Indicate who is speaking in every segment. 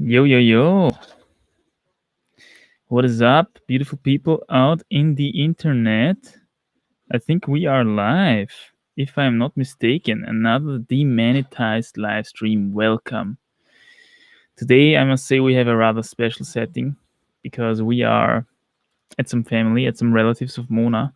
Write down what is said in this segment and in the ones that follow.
Speaker 1: Yo, yo, yo. What is up, beautiful people out in the internet? I think we are live. If I'm not mistaken, another demonetized live stream. Welcome. Today, I must say, we have a rather special setting because we are at some family, at some relatives of Mona.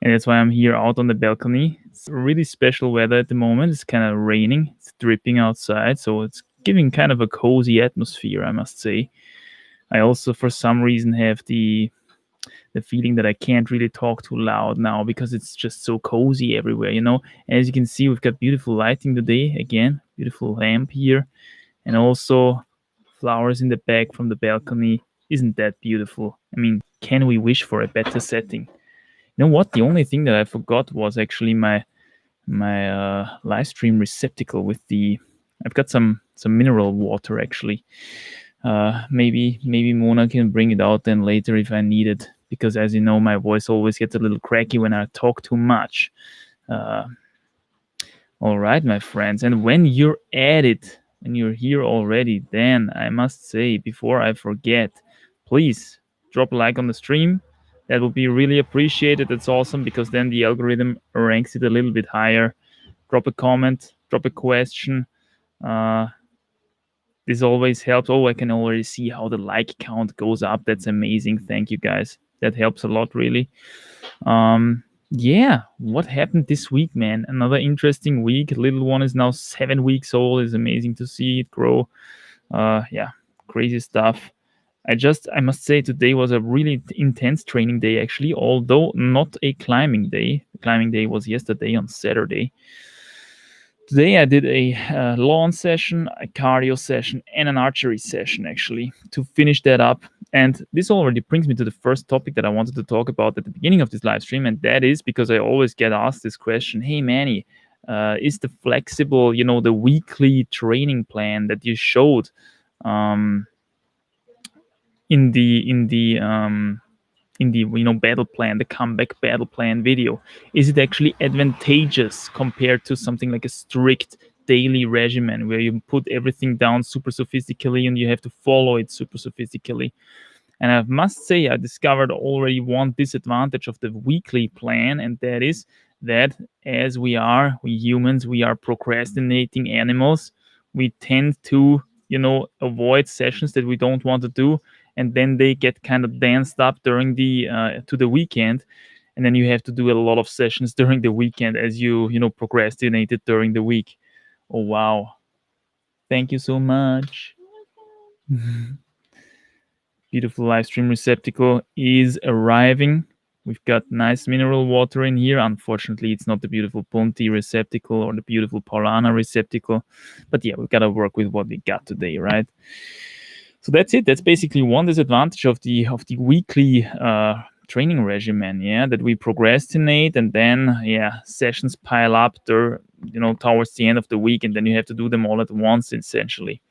Speaker 1: And that's why I'm here out on the balcony. It's really special weather at the moment. It's kind of raining, it's dripping outside. So it's giving kind of a cozy atmosphere, I must say. I also, for some reason, have the feeling that I can't really talk too loud now because it's just so cozy everywhere, you know. As you can see, we've got beautiful lighting today. Again, beautiful lamp here, and also flowers in the back from the balcony. Isn't that beautiful? I mean, can we wish for a better setting? You know what? The only thing that I forgot was actually my live stream receptacle with the. I've got some mineral water actually. Maybe Mona can bring it out then later if I need it, because as you know, my voice always gets a little cracky when I talk too much. Uh, all right, my friends, and when you're at it, when you're here already, then I must say, before I forget, please drop a like on the stream. That would be really appreciated. That's awesome because then the algorithm ranks it a little bit higher. Drop a comment, drop a question. Uh, this always helps. Oh, I can already see how the like count goes up. That's amazing. Thank you guys. That helps a lot, really. Yeah, what happened this week, man? Another interesting week. Little one is now 7 weeks old. It's amazing to see it grow. Yeah, crazy stuff. I must say, today was a really intense training day, actually, although not a climbing day. The climbing day was yesterday on Saturday. Today I did a lawn session, a cardio session, and an archery session actually to finish that up. And this already brings me to the first topic that I wanted to talk about at the beginning of this live stream, and that is because I always get asked this question: Hey, Manny, is the flexible, the weekly training plan that you showed um, in the battle plan, the comeback battle plan video, is it actually advantageous compared to something like a strict daily regimen where you put everything down super sophistically and you have to follow it super sophistically? And I must say, I discovered already one disadvantage of the weekly plan, and that is that as we humans, we are procrastinating animals. We tend to, avoid sessions that we don't want to do, and then they get kind of danced up during the to the weekend, and then you have to do a lot of sessions during the weekend as you procrastinated during the week. Oh wow! Thank you so much. Beautiful live stream receptacle is arriving. We've got nice mineral water in here. Unfortunately, it's not the beautiful Ponti receptacle or the beautiful Paulana receptacle. But yeah, we've got to work with what we got today, right? So that's it. That's basically one disadvantage of the weekly training regimen, yeah, that we procrastinate, and then sessions pile up there, towards the end of the week, and then you have to do them all at once, essentially.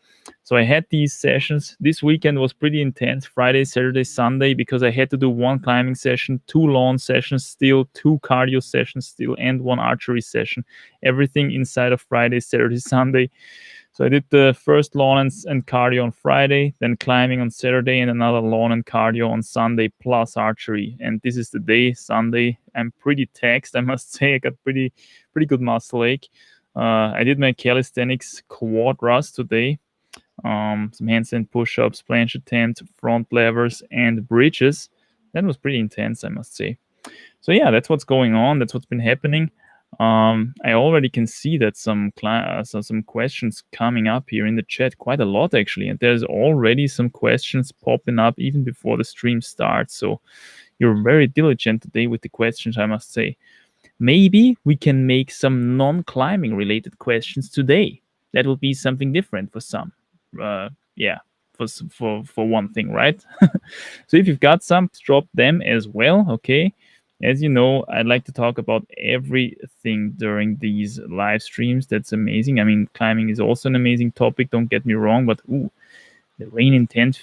Speaker 1: So I had these sessions. This weekend was pretty intense, Friday, Saturday, Sunday, because I had to do one climbing session, two lawn sessions still, two cardio sessions still, and one archery session. Everything inside of Friday, Saturday, Sunday. So I did the first lawn and cardio on Friday, then climbing on Saturday, and another lawn and cardio on Sunday, plus archery. And this is the day, Sunday. I'm pretty taxed, I must say. I got pretty good muscle ache. I did my calisthenics quad thrust today. Some handstand push-ups, planche attempts, front levers, and bridges. That was pretty intense, I must say. So yeah, that's what's going on. That's what's been happening. I already can see that some questions coming up here in the chat, quite a lot actually, and there's already some questions popping up even before the stream starts. So you're very diligent today with the questions, I must say. Maybe we can make some non-climbing related questions today. That will be something different for some. For one thing, right? So if you've got some, drop them as well. Okay, as you know, I'd like to talk about everything during these live streams. That's amazing. I mean, climbing is also an amazing topic, don't get me wrong, but the rain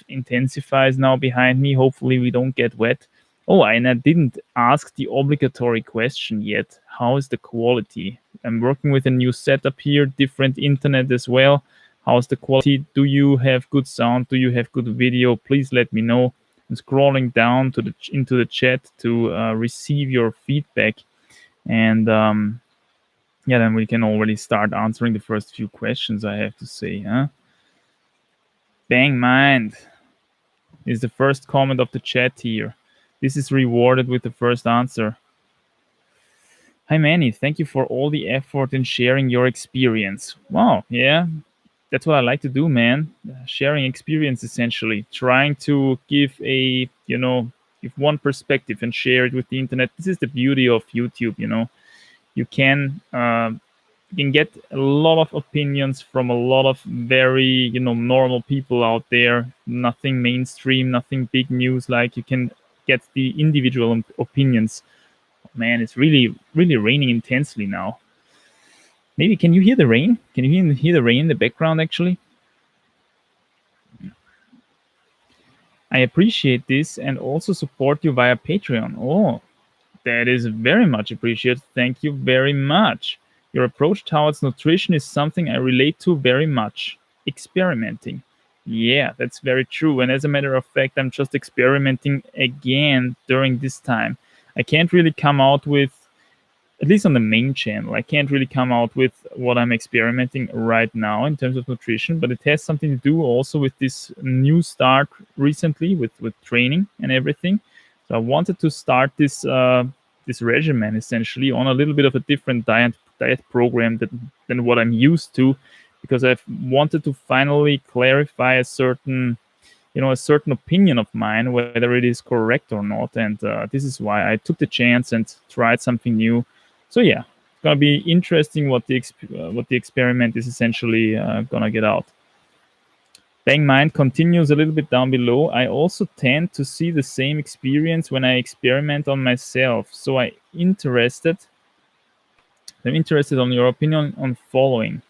Speaker 1: intensifies now behind me. Hopefully we don't get wet. Oh, and I didn't ask the obligatory question yet. How is the quality? I'm working with a new setup here, different internet as well. How's the quality? Do you have good sound? Do you have good video? Please let me know. I'm scrolling down to the into the chat to receive your feedback, and yeah, then we can already start answering the first few questions I have to say. Huh? Bang mind is the first comment of the chat here. This is rewarded with the first answer. Hi Manny, thank you for all the effort in sharing your experience. Wow, yeah, that's what I like to do, man. Sharing experience, essentially, trying to give a, give one perspective and share it with the internet. This is the beauty of YouTube. You can get a lot of opinions from a lot of very, normal people out there. Nothing mainstream, nothing big news. Like, you can get the individual opinions. Man, it's really, really raining intensely now. Maybe can you hear the rain? Can you hear the rain in the background? Actually, I appreciate this and also support you via Patreon. Oh, that is very much appreciated. Thank you very much. Your approach towards nutrition is something I relate to very much. Experimenting. Yeah, that's very true. And as a matter of fact, I'm just experimenting again during this time. I can't really come out with, at least on the main channel, I can't really come out with what I'm experimenting right now in terms of nutrition, but it has something to do also with this new start recently with training and everything. So I wanted to start this regimen essentially on a little bit of a different diet program than what I'm used to, because I've wanted to finally clarify a certain opinion of mine, whether it is correct or not. And this is why I took the chance and tried something new. So yeah, it's gonna be interesting what the experiment is essentially gonna get out. Bang Mind continues a little bit down below. I also tend to see the same experience when I experiment on myself. So I'm interested on your opinion on following.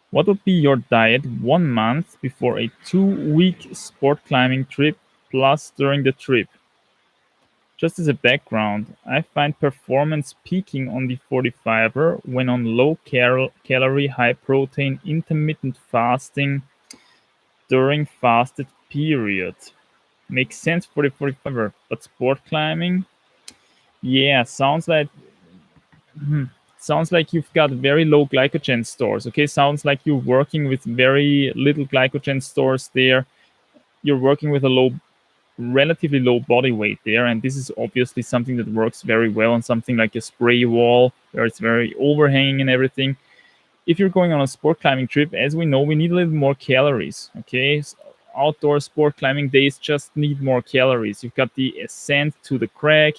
Speaker 1: What would be your diet 1 month before a 2-week sport climbing trip plus during the trip? Just as a background, I find performance peaking on the 45er when on low calorie, high protein intermittent fasting during fasted period. Makes sense for the 45er, but sport climbing, yeah, sounds like you've got very low glycogen stores. Okay, sounds like you're working with very little glycogen stores there. You're working with a relatively low body weight there, and this is obviously something that works very well on something like a spray wall where it's very overhanging and everything. If you're going on a sport climbing trip, as we know, we need a little more calories. Okay, so outdoor sport climbing days just need more calories. You've got the ascent to the crag.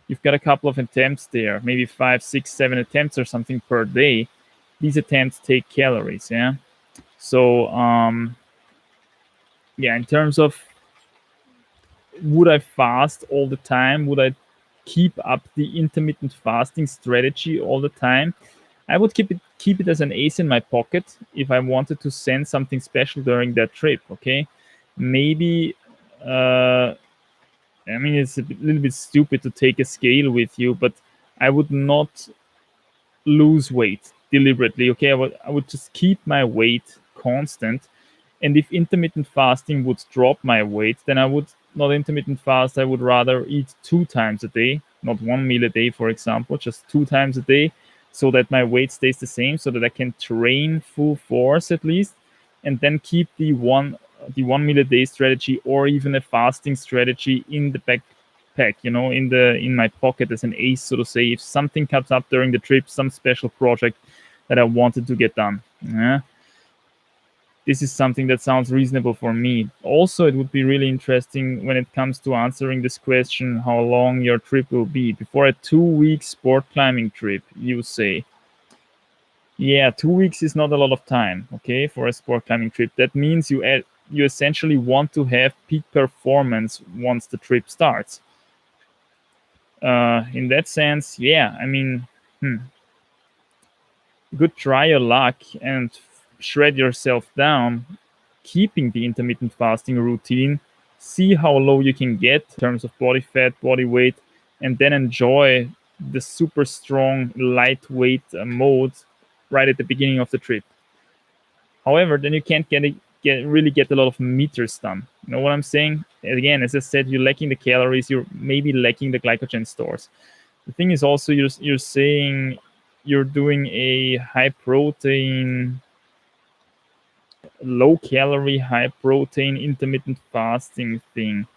Speaker 1: You've got a couple of attempts there, maybe 5, 6, 7 attempts or something per day. These attempts take calories. Yeah. So yeah, in terms of, would I fast all the time? Would I keep up the intermittent fasting strategy all the time? I would keep it as an ace in my pocket if I wanted to send something special during that trip. Okay, maybe. I mean, it's a little bit stupid to take a scale with you, but I would not lose weight deliberately. Okay, I would just keep my weight constant, and if intermittent fasting would drop my weight, then I would not intermittent fast. I would rather eat 2 times a day, not one meal a day, for example, just 2 times a day, so that my weight stays the same, so that I can train full force at least, and then keep the one meal a day strategy or even a fasting strategy in the backpack, in my pocket as an ace, so to say, if something comes up during the trip, some special project that I wanted to get done. Yeah. This is something that sounds reasonable for me. Also, it would be really interesting when it comes to answering this question, how long your trip will be. Before a 2-week sport climbing trip, you say. Yeah, 2 weeks is not a lot of time, okay, for a sport climbing trip. That means you essentially want to have peak performance once the trip starts. In that sense, yeah, I mean, good try your luck and shred yourself down, keeping the intermittent fasting routine, see how low you can get in terms of body fat, body weight, and then enjoy the super strong, lightweight mode right at the beginning of the trip. However, then you can't really get a lot of meters done. You know what I'm saying? Again, as I said, you're lacking the calories, you're maybe lacking the glycogen stores. The thing is also you're saying you're doing a high protein, low calorie, high protein intermittent fasting thing.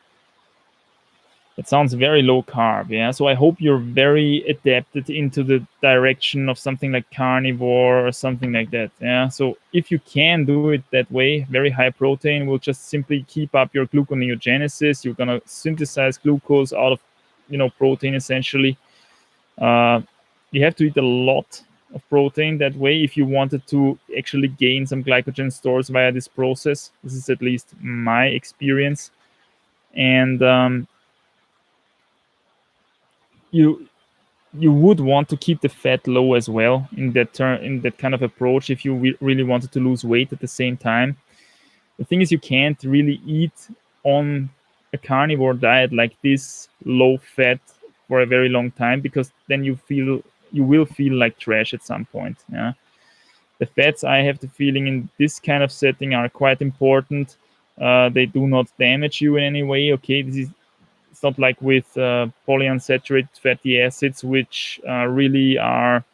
Speaker 1: It sounds very low carb, yeah. So I hope you're very adapted into the direction of something like carnivore or something like that, yeah. So if you can do it that way, very high protein will just simply keep up your gluconeogenesis. You're gonna synthesize glucose out of, protein essentially. Uh, you have to eat a lot of protein that way if you wanted to actually gain some glycogen stores via this process. This is at least my experience, and you you would want to keep the fat low as well in that kind of approach if you really wanted to lose weight at the same time. The thing is, you can't really eat on a carnivore diet like this low fat for a very long time, because then you will feel like trash at some point. Yeah, the fats, I have the feeling, in this kind of setting are quite important. They do not damage you in any way. Okay, it's not like with polyunsaturated fatty acids, which really are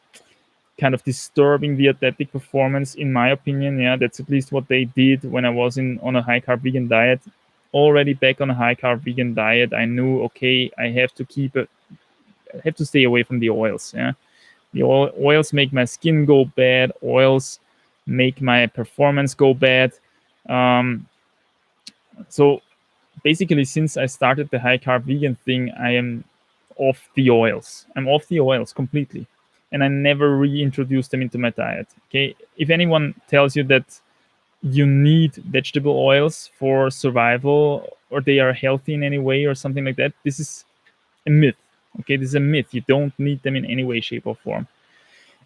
Speaker 1: kind of disturbing the athletic performance, in my opinion. Yeah, that's at least what they did when I was on a high carb vegan diet. Already back on a high carb vegan diet, I knew, okay, I have to stay away from the oils. Yeah, the oils make my skin go bad. Oils make my performance go bad. Um, so basically, since I started the high carb vegan thing, I am off the oils. I'm off the oils completely, and I never reintroduced them into my diet. Okay, if anyone tells you that you need vegetable oils for survival, or they are healthy in any way or something like that, this is a myth. Okay, this is a myth. You don't need them in any way, shape, or form,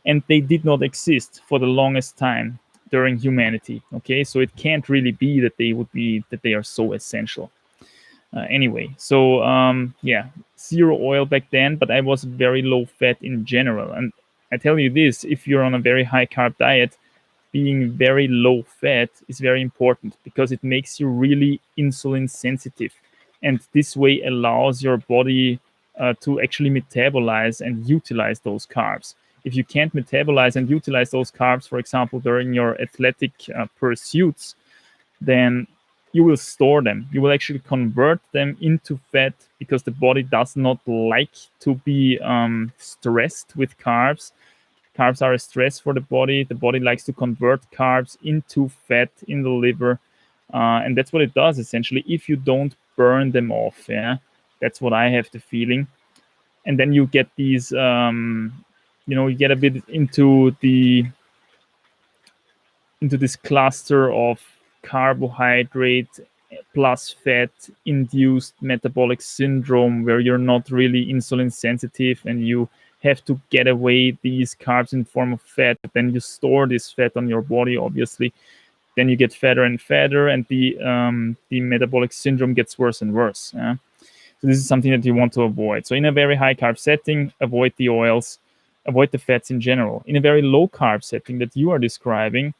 Speaker 1: and they did not exist for the longest time during humanity. Okay, so it can't really be that they are so essential. Anyway, so yeah, zero oil back then, but I was very low fat in general. And I tell you this, if you're on a very high carb diet, being very low fat is very important, because it makes you really insulin sensitive. And this way allows your body to actually metabolize and utilize those carbs. If you can't metabolize and utilize those carbs, for example, during your athletic pursuits, then you will store them. You will actually convert them into fat, because the body does not like to be stressed with carbs. Carbs are a stress for the body. The body likes to convert carbs into fat in the liver. And that's what it does, essentially, if you don't burn them off. Yeah, that's what I have the feeling. And then you get these, you get a bit into this cluster of carbohydrate plus fat induced metabolic syndrome, where you're not really insulin sensitive and you have to get away these carbs in form of fat. Then you store this fat on your body, obviously. Then you get fatter and fatter, and the metabolic syndrome gets worse and worse. Yeah? So this is something that you want to avoid. So in a very high carb setting, avoid the oils, avoid the fats in general. In a very low carb setting that you are describing,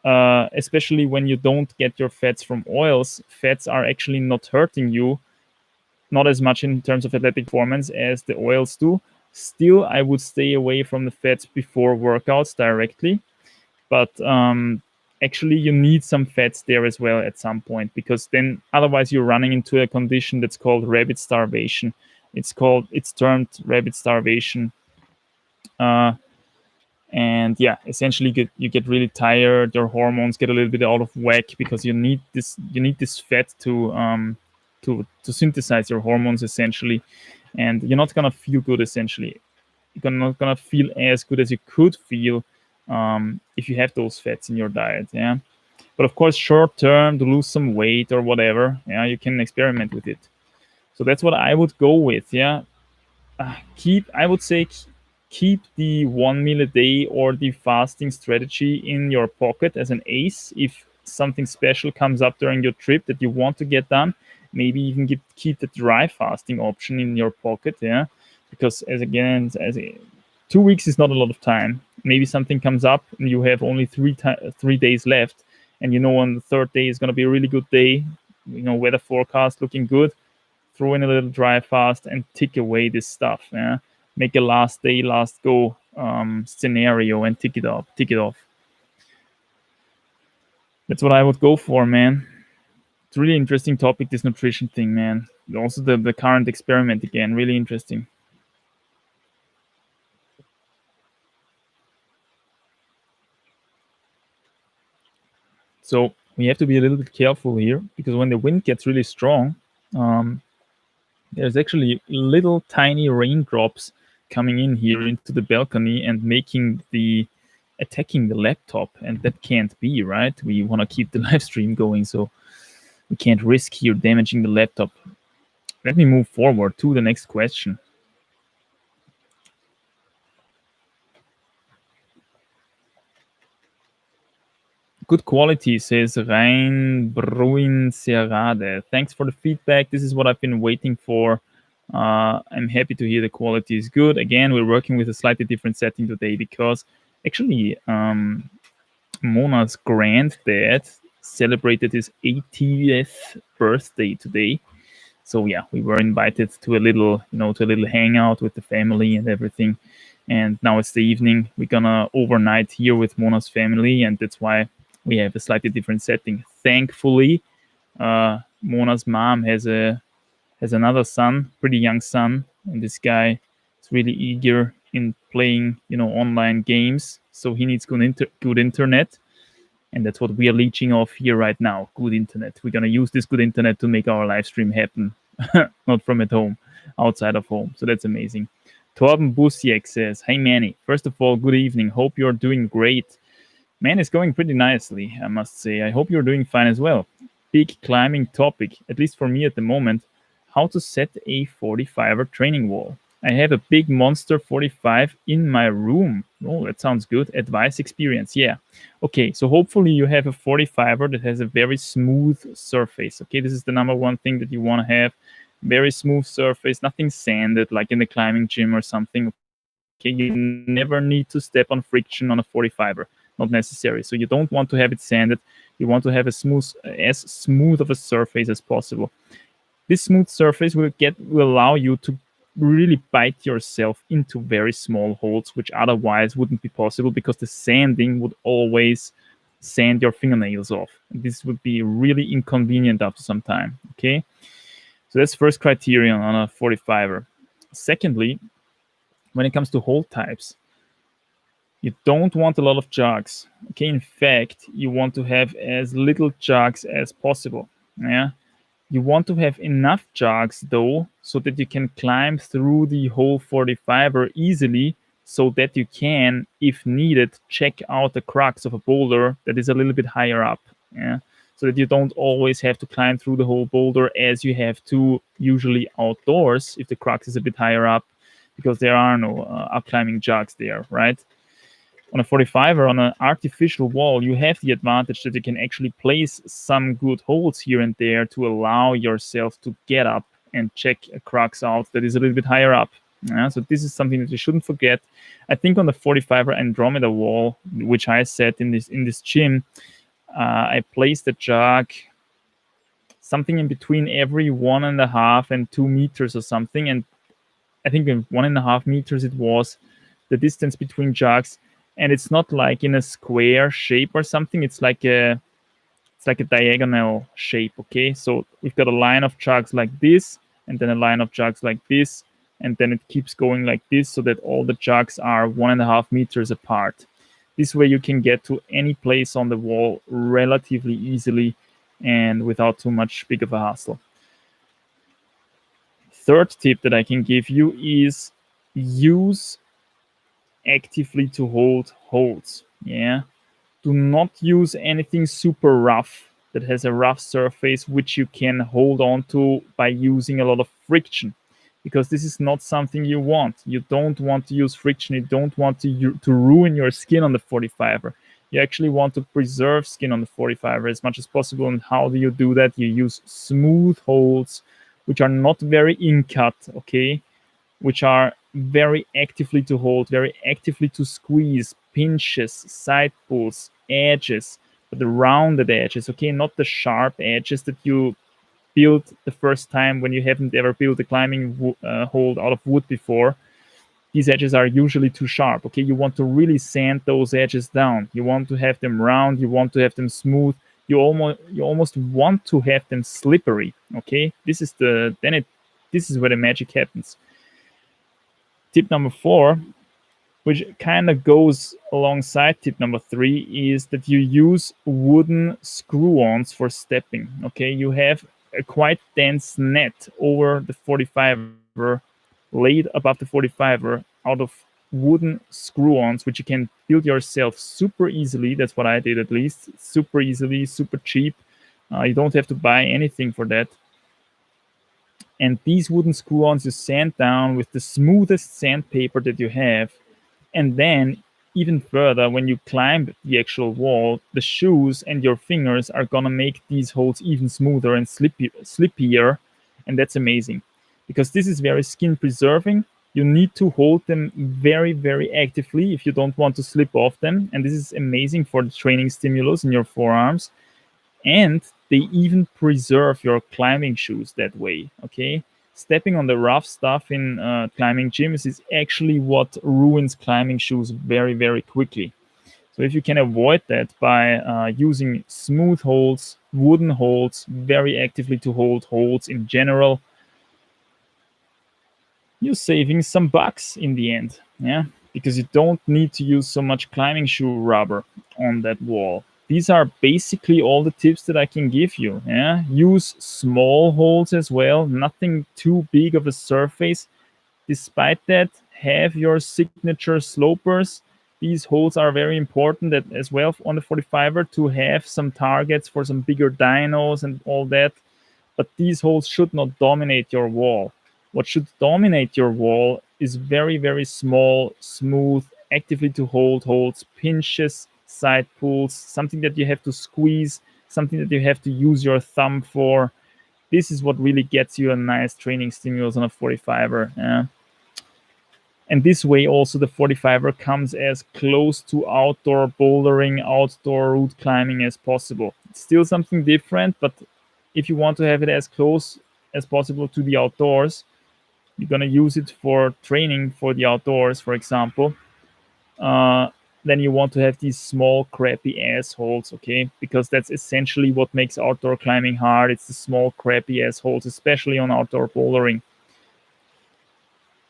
Speaker 1: especially when you don't get your fats from oils, fats are actually not hurting you, not as much in terms of athletic performance as the oils do. Still, I would stay away from the fats before workouts directly, but actually you need some fats there as well at some point, because then otherwise you're running into a condition that's called rabbit starvation. It's termed rabbit starvation. And yeah, essentially you get really tired, your hormones get a little bit out of whack, because you need this fat to synthesize your hormones, essentially. And you're not gonna feel good, essentially. You're not gonna feel as good as you could feel if you have those fats in your diet. Yeah, but of course, short term, to lose some weight or whatever, yeah, you can experiment with it. So that's what I would go with. Yeah, I would say keep the 1 meal a day or the fasting strategy in your pocket as an ace. If something special comes up during your trip that you want to get done, maybe even keep the dry fasting option in your pocket. Yeah, because as 2 weeks is not a lot of time. maybe something comes up and you have only 3 days left, and on the third day is going to be a really good day, weather forecast looking good. Throw in a little dry fast and tick away this stuff. Yeah, make a last day, last go scenario and tick it off. That's what I would go for, man. It's a really interesting topic, this nutrition thing, man. Also the current experiment again, really interesting. So we have to be a little bit careful here, because when the wind gets really strong, there's actually little tiny raindrops coming in here into the balcony and attacking the laptop, and that can't be, right? We want to keep the live stream going, so we can't risk here damaging the laptop. Let me move forward to the next question. Good quality, says Rein Bruin Serrade. Thanks for the feedback. This is what I've been waiting for. I'm happy to hear the quality is good. Again, we're working with a slightly different setting today, because actually Mona's granddad celebrated his 80th birthday today. So yeah, we were invited to a little hangout with the family and everything. And now it's the evening. We're gonna overnight here with Mona's family, and that's why we have a slightly different setting. Thankfully, Mona's mom has another son, pretty young son, and this guy is really eager in playing, online games. So he needs good internet, and that's what we are leeching off here right now. Good internet. We're gonna use this good internet to make our live stream happen, not from at home, outside of home. So that's amazing. Torben Busiek says, "Hey Manny, first of all, good evening. Hope you're doing great." Man, it's going pretty nicely, I must say. I hope you're doing fine as well. Big climbing topic, at least for me at the moment, how to set a 45er training wall. I have a big monster 45 in my room. Oh, that sounds good. Advice, experience. Yeah. Okay, so hopefully you have a 45er that has a very smooth surface. Okay, this is the number one thing that you want to have. Very smooth surface, nothing sanded like in the climbing gym or something. Okay, you never need to step on friction on a 45er. Not necessary. So you don't want to have it sanded. You want to have as smooth of a surface as possible. This smooth surface will allow you to really bite yourself into very small holes, which otherwise wouldn't be possible, because the sanding would always sand your fingernails off. And this would be really inconvenient after some time. Okay, so that's first criterion on a 45er. Secondly, when it comes to hold types, you don't want a lot of jogs. Okay, in fact, you want to have as little jogs as possible. Yeah, you want to have enough jogs though, so that you can climb through the whole 45er easily, so that you can, if needed, check out the crux of a boulder that is a little bit higher up. Yeah, so that you don't always have to climb through the whole boulder as you have to usually outdoors if the crux is a bit higher up, because there are no up climbing jogs there, right? On a 45er, on an artificial wall, you have the advantage that you can actually place some good holes here and there to allow yourself to get up and check a crux out that is a little bit higher up. So this is something that you shouldn't forget. I think on the 45er Andromeda wall, which I set in this gym, I placed a jog something in between every 1.5 and 2 meters or something. And I think in 1.5 meters it was the distance between jogs. And it's not like in a square shape or something. It's like a diagonal shape. Okay, so we've got a line of jogs like this, and then a line of jogs like this, and then it keeps going like this, so that all the jogs are 1.5 meters apart. This way you can get to any place on the wall relatively easily and without too much big of a hassle. Third tip that I can give you is use actively to hold holds. Yeah, do not use anything super rough that has a rough surface which you can hold on to by using a lot of friction, because this is not something you want. You don't want to use friction. You don't want to ruin your skin on the 45er. You actually want to preserve skin on the 45er as much as possible. And how do you do that? You use smooth holds which are not very in-cut, okay, which are very actively to hold, very actively to squeeze, pinches, side pulls, edges, but the rounded edges, okay, not the sharp edges that you build the first time when you haven't ever built a climbing hold out of wood before. These edges are usually too sharp. Okay, you want to really sand those edges down. You want to have them round. You want to have them smooth. You almost want to have them slippery. Okay, this is where the magic happens. Tip number 4, which kind of goes alongside tip number 3, is that you use wooden screw-ons for stepping. Okay, you have a quite dense net over the 45er, laid above the 45er out of wooden screw-ons, which you can build yourself super easily. That's what I did, at least. Super easily, super cheap. You don't have to buy anything for that. And these wooden screw-ons you sand down with the smoothest sandpaper that you have. And then, even further, when you climb the actual wall, the shoes and your fingers are gonna make these holes even smoother and slippier. And that's amazing. Because this is very skin preserving. You need to hold them very, very actively if you don't want to slip off them. And this is amazing for the training stimulus in your forearms. And they even preserve your climbing shoes that way. Okay, stepping on the rough stuff in climbing gyms is actually what ruins climbing shoes very, very quickly. So if you can avoid that by using smooth holds, wooden holds, very actively to hold holds in general, you're saving some bucks in the end. Yeah, because you don't need to use so much climbing shoe rubber on that wall. These are basically all the tips that I can give you. Yeah, use small holes as well, nothing too big of a surface. Despite that, have your signature slopers. These holes are very important as well on the 45er to have some targets for some bigger dynos and all that. But these holes should not dominate your wall. What should dominate your wall is very, very small, smooth, actively to hold holds, pinches, side pulls, something that you have to squeeze, something that you have to use your thumb for. This is what really gets you a nice training stimulus on a 45er. Yeah? And this way also the 45er comes as close to outdoor bouldering, outdoor route climbing as possible. It's still something different, but if you want to have it as close as possible to the outdoors, you're going to use it for training for the outdoors, for example, then you want to have these small, crappy assholes, okay? Because that's essentially what makes outdoor climbing hard. It's the small, crappy assholes, especially on outdoor bouldering.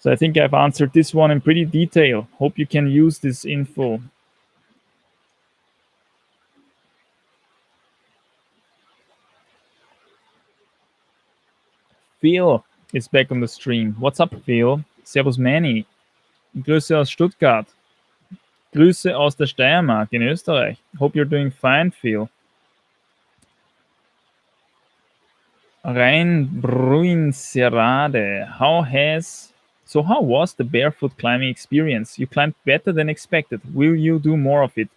Speaker 1: So I think I've answered this one in pretty detail. Hope you can use this info. Phil is back on the stream. What's up, Phil? Servus, Manny. Grüße aus Stuttgart. Grüße aus der Steiermark in Österreich. Hope you're doing fine, Phil. Rein Bruin Serrade. How was the barefoot climbing experience? You climbed better than expected. Will you do more of it?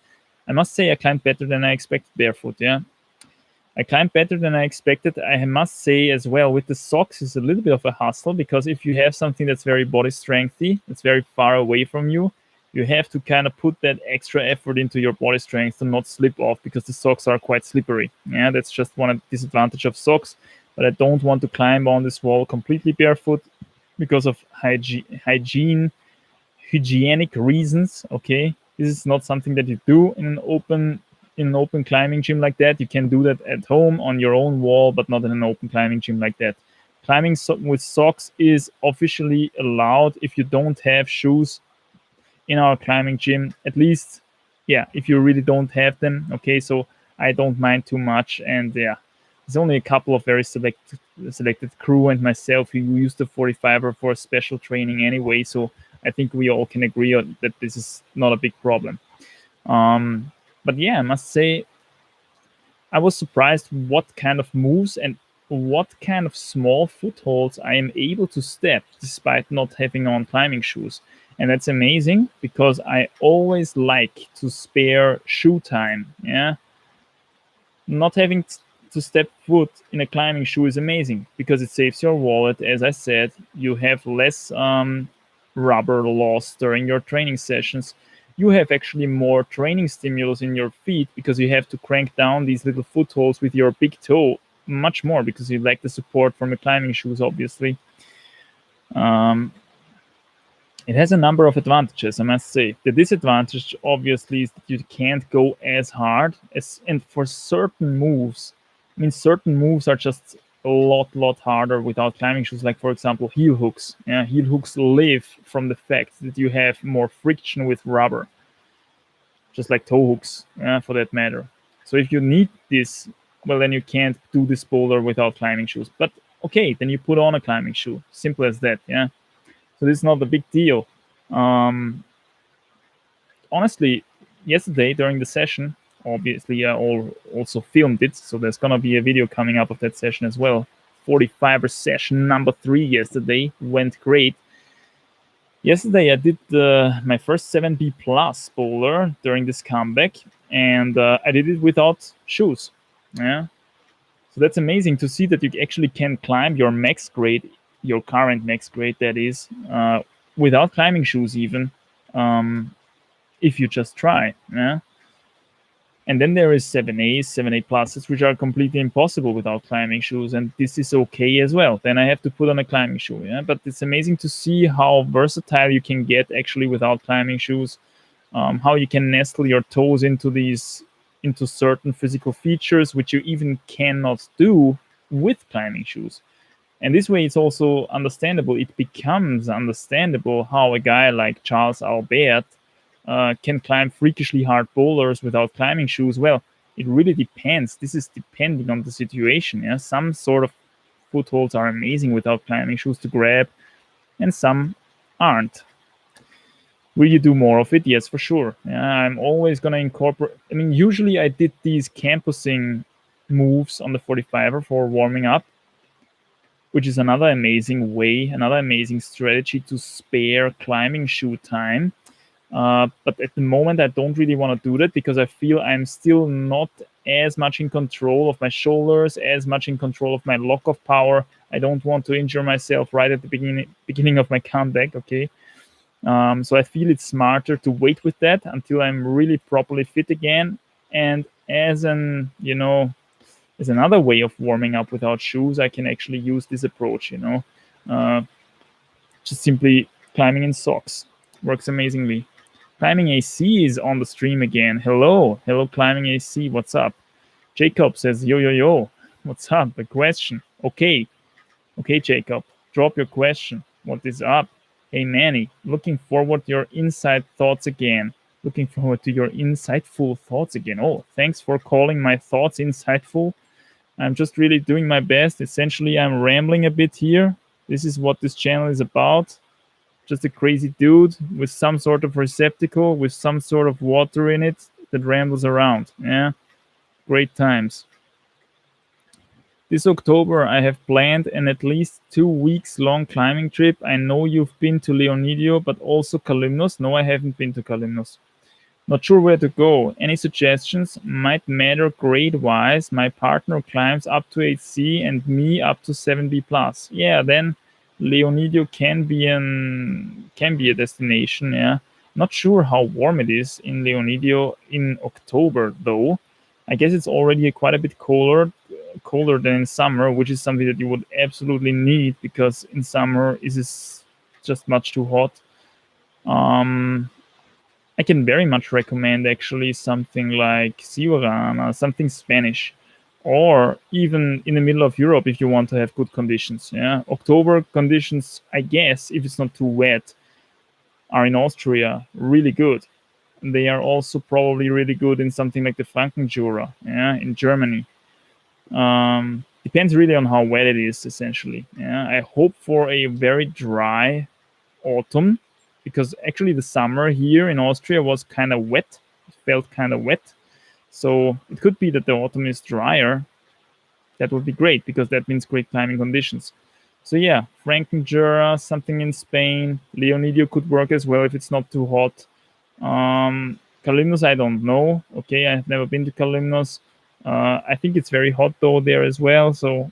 Speaker 1: I must say I climbed better than I expected barefoot, yeah. I climbed better than I expected. I must say as well, with the socks, it's a little bit of a hustle because if you have something that's very body strengthy, that's very far away from you, you have to kind of put that extra effort into your body strength to not slip off because the socks are quite slippery. Yeah, that's just one disadvantage of socks. But I don't want to climb on this wall completely barefoot because of hygienic reasons. Okay, this is not something that you do in an open climbing gym like that. You can do that at home on your own wall, but not in an open climbing gym like that. Climbing with socks is officially allowed if you don't have shoes in our climbing gym, at least, yeah, if you really don't have them. Okay, so I don't mind too much, and yeah, there's only a couple of very selected crew and myself who use the 45er for special training anyway, so I think we all can agree on that this is not a big problem. But yeah, I must say I was surprised what kind of moves and what kind of small footholds I am able to step despite not having on climbing shoes. And that's amazing because I always like to spare shoe time. Yeah, not having to step foot in a climbing shoe is amazing because it saves your wallet. As I said, you have less rubber loss during your training sessions. You have actually more training stimulus in your feet because you have to crank down these little footholds with your big toe much more because you lack the support from the climbing shoes, obviously. It has a number of advantages, I must say. The disadvantage, obviously, is that you can't go as hard as, and for certain moves, I mean, certain moves are just a lot harder without climbing shoes. Like, for example, heel hooks. Yeah, heel hooks live from the fact that you have more friction with rubber, just like toe hooks, yeah, for that matter. So if you need this, well, then you can't do this boulder without climbing shoes. But okay, then you put on a climbing shoe. Simple as that. Yeah. So this is not a big deal. Honestly, yesterday during the session, obviously I also filmed it, so there's gonna be a video coming up of that session as well. 45er session number 3 yesterday went great. Yesterday I did my first 7B plus boulder during this comeback, and I did it without shoes. Yeah, so that's amazing to see that you actually can climb your max grade, your current max grade, that is, without climbing shoes even, if you just try. Yeah. And then there is 7As, 7A pluses, which are completely impossible without climbing shoes, and this is okay as well. Then I have to put on a climbing shoe. Yeah, but it's amazing to see how versatile you can get actually without climbing shoes. How you can nestle your toes into certain physical features which you even cannot do with climbing shoes. And this way, it's also understandable. It becomes understandable how a guy like Charles Albert can climb freakishly hard boulders without climbing shoes. Well, it really depends. This is depending on the situation. Yeah, some sort of footholds are amazing without climbing shoes to grab, and some aren't. Will you do more of it? Yes, for sure. Yeah, I'm always gonna incorporate. I mean, usually I did these campusing moves on the 45er for warming up, which is another amazing way, another amazing strategy to spare climbing shoe time. But at the moment, I don't really want to do that because I feel I'm still not as much in control of my shoulders, as much in control of my lock-off power. I don't want to injure myself right at the beginning of my comeback, okay? So I feel it's smarter to wait with that until I'm really properly fit again. And as another way of warming up without shoes, I can actually use this approach, just simply climbing in socks. Works amazingly. Climbing AC is on the stream again. Hello, Climbing AC. What's up? Jacob says, yo. What's up? A question. Okay, Jacob. Drop your question. What is up? Hey, Manny. Looking forward to your inside thoughts again. Looking forward to your insightful thoughts again. Oh, thanks for calling my thoughts insightful. I'm just really doing my best. Essentially, I'm rambling a bit here. This is what this channel is about. Just a crazy dude with some sort of receptacle, with some sort of water in it that rambles around. Yeah, great times. This October, I have planned an at least 2 weeks long climbing trip. I know you've been to Leonidio, but also Kalymnos. No, I haven't been to Kalymnos. Not sure where to go. Any suggestions? Might matter grade-wise. My partner climbs up to 8C and me up to 7B+. Yeah, then Leonidio can be a destination. Yeah, not sure how warm it is in Leonidio in October though. I guess it's already quite a bit colder than in summer, which is something that you would absolutely need because in summer it is just much too hot. I can very much recommend actually something like Ciurana, something Spanish, or even in the middle of Europe if you want to have good conditions. Yeah, October conditions, I guess, if it's not too wet, are in Austria really good. They are also probably really good in something like the Frankenjura, yeah, in Germany. Depends really on how wet it is, essentially. Yeah, I hope for a very dry autumn because actually the summer here in Austria was kind of wet. It felt kind of wet. So it could be that the autumn is drier. That would be great because that means great climbing conditions. So yeah, Frankenjura, something in Spain. Leonidio could work as well if it's not too hot. Kalymnos, I don't know. Okay, I've never been to Kalymnos. I think it's very hot though there as well. So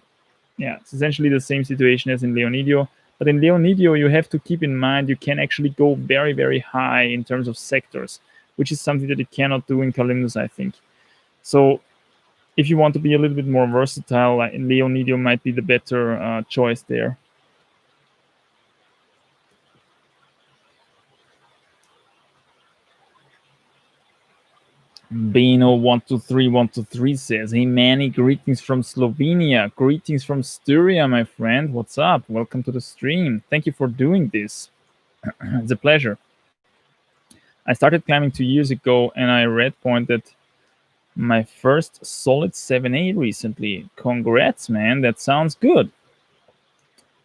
Speaker 1: yeah, it's essentially the same situation as in Leonidio. But in Leonidio, you have to keep in mind you can actually go very, very high in terms of sectors, which is something that you cannot do in Calymnus, I think. So if you want to be a little bit more versatile, Leonidio might be the better choice there. Beno123 says, "Hey Manny, greetings from Slovenia. Greetings from Styria, my friend. What's up? Welcome to the stream. Thank you for doing this. It's a pleasure. I started climbing 2 years ago and I red pointed my first solid 7A recently. Congrats, man. That sounds good.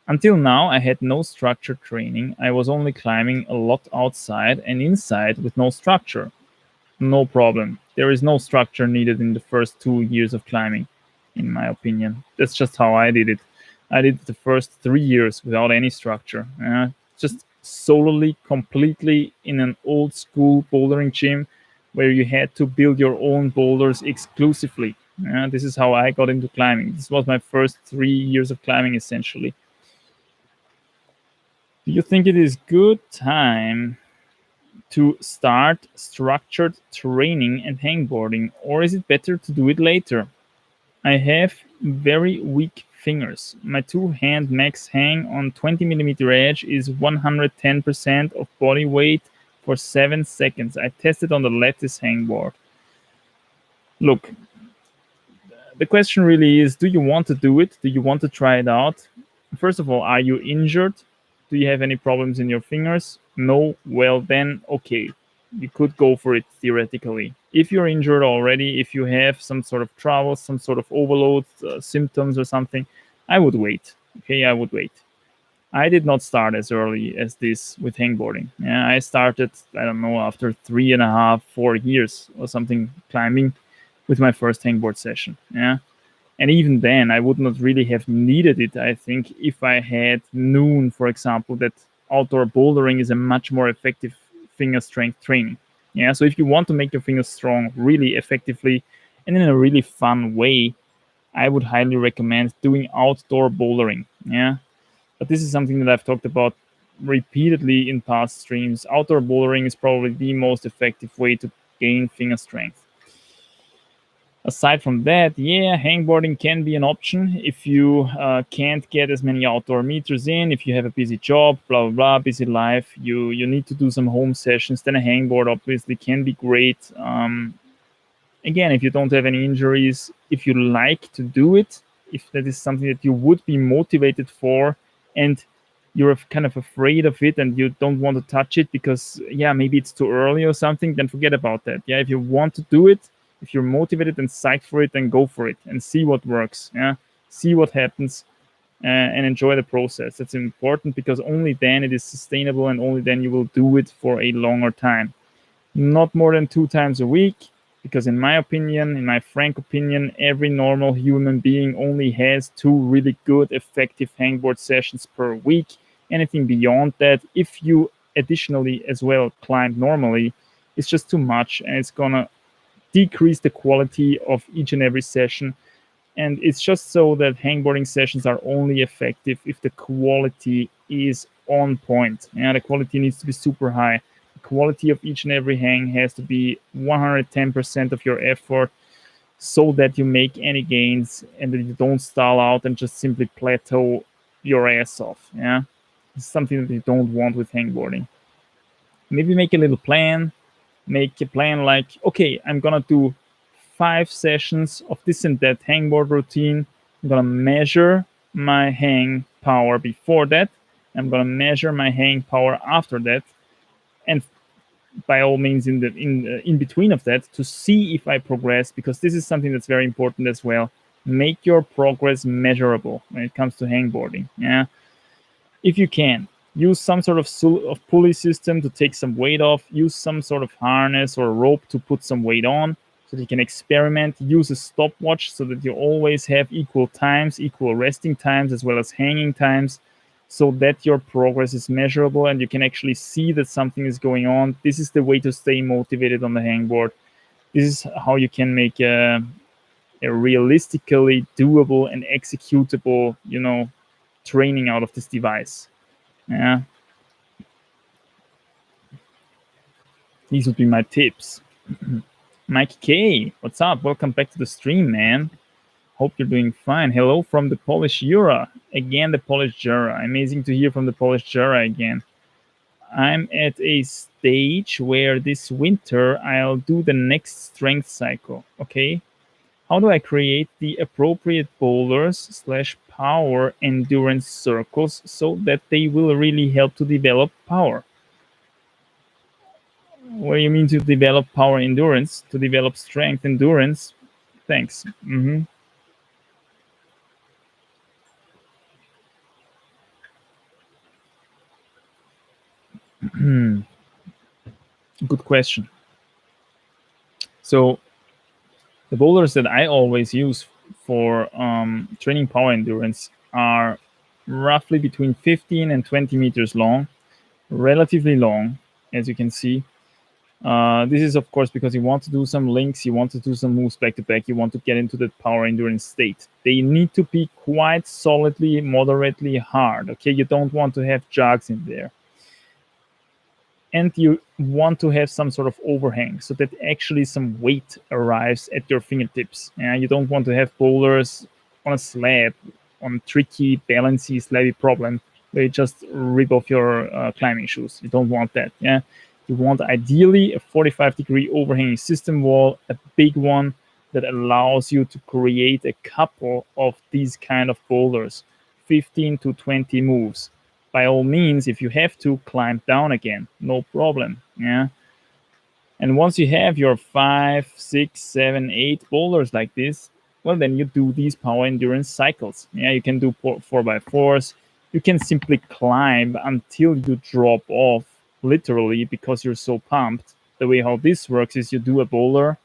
Speaker 1: Until now, I had no structured training. I was only climbing a lot outside and inside with no structure. No problem. There is no structure needed in the first 2 years of climbing, in my opinion. That's just how I did it. I did the first 3 years without any structure. Just solely, completely in an old school bouldering gym where you had to build your own boulders exclusively. This is how I got into climbing. This was my first 3 years of climbing, essentially. Do you think it is good time to start structured training and hangboarding, or is it better to do it later? I have very weak fingers. My two-hand max hang on 20mm edge is 110% of body weight for 7 seconds. I tested on the lattice hangboard. Look, the question really is, do you want to do it? Do you want to try it out? First of all, are you injured? Do you have any problems in your fingers? No? Well, then, okay. You could go for it theoretically. If you're injured already, if you have some sort of trouble, some sort of overload symptoms or something, I would wait. Okay, I would wait. I did not start as early as this with hangboarding. Yeah, I started, I don't know, after 3.5, 4 years or something climbing with my first hangboard session. Yeah. And even then, I would not really have needed it, I think, if I had known, for example, that outdoor bouldering is a much more effective finger strength training. Yeah, so if you want to make your fingers strong really effectively and in a really fun way, I would highly recommend doing outdoor bouldering. Yeah, but this is something that I've talked about repeatedly in past streams. Outdoor bouldering is probably the most effective way to gain finger strength. Aside from that, yeah, hangboarding can be an option if you can't get as many outdoor meters in, if you have a busy job, blah, blah, blah, busy life, you need to do some home sessions, then a hangboard obviously can be great. Again, if you don't have any injuries, if you like to do it, if that is something that you would be motivated for, and you're kind of afraid of it and you don't want to touch it because, yeah, maybe it's too early or something, then forget about that. Yeah, if you want to do it, if you're motivated and psyched for it, then go for it and see what works. Yeah, see what happens and enjoy the process. That's important because only then it is sustainable and only then you will do it for a longer time. Not more than 2 times a week, because in my opinion, in my frank opinion, every normal human being only has 2 really good, effective hangboard sessions per week. Anything beyond that, if you additionally as well climb normally, it's just too much and it's gonna decrease the quality of each and every session. And it's just so that hangboarding sessions are only effective if the quality is on point. Yeah, the quality needs to be super high. The quality of each and every hang has to be 110% of your effort so that you make any gains and that you don't stall out and just simply plateau your ass off. Yeah, it's something that you don't want with hangboarding. Maybe make a little plan. Make a plan like, okay, I'm gonna do 5 sessions of this and that hangboard routine. I'm gonna measure my hang power before that. I'm gonna measure my hang power after that, and by all means in between of that to see if I progress, because this is something that's very important as well. Make your progress measurable when it comes to hangboarding. Yeah, if you can. Use some sort of pulley system to take some weight off. Use some sort of harness or rope to put some weight on so that you can experiment. Use a stopwatch so that you always have equal times, equal resting times, as well as hanging times, so that your progress is measurable and you can actually see that something is going on. This is the way to stay motivated on the hangboard. This is how you can make a realistically doable and executable, training out of this device. Yeah, these would be my tips. Mike K, what's up? Welcome back to the stream, man. Hope you're doing fine. Hello from the Polish Jura. Again, the Polish Jura. Amazing to hear from the Polish Jura again. I'm at a stage where this winter I'll do the next strength cycle. Okay. How do I create the appropriate boulders slash power endurance circles so that they will really help to develop power? What do you mean to develop power endurance? To develop strength endurance? Thanks. Good question. So the boulders that I always use for training power endurance are roughly between 15 and 20 meters long, relatively long, as you can see. This is, of course, because you want to do some links, you want to do some moves back to back, you want to get into the power endurance state. They need to be quite solidly, moderately hard. Okay, you don't want to have jogs in there. And you want to have some sort of overhang so that actually some weight arrives at your fingertips. You don't want to have boulders on a slab, on tricky, balancy, slabby problem where you just rip off your climbing shoes. You don't want that. Yeah, you want ideally a 45-degree overhanging system wall, a big one that allows you to create a couple of these kind of boulders, 15 to 20 moves. By all means, if you have to, climb down again, no problem. Yeah. And once you have your 5, 6, 7, 8 boulders like this, well, then you do these power endurance cycles. Yeah, you can do 4x4s. You can simply climb until you drop off, literally, because you're so pumped. The way how this works is you do a boulder,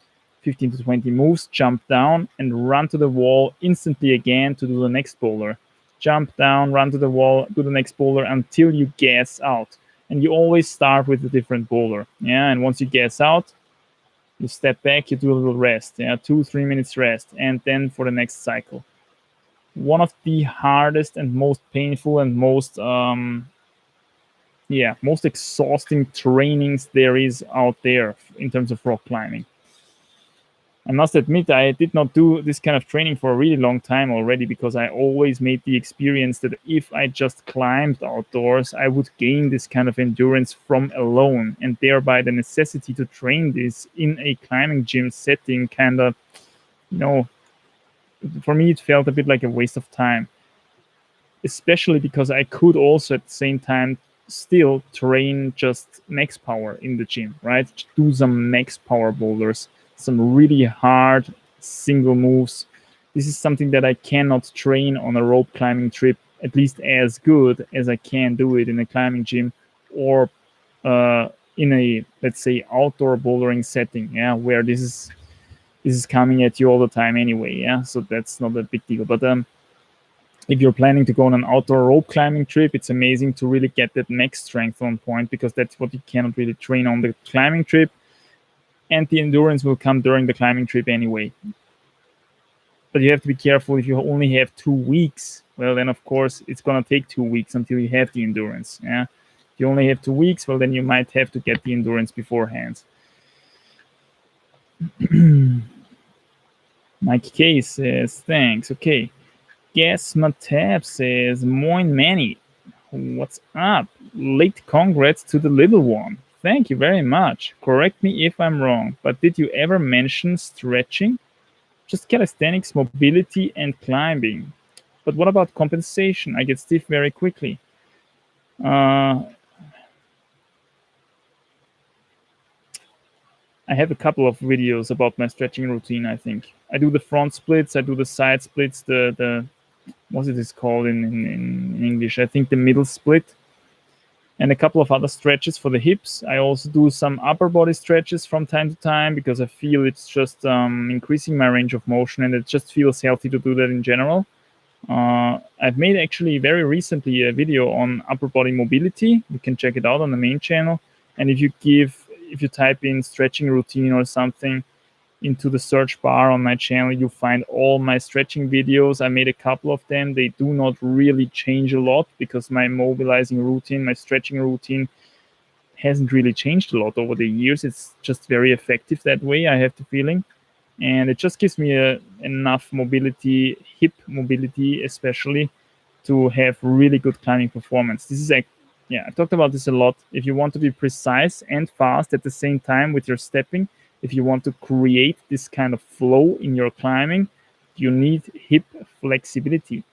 Speaker 1: 15 to 20 moves, jump down, and run to the wall instantly again to do the next boulder. Jump down, run to the wall, do the next boulder until you gas out. And you always start with a different boulder. Yeah, and once you gas out, you step back, you do a little rest. Yeah, 2-3 minutes rest, and then for the next cycle. One of the hardest and most painful and most exhausting trainings there is out there in terms of rock climbing. I must admit, I did not do this kind of training for a really long time already because I always made the experience that if I just climbed outdoors, I would gain this kind of endurance from alone, and thereby the necessity to train this in a climbing gym setting kind of, for me, it felt a bit like a waste of time, especially because I could also at the same time still train just max power in the gym, right? Do some max power boulders, some really hard single moves. This is something that I cannot train on a rope climbing trip, at least as good as I can do it in a climbing gym or in a, let's say, outdoor bouldering setting, yeah, where this is coming at you all the time anyway, yeah. So that's not a big deal. But if you're planning to go on an outdoor rope climbing trip, it's amazing to really get that max strength on point because that's what you cannot really train on the climbing trip. And the endurance will come during the climbing trip anyway. But you have to be careful if you only have 2 weeks. Well, then, of course, it's going to take 2 weeks until you have the endurance. Yeah. If you only have 2 weeks, well, then you might have to get the endurance beforehand. Mike K says, thanks. Okay. Guess Matab says, Moin Manny. What's up? Late congrats to the little one. Thank you very much. Correct me if I'm wrong, but did you ever mention stretching? Just calisthenics, mobility, and climbing. But what about compensation? I get stiff very quickly. I have a couple of videos about my stretching routine, I think. I do the front splits, I do the side splits, the what it is called in English? I think the middle split. And a couple of other stretches for the hips. I also do some upper body stretches from time to time because I feel it's just increasing my range of motion, and it just feels healthy to do that in general. I've made actually very recently a video on upper body mobility. You can check it out on the main channel. And if you type in stretching routine or something, into the search bar on my channel, you find all my stretching videos. I made a couple of them. They do not really change a lot because my mobilizing routine, my stretching routine hasn't really changed a lot over the years. It's just very effective that way, I have the feeling. And it just gives me enough mobility, hip mobility especially, to have really good climbing performance. This is yeah, I talked about this a lot. If you want to be precise and fast at the same time with your stepping, if you want to create this kind of flow in your climbing, you need hip flexibility.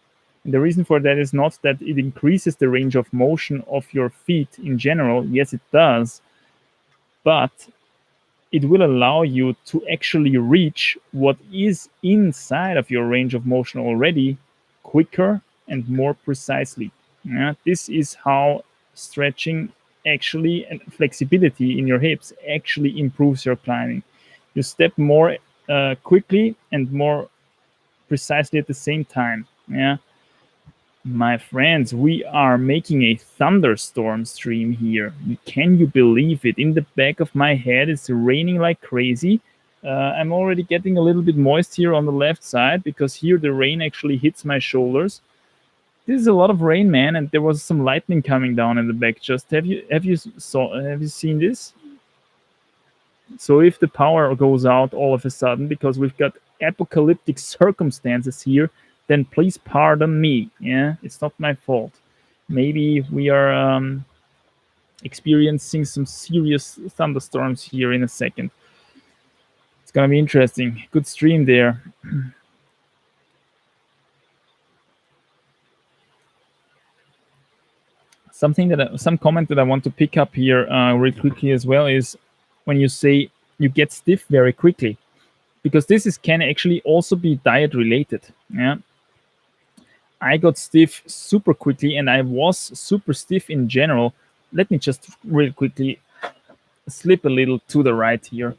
Speaker 1: And the reason for that is not that it increases the range of motion of your feet in general. Yes, it does. But it will allow you to actually reach what is inside of your range of motion already quicker and more precisely. Yeah, this is how stretching actually and flexibility in your hips actually improves your climbing. You step more quickly and more precisely at the same time. Yeah, my friends, we are making a thunderstorm stream here. Can you believe it? In the back of my head, it's raining like crazy. I'm already getting a little bit moist here on the left side because here the rain actually hits my shoulders. This is a lot of rain, man, and there was some lightning coming down in the back. Just have you seen this? So if the power goes out all of a sudden because we've got apocalyptic circumstances here, then please pardon me. Yeah, it's not my fault. Maybe we are experiencing some serious thunderstorms here in a second. It's gonna be interesting. Good stream there. Some comment that I want to pick up here real quickly as well is when you say you get stiff very quickly, because can actually also be diet related. Yeah, I got stiff super quickly, and I was super stiff in general. Let me just real quickly slip a little to the right here,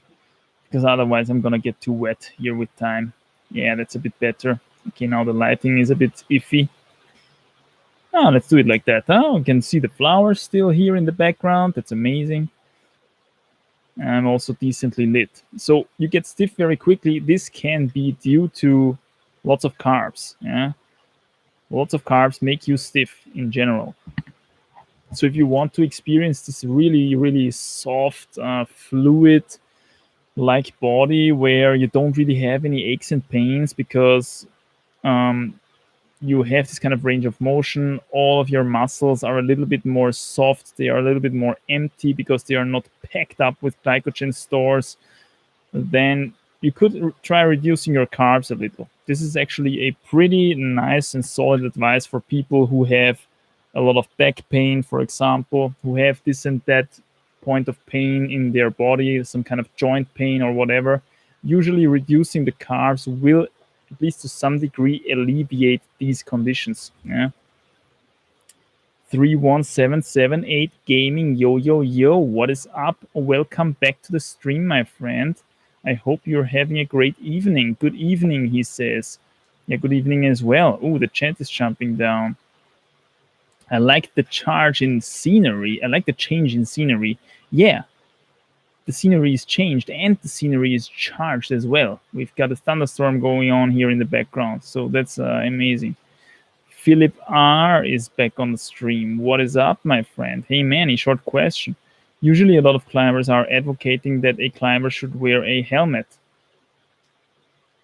Speaker 1: because otherwise I'm gonna get too wet here with time. Yeah, that's a bit better. Okay, now the lighting is a bit iffy. Oh, let's do it like that. Oh, you can see the flowers still here in the background. That's amazing. I'm also decently lit. So you get stiff very quickly. This can be due to lots of carbs. Yeah, lots of carbs make you stiff in general. So if you want to experience this really, really soft, fluid like body where you don't really have any aches and pains because you have this kind of range of motion, all of your muscles are a little bit more soft, they are a little bit more empty because they are not packed up with glycogen stores, then you could try reducing your carbs a little. This is actually a pretty nice and solid advice for people who have a lot of back pain, for example, who have this and that point of pain in their body, some kind of joint pain or whatever. Usually reducing the carbs will, at least to some degree, alleviate these conditions. Yeah. 31778 Gaming, yo, what is up? Welcome back to the stream, my friend. I hope you're having a great evening. Good evening, he says. Yeah, good evening as well. Oh, the chat is jumping down. I like the charge in scenery. I like the change in scenery. Yeah, the scenery is changed and the scenery is charged as well. We've got a thunderstorm going on here in the background, so that's amazing. Philip R is back on the stream. What is up, my friend? Hey, Manny, short question. Usually a lot of climbers are advocating that a climber should wear a helmet.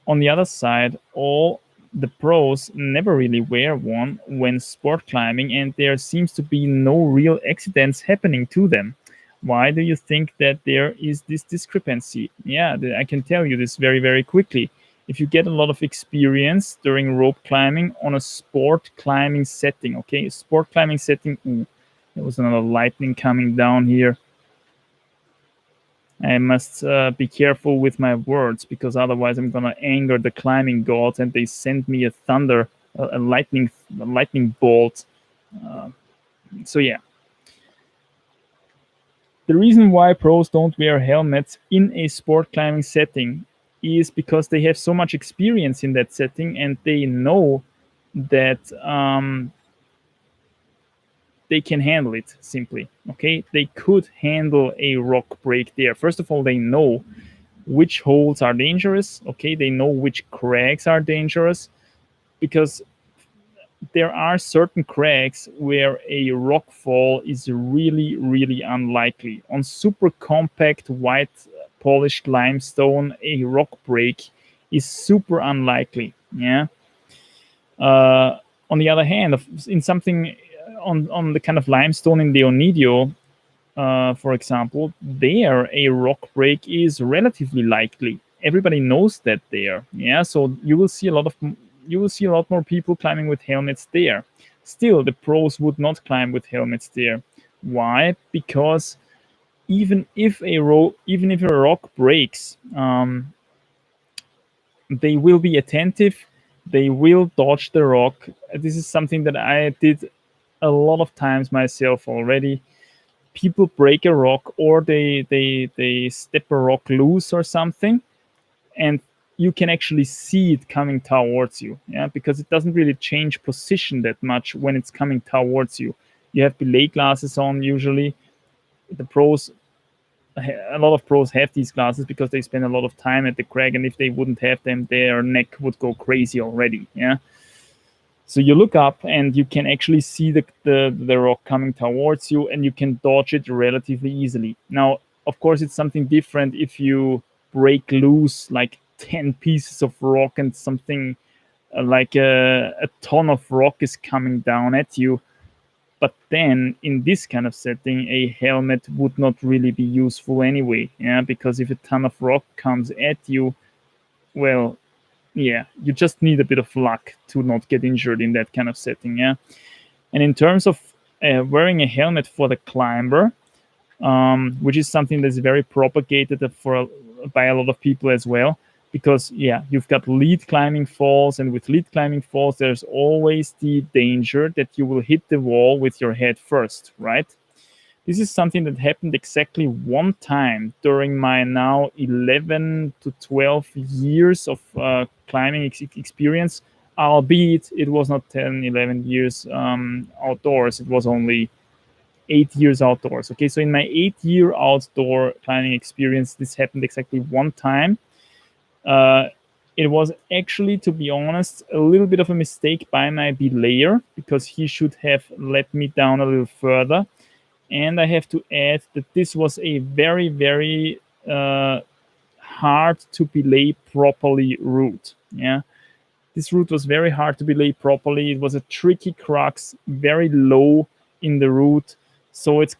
Speaker 1: On the other side, all the pros never really wear one when sport climbing, and there seems to be no real accidents happening to them. Why do you think that there is this discrepancy? Yeah, I can tell you this very, very quickly. If you get a lot of experience during rope climbing on a sport climbing setting, okay, sport climbing setting, there was another lightning coming down here. I must be careful with my words because otherwise I'm gonna anger the climbing gods and they send me a lightning bolt. So yeah, the reason why pros don't wear helmets in a sport climbing setting is because they have so much experience in that setting and they know that they can handle it simply. Okay, they could handle a rock break there. First of all, they know which holes are dangerous. Okay, they know which crags are dangerous, because there are certain cracks where a rock fall is really, really unlikely. On super compact white polished limestone, a rock break is super unlikely. Yeah. On the other hand, in something on the kind of limestone in the Onidio, for example, there a rock break is relatively likely. Everybody knows that there. Yeah, so you will see a lot more people climbing with helmets there. Still, the pros would not climb with helmets there. Why? Because even if a rock breaks, they will be attentive. They will dodge the rock. This is something that I did a lot of times myself already. People break a rock, or they step a rock loose or something, and you can actually see it coming towards you. Yeah, because it doesn't really change position that much when it's coming towards you. You have belay glasses on usually. The pros, a lot of pros have these glasses because they spend a lot of time at the crag, and if they wouldn't have them, their neck would go crazy already. Yeah. So you look up and you can actually see the rock coming towards you, and you can dodge it relatively easily. Now, of course, it's something different if you break loose like 10 pieces of rock and something like a ton of rock is coming down at you. But then in this kind of setting, a helmet would not really be useful anyway. Yeah, because if a ton of rock comes at you, well, yeah, you just need a bit of luck to not get injured in that kind of setting. Yeah. And in terms of wearing a helmet for the climber, which is something that's very propagated by a lot of people as well, because yeah, you've got lead climbing falls, and with lead climbing falls, there's always the danger that you will hit the wall with your head first, right? This is something that happened exactly one time during my now 11 to 12 years of climbing experience, albeit it was not 10, 11 years outdoors. It was only 8 years outdoors. Okay, so in my 8 year outdoor climbing experience, this happened exactly one time. Uh, it was actually, to be honest, a little bit of a mistake by my belayer, because he should have let me down a little further. And I have to add that this was a very, very hard to belay properly route. Yeah, this route was very hard to belay properly. It was a tricky crux, very low in the route, so it's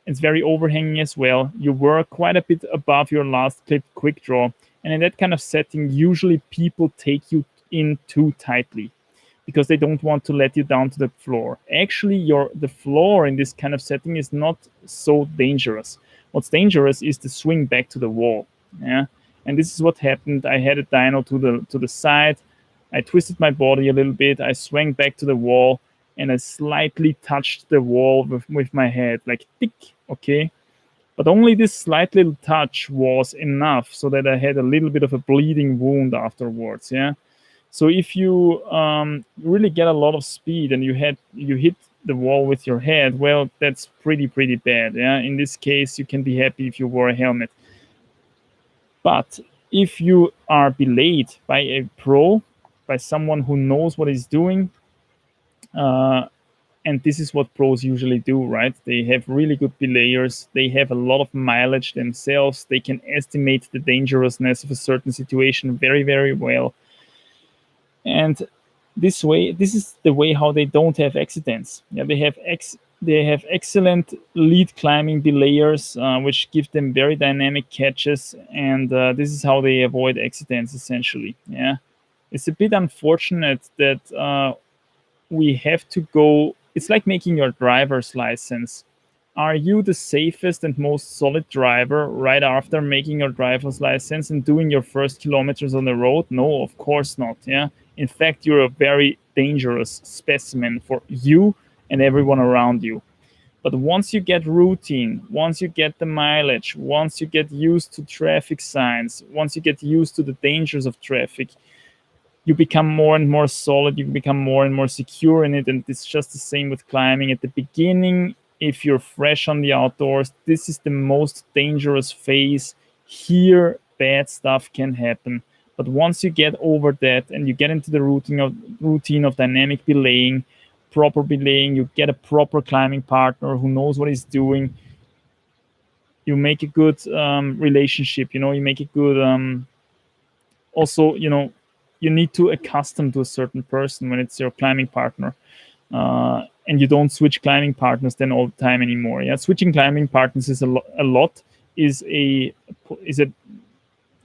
Speaker 1: very overhanging as well. You were quite a bit above your last clip quick draw, and in that kind of setting, usually people take you in too tightly because they don't want to let you down to the floor. Actually, the floor in this kind of setting is not so dangerous. What's dangerous is the swing back to the wall. Yeah, and this is what happened. I had a dyno to the side. I twisted my body a little bit. I swung back to the wall, and I slightly touched the wall with my head, like tick. Okay, but only this slight little touch was enough so that I had a little bit of a bleeding wound afterwards. Yeah. So if you really get a lot of speed and you hit the wall with your head, well, that's pretty bad. Yeah. In this case, you can be happy if you wore a helmet. But if you are belayed by a pro, by someone who knows what he's doing, and this is what pros usually do, right? They have really good belayers. They have a lot of mileage themselves. They can estimate the dangerousness of a certain situation very, very well. And this is the way how they don't have accidents. Yeah, they have excellent lead climbing belayers, which give them very dynamic catches, and this is how they avoid accidents essentially. Yeah, it's a bit unfortunate that we have to go. It's like making your driver's license. Are you the safest and most solid driver right after making your driver's license and doing your first kilometers on the road? No, of course not. Yeah. In fact, you're a very dangerous specimen for you and everyone around you. But once you get routine, once you get the mileage, once you get used to traffic signs, once you get used to the dangers of traffic, you become more and more solid, you become more and more secure in it. And it's just the same with climbing. At the beginning, if you're fresh on the outdoors, this is the most dangerous phase. Here, bad stuff can happen. But once you get over that and you get into the routine of dynamic belaying, proper belaying, you get a proper climbing partner who knows what he's doing. You make a good relationship. You make a good. Also, you need to accustom to a certain person when it's your climbing partner. And you don't switch climbing partners then all the time anymore. Yeah, switching climbing partners is a lot is a is a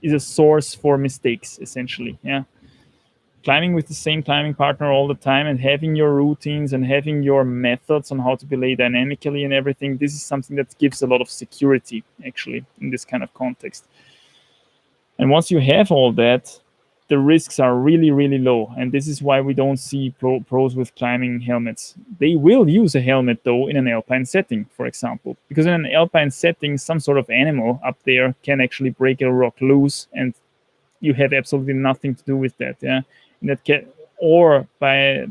Speaker 1: is a source for mistakes essentially. Yeah, climbing with the same climbing partner all the time and having your routines and having your methods on how to belay dynamically and everything. This is something that gives a lot of security actually in this kind of context. And once you have all that, the risks are really, really low. And this is why we don't see pros with climbing helmets. They will use a helmet, though, in an alpine setting, for example. Because in an alpine setting, some sort of animal up there can actually break a rock loose, and you have absolutely nothing to do with that. Yeah, and that can, or by,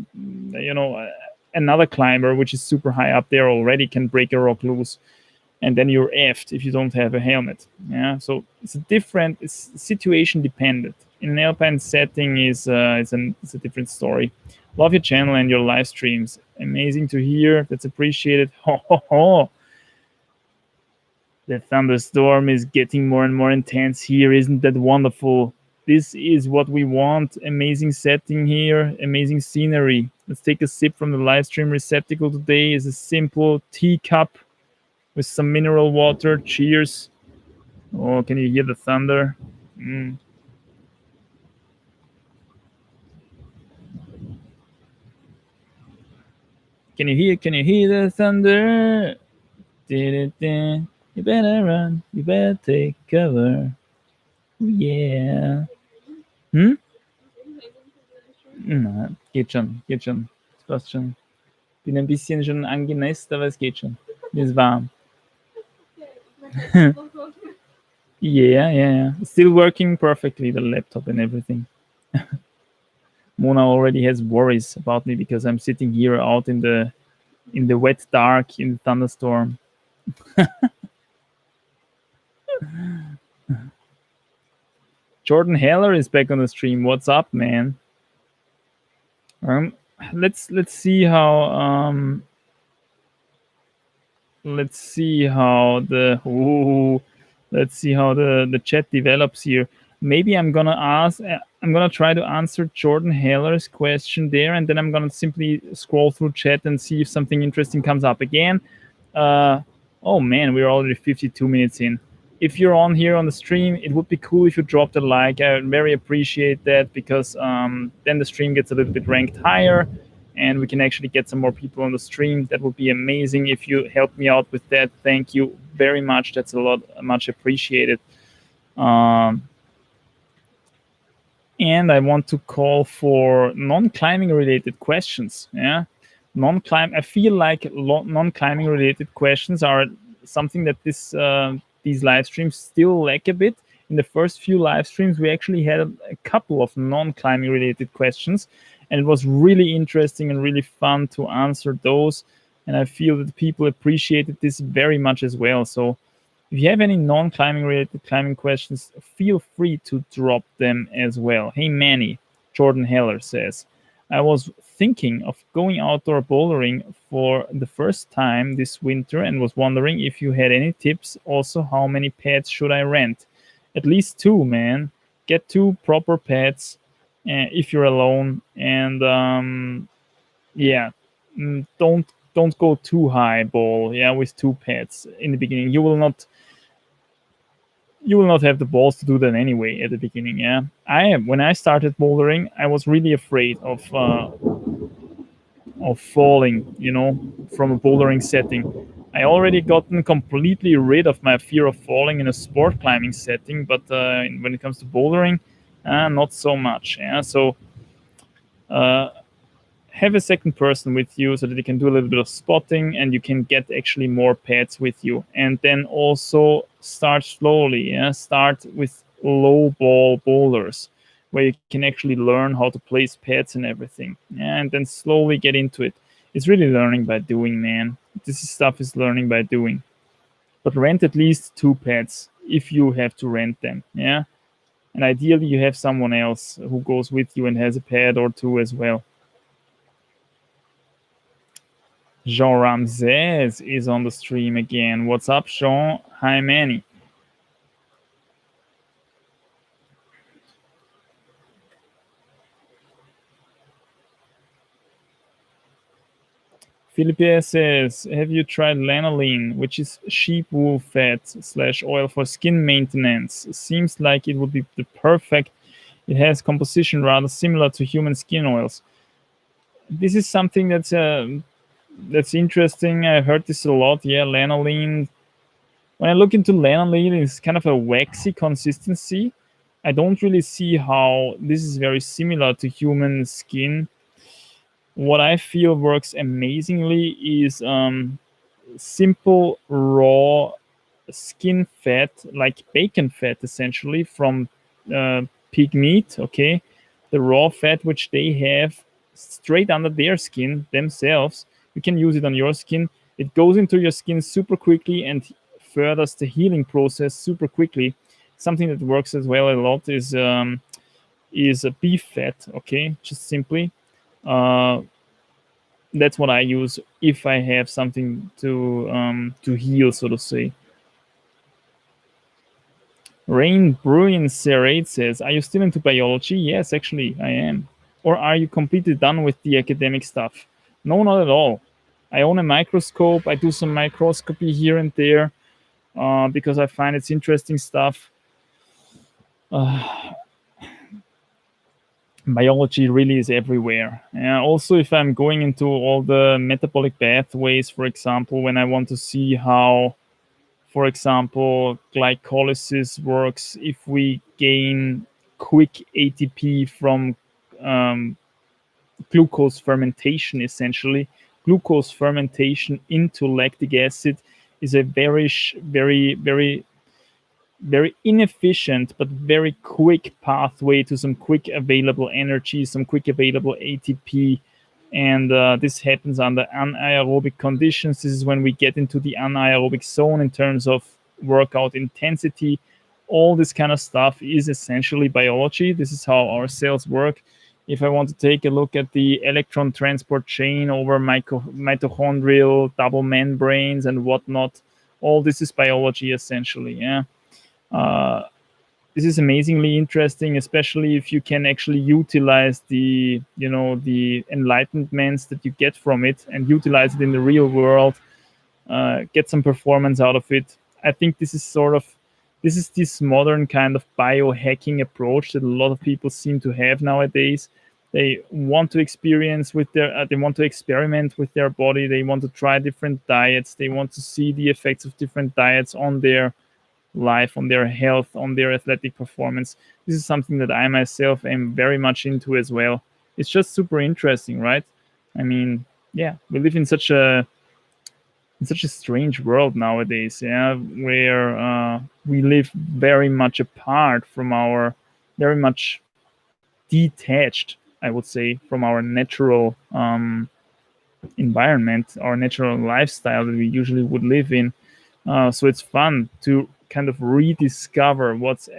Speaker 1: another climber, which is super high up there already, can break a rock loose, and then you're effed if you don't have a helmet. Yeah, so it's situation dependent. In an alpine setting it's a different story. Love your channel and your live streams. Amazing to hear. That's appreciated. Ho ho ho. The thunderstorm is getting more and more intense here. Isn't that wonderful? This is what we want. Amazing setting here. Amazing scenery. Let's take a sip from the live stream receptacle today. Is a simple teacup with some mineral water. Cheers. Oh, can you hear the thunder? Can you hear the thunder? You better run. You better take cover. Yeah. Na, geht schon. Es passt schon. Bin ein bisschen schon angenässt, aber es geht schon. Mir ist warm. Yeah. Still working perfectly, the laptop and everything. Mona already has worries about me because I'm sitting here out in the wet dark in the thunderstorm. Jordan Heller is back on the stream. What's up, man? Let's see how the chat develops here. Maybe I'm gonna try to answer Jordan Heller's question there, and then I'm gonna simply scroll through chat and see if something interesting comes up again. Oh man, we're already 52 minutes in. If you're on here on the stream, it would be cool if you dropped a like. I would very appreciate that, because then the stream gets a little bit ranked higher and we can actually get some more people on the stream. That would be amazing if you help me out with that. Thank you very much. That's much appreciated. And I want to call for non-climbing related questions. Yeah, I feel like non-climbing related questions are something that these live streams still lack a bit. In the first few live streams, we actually had a couple of non-climbing related questions, and it was really interesting and really fun to answer those. And I feel that people appreciated this very much as well. So if you have any non-climbing related climbing questions, feel free to drop them as well. Hey Manny, Jordan Heller says, I was thinking of going outdoor bouldering for the first time this winter and was wondering if you had any tips. Also, how many pads should I rent? At least 2, man. Get 2 proper pads if you're alone. And don't go too high ball. Yeah, with 2 pads in the beginning. You will not have the balls to do that anyway at the beginning. Yeah, when I started bouldering, I was really afraid of falling, from a bouldering setting. I already gotten completely rid of my fear of falling in a sport climbing setting, but when it comes to bouldering, not so much. Yeah, so have a second person with you so that you can do a little bit of spotting and you can get actually more pads with you. And then also start slowly. Yeah, start with low ball boulders where you can actually learn how to place pads and everything. Yeah, and then slowly get into it. It's really learning by doing, man. This stuff is learning by doing. But rent at least 2 pads if you have to rent them. Yeah, And ideally, you have someone else who goes with you and has a pad or two as well. Jean Ramses is on the stream again. What's up, Jean? Hi, Manny. Philippe says, have you tried lanolin, which is sheep wool fat / oil for skin maintenance? Seems like it would be the perfect. It has composition rather similar to human skin oils. This is something that's interesting. I heard this a lot. Yeah, lanolin. When I look into lanolin, it's kind of a waxy consistency. I don't really see how this is very similar to human skin. What I feel works amazingly is simple raw skin fat, like bacon fat, essentially from pig meat. Okay, the raw fat which they have straight under their skin themselves. You can use it on your skin. It goes into your skin super quickly and furthers the healing process super quickly. Something that works as well a lot is a beef fat. Okay, just simply. That's what I use if I have something to heal, so to say. Rain Bruin Serrate says, are you still into biology? Yes, actually, I am. Or are you completely done with the academic stuff? No, not at all. I own a microscope. I do some microscopy here and there because I find it's interesting stuff. Biology really is everywhere. Also, if I'm going into all the metabolic pathways, for example, when I want to see how, for example, glycolysis works, if we gain quick ATP from glucose fermentation, essentially, glucose fermentation into lactic acid is a very, very very inefficient but very quick pathway to some quick available energy, some quick available ATP. And this happens under anaerobic conditions. This is when we get into the anaerobic zone in terms of workout intensity. All this kind of stuff is essentially biology. This is how our cells work. If I want to take a look at the electron transport chain over mitochondrial double membranes and whatnot, all this is biology essentially. Yeah. This is amazingly interesting, especially if you can actually utilize the enlightenments that you get from it and utilize it in the real world, get some performance out of it. I think this is this modern kind of biohacking approach that a lot of people seem to have nowadays. They want to experience with they want to experiment with their body. They want to try different diets. They want to see the effects of different diets on their life, on their health, on their athletic performance. This is something that I myself am very much into as well. It's just super interesting, right? I mean, yeah, we live in such a strange world nowadays, yeah, where we live very much apart from very much detached, I would say, from our natural environment, our natural lifestyle that we usually would live in. So it's fun to kind of rediscover what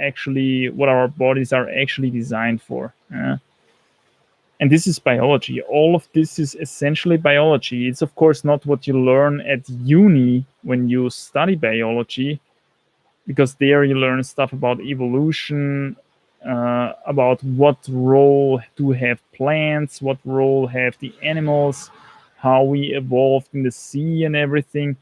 Speaker 1: our bodies are actually designed for. And this is biology. All of this is essentially biology. It's of course not what you learn at uni when you study biology, because there you learn stuff about evolution, about what role do have plants, what role have the animals, how we evolved in the sea and everything.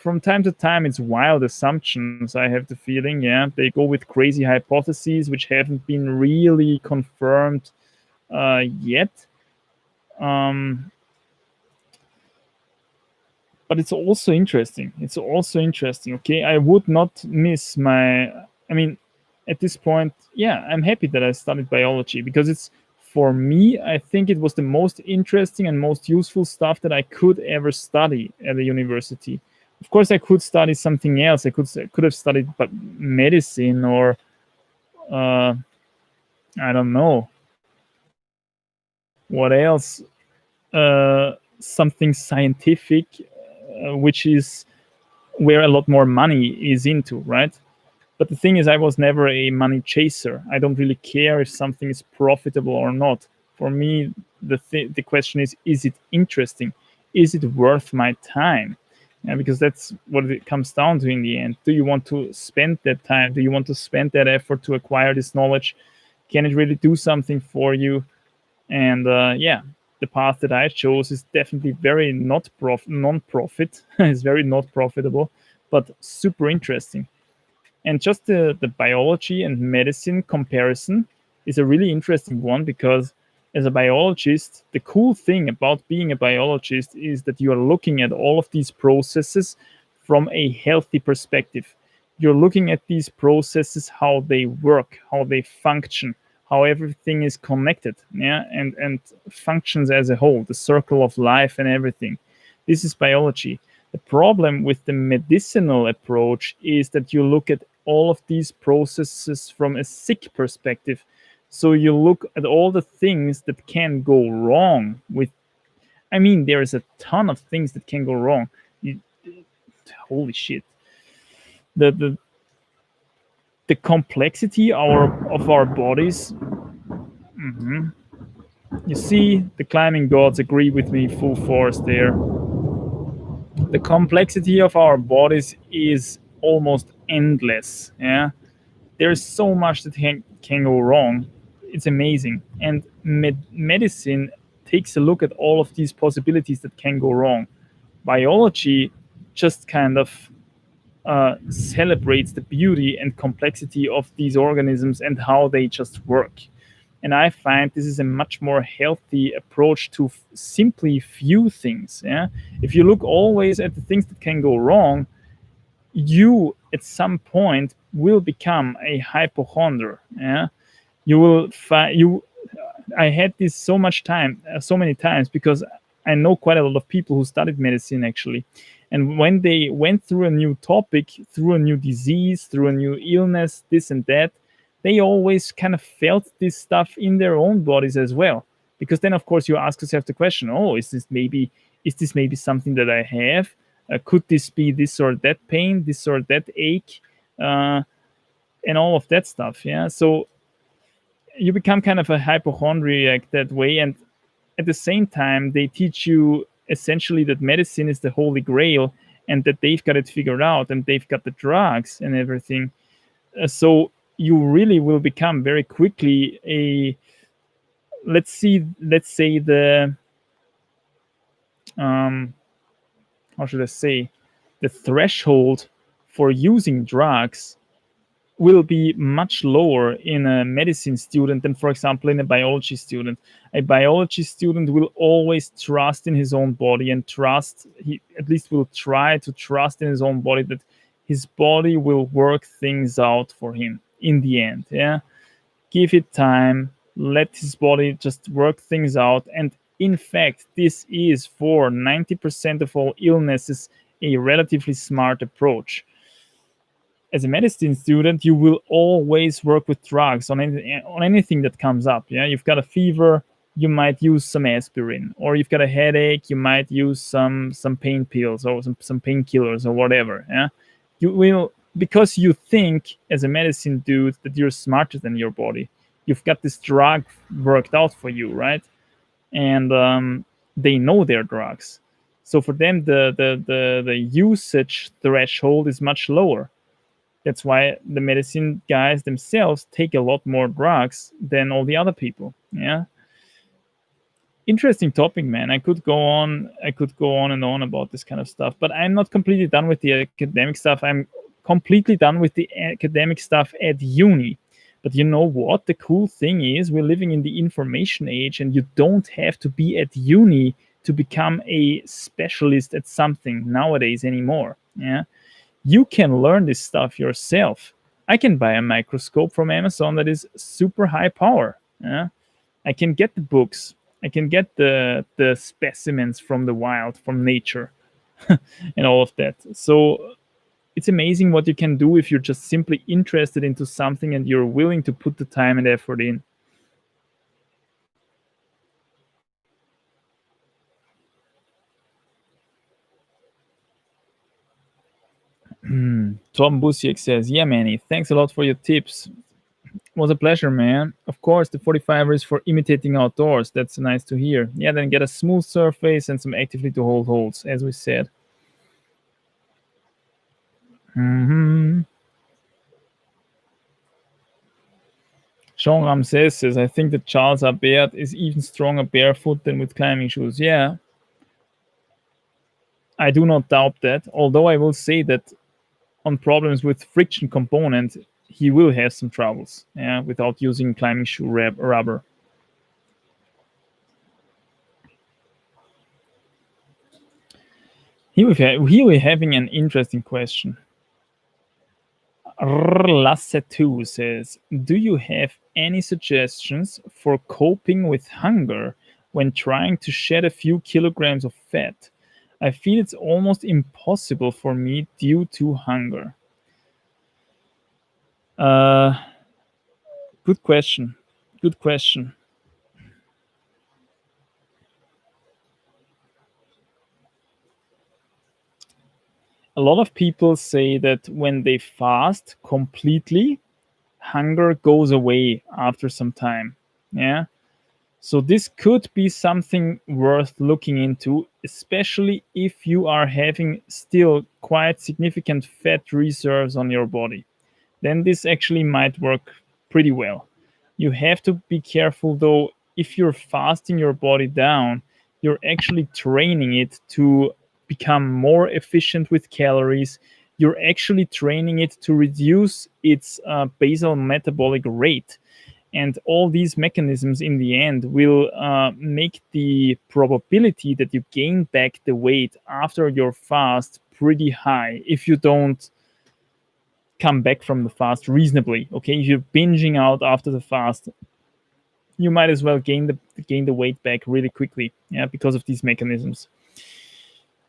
Speaker 1: From time to time, it's wild assumptions, I have the feeling. Yeah, they go with crazy hypotheses which haven't been really confirmed yet. But it's also interesting. Okay, I would not miss at this point, yeah, I'm happy that I studied biology, because for me, I think it was the most interesting and most useful stuff that I could ever study at a university. Of course, I could study something else. I could have studied medicine or I don't know what else. Something scientific, which is where a lot more money is into, right? But the thing is, I was never a money chaser. I don't really care if something is profitable or not. For me, the question is it interesting? Is it worth my time? Yeah, because that's what it comes down to in the end. Do you want to spend that time? Do you want to spend that effort to acquire this knowledge? Can it really do something for you? And yeah, the path that I chose is definitely very not non-profit. It's very not profitable, but super interesting. And just the biology and medicine comparison is a really interesting one because as a biologist, the cool thing about being a biologist is that you are looking at all of these processes from a healthy perspective. You're looking at these processes, how they work, how they function, how everything is connected, yeah, and functions as a whole, the circle of life and everything. This is biology. The problem with the medicinal approach is that you look at all of these processes from a sick perspective. So you look at all the things that can go wrong with. I mean, there is a ton of things that can go wrong. You, holy shit! The the complexity of our bodies. You see, the climbing gods agree with me full force there. The complexity of our bodies is almost endless. Yeah, there's so much that can go wrong. It's amazing. And medicine takes a look at all of these possibilities that can go wrong. Biology just kind of celebrates the beauty and complexity of these organisms and how they just work. And I find this is a much more healthy approach to simply view things. Yeah, if you look always at the things that can go wrong, you at some point will become a hypochondr. Yeah, you will find you. I had this so many times because I know quite a lot of people who studied medicine actually, and when they went through a new topic, through a new disease, through a new illness, this and that, they always kind of felt this stuff in their own bodies as well. Because then, of course, you ask yourself the question: Oh, is this maybe something that I have? Could this be this or that pain, this or that ache, uh, and all of that stuff? Yeah. So you become kind of a hypochondriac that way, and at the same time, they teach you essentially that medicine is the holy grail and that they've got it figured out and they've got the drugs and everything. So you really will become very quickly a let's say the um, how should I say, the threshold for using drugs will be much lower in a medicine student than, for example, in a biology student. A biology student will always trust in his own body and he at least will try to trust in his own body that his body will work things out for him in the end. Yeah. Give it time, let his body just work things out. And in fact, this is for 90% of all illnesses a relatively smart approach. As a medicine student, you will always work with drugs on anything that comes up. Yeah, you've got a fever, you might use some aspirin, or you've got a headache, you might use some pain pills or some painkillers or whatever. Yeah, you will, because you think as a medicine dude that you're smarter than your body. You've got this drug worked out for you, right? And they know their drugs, so for them the usage threshold is much lower. That's why the medicine guys themselves take a lot more drugs than all the other people. Yeah. Interesting topic, man. I could go on and on about this kind of stuff, but I'm not completely done with the academic stuff. I'm completely done with the academic stuff at uni. But you know what? The cool thing is we're living in the information age and you don't have to be at uni to become a specialist at something nowadays anymore. Yeah, you can learn this stuff yourself. I can buy a microscope from Amazon that is super high power. Yeah? I can get the books. I can get the specimens from the wild, from nature, and all of that. So it's amazing what you can do if you're just simply interested into something and you're willing to put the time and effort in. Tom Busiek says, yeah, Manny, thanks a lot for your tips. It was a pleasure, man. Of course, the 45er is for imitating outdoors. That's nice to hear. Yeah, then get a smooth surface and some actively to hold holds, as we said. Mm-hmm. Jean Ramses says, I think that Charles Abert is even stronger barefoot than with climbing shoes. Yeah, I do not doubt that. Although I will say that on problems with friction component, he will have some troubles. Yeah, without using climbing shoe rubber. He will having an interesting question. Lasse2 says, do you have any suggestions for coping with hunger when trying to shed a few kilograms of fat? I feel it's almost impossible for me due to hunger. Uh, Good question. Good question. A lot of people say that when they fast completely, hunger goes away after some time. Yeah. So this could be something worth looking into, especially if you are having still quite significant fat reserves on your body. Then this actually might work pretty well. You have to be careful though, if you're fasting your body down, you're actually training it to become more efficient with calories. You're actually training it to reduce its basal metabolic rate. And all these mechanisms in the end will make the probability that you gain back the weight after your fast pretty high if you don't come back from the fast reasonably. Okay, if you're binging out after the fast, you might as well gain the weight back really quickly. Yeah, because of these mechanisms.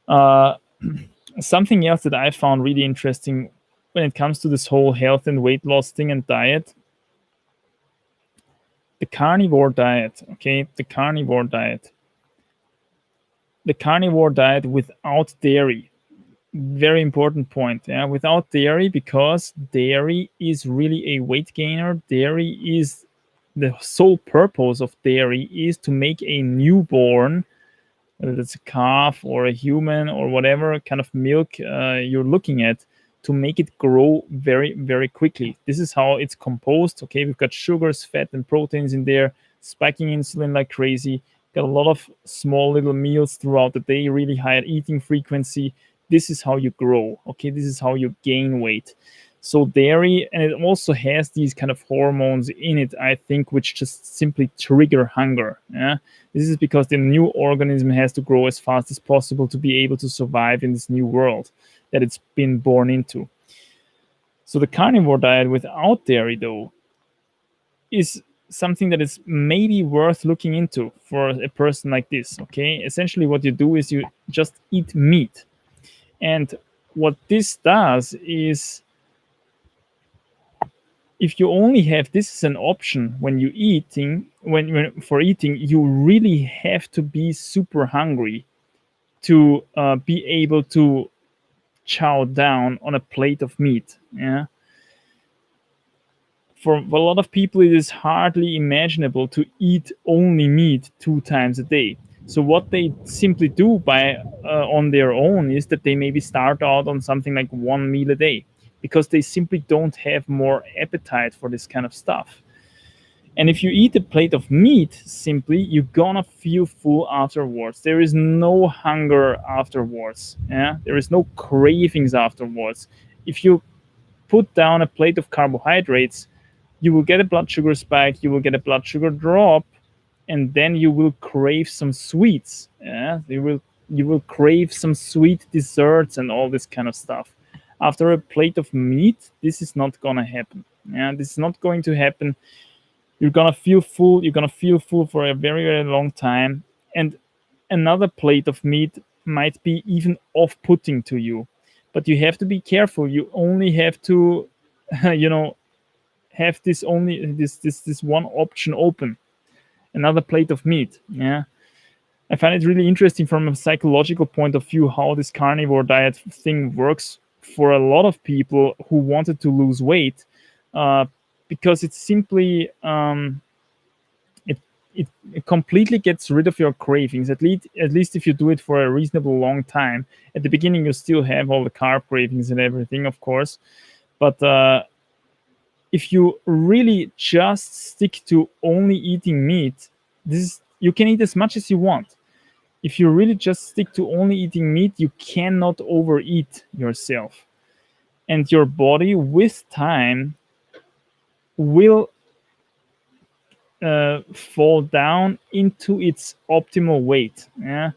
Speaker 1: Uh, Something else that I found really interesting when it comes to this whole health and weight loss thing and diet, the carnivore diet. Okay, the carnivore diet without dairy. Very important point. Yeah, without dairy, because dairy is really a weight gainer. Dairy is the sole purpose of dairy is to make a newborn, whether it's a calf or a human or whatever kind of milk you're looking at, to make it grow very, very quickly. This is how it's composed. Okay, we've got sugars, fat, and proteins in there, spiking insulin like crazy. Got a lot of small little meals throughout the day, really high eating frequency. This is how you grow. Okay, this is how you gain weight. So dairy, and it also has these kind of hormones in it, I think, which just simply trigger hunger. Yeah, this is because the new organism has to grow as fast as possible to be able to survive in this new world that it's been born into. So the carnivore diet without dairy, though, is something that is maybe worth looking into for a person like this. Okay, essentially what you do is you just eat meat, and what this does is, if you only have this as an option when you eating, when for eating, you really have to be super hungry to be able to chow down on a plate of meat. Yeah, for a lot of people, it is hardly imaginable to eat only meat 2 times a day. So what they simply do by on their own is that they maybe start out on something like one meal a day, because they simply don't have more appetite for this kind of stuff. And if you eat a plate of meat, simply, you're gonna feel full afterwards. There is no hunger afterwards. Yeah, there is no cravings afterwards. If you put down a plate of carbohydrates, you will get a blood sugar spike, you will get a blood sugar drop, and then you will crave some sweets. Yeah, you will crave some sweet desserts and all this kind of stuff. After a plate of meat, this is not gonna happen. Yeah, this is not going to happen. You're gonna feel full. You're gonna feel full for a very, very long time, and another plate of meat might be even off-putting to you. But you have to be careful. You only have to, you know, have this one option open, another plate of meat. Yeah, I find it really interesting from a psychological point of view how this carnivore diet thing works for a lot of people who wanted to lose weight, uh, because it's simply it, it completely gets rid of your cravings. At least if you do it for a reasonable long time. At the beginning, you still have all the carb cravings and everything, of course, but if you really just stick to only eating meat, you can eat as much as you want. If you really just stick to only eating meat, you cannot overeat yourself. And your body, with time, will fall down into its optimal weight. Yeah?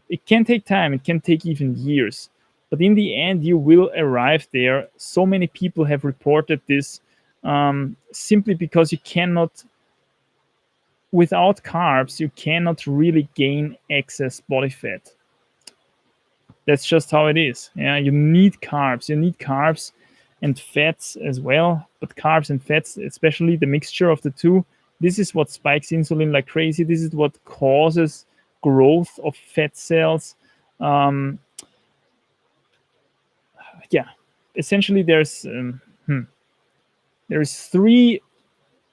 Speaker 1: It can take time, it can take even years. But in the end, you will arrive there. So many people have reported this, simply because without carbs, you cannot really gain excess body fat. That's just how it is. Yeah, you need carbs. You need carbs and fats as well, but carbs and fats, especially the mixture of the two, this is what spikes insulin like crazy. This is what causes growth of fat cells. Um, yeah, essentially, there's three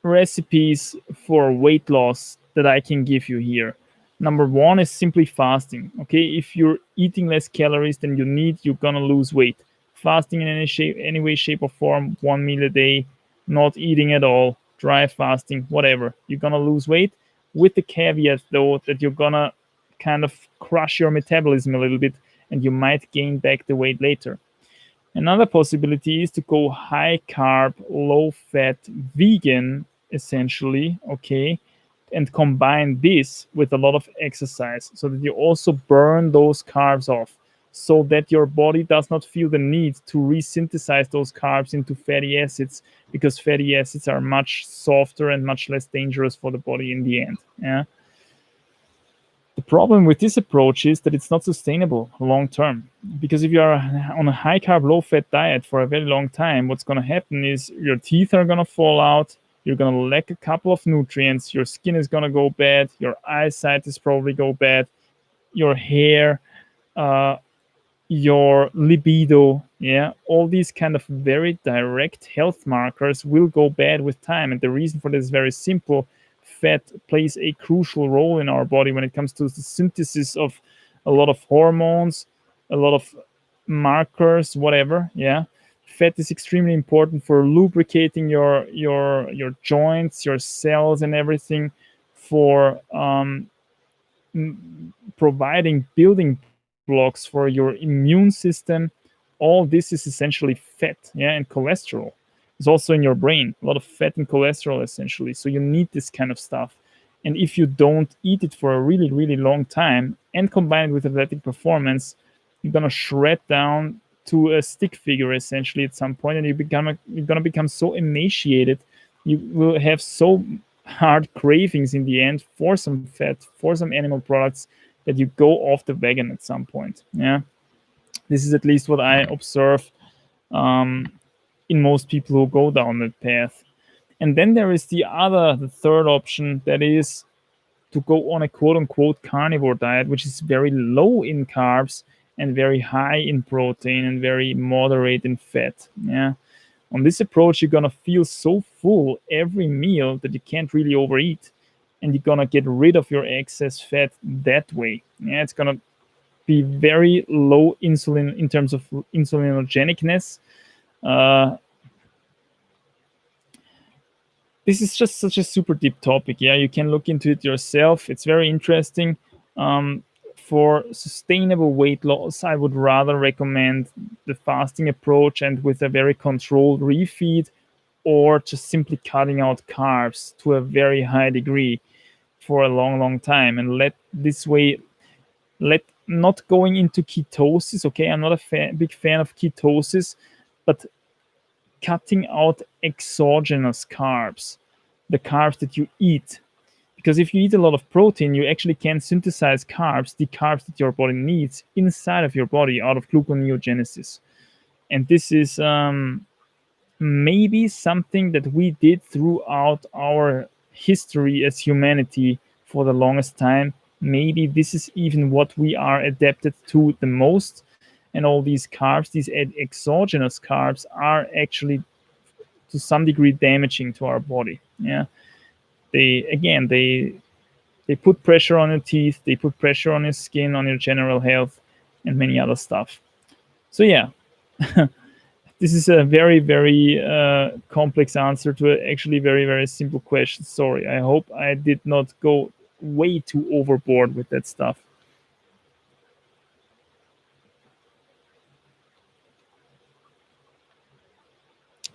Speaker 1: recipes for weight loss that I can give you here. Number one is simply fasting. Okay, if you're eating less calories than you need, you're gonna lose weight. Fasting in any way, shape, or form, 1 meal a day, not eating at all, dry fasting, whatever. You're gonna lose weight, with the caveat though that you're gonna kind of crush your metabolism a little bit, and you might gain back the weight later. Another possibility is to go high carb, low fat, vegan, essentially, okay, and combine this with a lot of exercise so that you also burn those carbs off, so that your body does not feel the need to resynthesize those carbs into fatty acids, because fatty acids are much softer and much less dangerous for the body in the end. Yeah. The problem with this approach is that it's not sustainable long term. Because if you are on a high carb, low fat diet for a very long time, what's going to happen is your teeth are going to fall out, you're going to lack a couple of nutrients, your skin is going to go bad, your eyesight is probably go bad, your hair, your libido, yeah, all these kind of very direct health markers will go bad with time. And the reason for this is very simple. Fat plays a crucial role in our body when it comes to the synthesis of a lot of hormones, a lot of markers, whatever. Yeah, fat is extremely important for lubricating your joints, your cells, and everything, for providing building blocks for your immune system. All this is essentially fat, yeah, and cholesterol. It's also in your brain, a lot of fat and cholesterol, essentially. So you need this kind of stuff. And if you don't eat it for a really, really long time and combine it with athletic performance, you're gonna shred down to a stick figure essentially at some point, and you're gonna become so emaciated. You will have so hard cravings in the end for some fat, for some animal products, that you go off the wagon at some point. Yeah, this is at least what I observe in most people who go down that path. And then there is the third option, that is to go on a quote unquote carnivore diet, which is very low in carbs and very high in protein and very moderate in fat. Yeah. On this approach, you're gonna feel so full every meal that you can't really overeat, and you're gonna get rid of your excess fat that way. Yeah, it's gonna be very low insulin in terms of insulinogenicness. This is just such a super deep topic. Yeah, you can look into it yourself. It's very interesting. For sustainable weight loss, I would rather recommend the fasting approach and with a very controlled refeed, or just simply cutting out carbs to a very high degree for a long, long time, and let not going into ketosis. Okay, I'm not a big fan of ketosis, but cutting out exogenous carbs, the carbs that you eat. Because if you eat a lot of protein, you actually can synthesize carbs, the carbs that your body needs inside of your body out of gluconeogenesis. And this is maybe something that we did throughout our history as humanity for the longest time. Maybe this is even what we are adapted to the most. and all these carbs, these exogenous carbs, are actually to some degree damaging to our body. Yeah, they put pressure on your teeth, they put pressure on your skin, on your general health, and many other stuff. So yeah, this is a very, very complex answer to a actually very, very simple question. Sorry, I hope I did not go way too overboard with that stuff.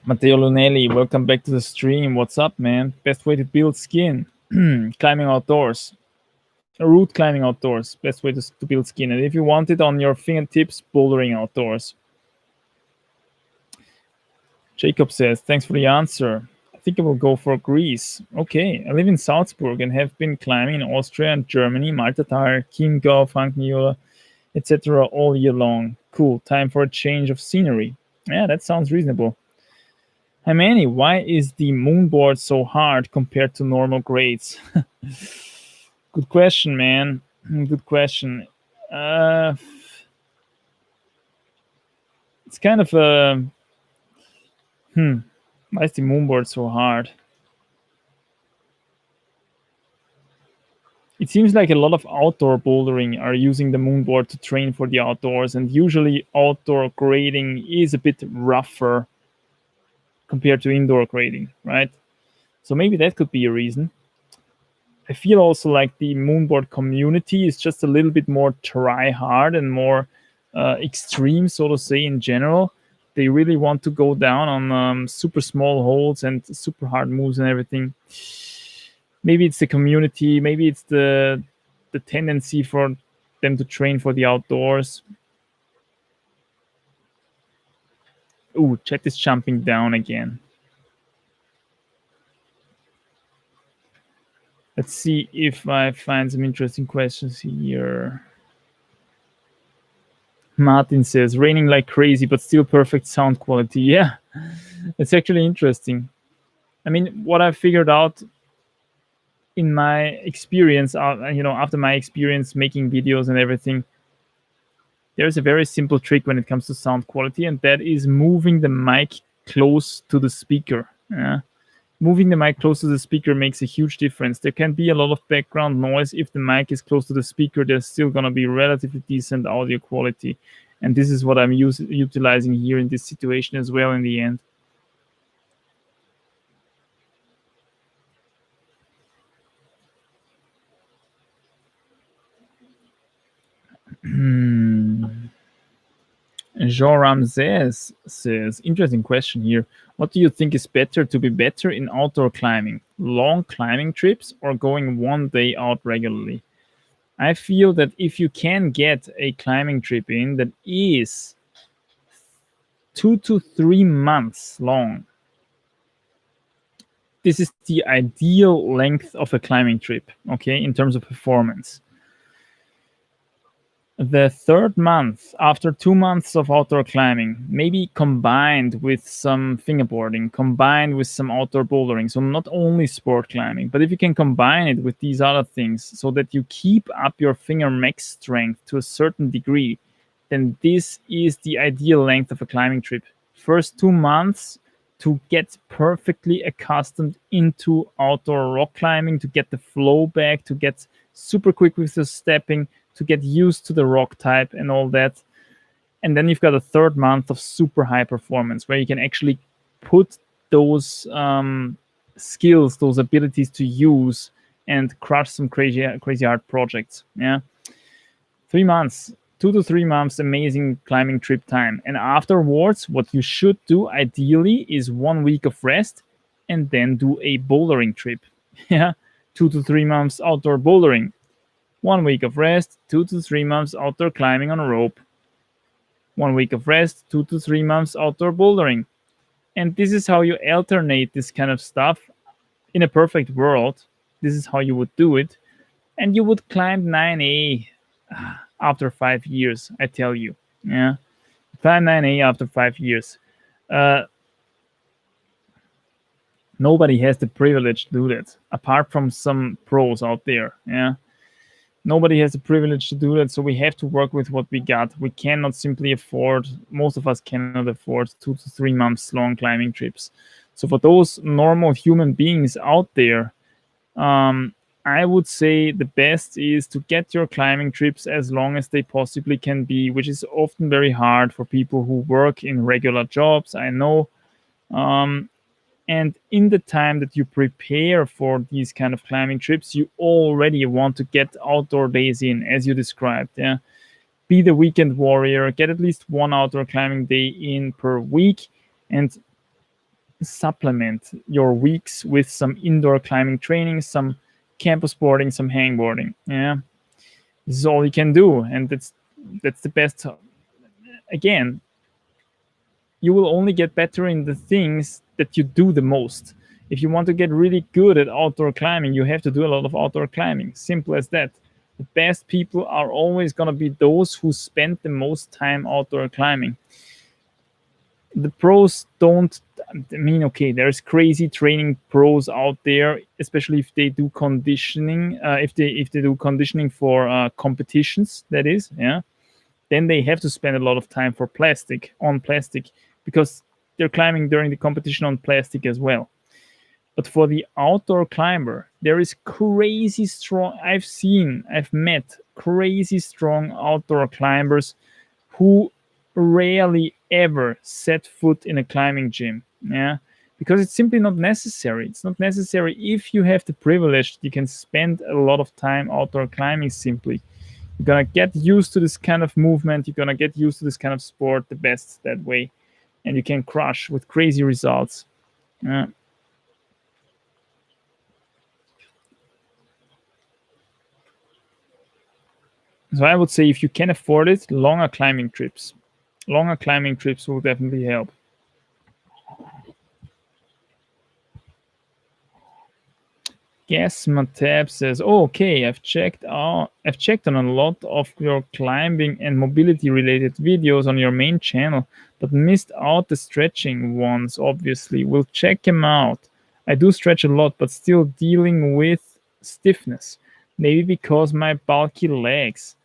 Speaker 1: Matteo Lunelli, welcome back to the stream. What's up, man? Best way to build skin? Climbing outdoors. Route climbing outdoors. Best way to build skin. And if you want it on your fingertips, bouldering outdoors. Jacob says, thanks for the answer. I think I will go for Greece. Okay, I live in Salzburg and have been climbing in Austria and Germany, Malta Tire, Chiemgau, Frankenjura, etc. all year long. Cool, time for a change of scenery. Yeah, that sounds reasonable. Hi Manny, why is the moonboard so hard compared to normal grades? Good question, man. Good question. It's kind of a why is the moonboard so hard? It seems like a lot of outdoor bouldering are using the moonboard to train for the outdoors, and usually outdoor grading is a bit rougher compared to indoor grading, right? So maybe that could be a reason. I feel also like the moonboard community is just a little bit more try hard and more extreme, so to say, in general. They really want to go down on super small holds and super hard moves and everything. Maybe it's the community, maybe it's the tendency for them to train for the outdoors. Ooh, chat is jumping down again. Let's see if I find some interesting questions here. Martin says, raining like crazy, but still perfect sound quality. Yeah, it's actually interesting. I mean, what I figured out in my experience, after my experience making videos and everything, there's a very simple trick when it comes to sound quality, and that is moving the mic close to the speaker. Yeah. Moving the mic close to the speaker makes a huge difference. There can be a lot of background noise. If the mic is close to the speaker, there's still going to be relatively decent audio quality. And this is what I'm utilizing here in this situation as well in the end. Jean Ramsès says, interesting question here. What do you think is better to be better in outdoor climbing? Long climbing trips or going one day out regularly? I feel that if you can get a climbing trip in that is 2 to 3 months long, this is the ideal length of a climbing trip, okay, in terms of performance. The third month, after 2 months of outdoor climbing, maybe combined with some fingerboarding, combined with some outdoor bouldering, so not only sport climbing, but if you can combine it with these other things so that you keep up your finger max strength to a certain degree, then this is the ideal length of a climbing trip. First 2 months to get perfectly accustomed into outdoor rock climbing, to get the flow back, to get super quick with the stepping, to get used to the rock type and all that. And then you've got a third month of super high performance where you can actually put those skills, those abilities to use and crush some crazy hard projects. Yeah. 3 months, 2 to 3 months, amazing climbing trip time. And afterwards, what you should do ideally is 1 week of rest and then do a bouldering trip. Yeah. 2 to 3 months outdoor bouldering. 1 week of rest, 2 to 3 months outdoor climbing on a rope. 1 week of rest, 2 to 3 months outdoor bouldering. And this is how you alternate this kind of stuff. In a perfect world, this is how you would do it. And you would climb 9A after 5 years, I tell you. Yeah, climb 9A after 5 years. Nobody has the privilege to do that, apart from some pros out there. Yeah. Nobody has the privilege to do that, so we have to work with what we got. We cannot simply afford, most of us cannot afford 2 to 3 months long climbing trips. So for those normal human beings out there, um, I would say the best is to get your climbing trips as long as they possibly can be, which is often very hard for people who work in regular jobs, I know. um, and in the time that you prepare for these kind of climbing trips, you already want to get outdoor days in, as you described. Yeah, be the weekend warrior, get at least one outdoor climbing day in per week, and supplement your weeks with some indoor climbing training, some campus boarding, some hangboarding. Yeah, this is all you can do, and that's the best. Again, you will only get better in the things that you do the most. If you want to get really good at outdoor climbing, you have to do a lot of outdoor climbing. Simple as that. The best people are always going to be those who spend the most time outdoor climbing. The pros don't, I mean, okay, there's crazy training pros out there, especially if they do conditioning, if they do conditioning for competitions, that is, yeah, then they have to spend a lot of time for plastic because they're climbing during the competition on plastic as well. But for the outdoor climber, there is crazy strong. I've met crazy strong outdoor climbers who rarely ever set foot in a climbing gym. Yeah, because it's simply not necessary. It's not necessary if you have the privilege. You can spend a lot of time outdoor climbing simply. You're gonna get used to this kind of movement. You're gonna get used to this kind of sport the best that way, and you can crush with crazy results. Uh, so I would say if you can afford it, longer climbing trips. Longer climbing trips will definitely help. Guess Matab says, "Oh, okay, I've checked on a lot of your climbing and mobility related videos on your main channel, but missed out the stretching ones, obviously. We'll check them out. I do stretch a lot, but still dealing with stiffness. Maybe because my bulky legs.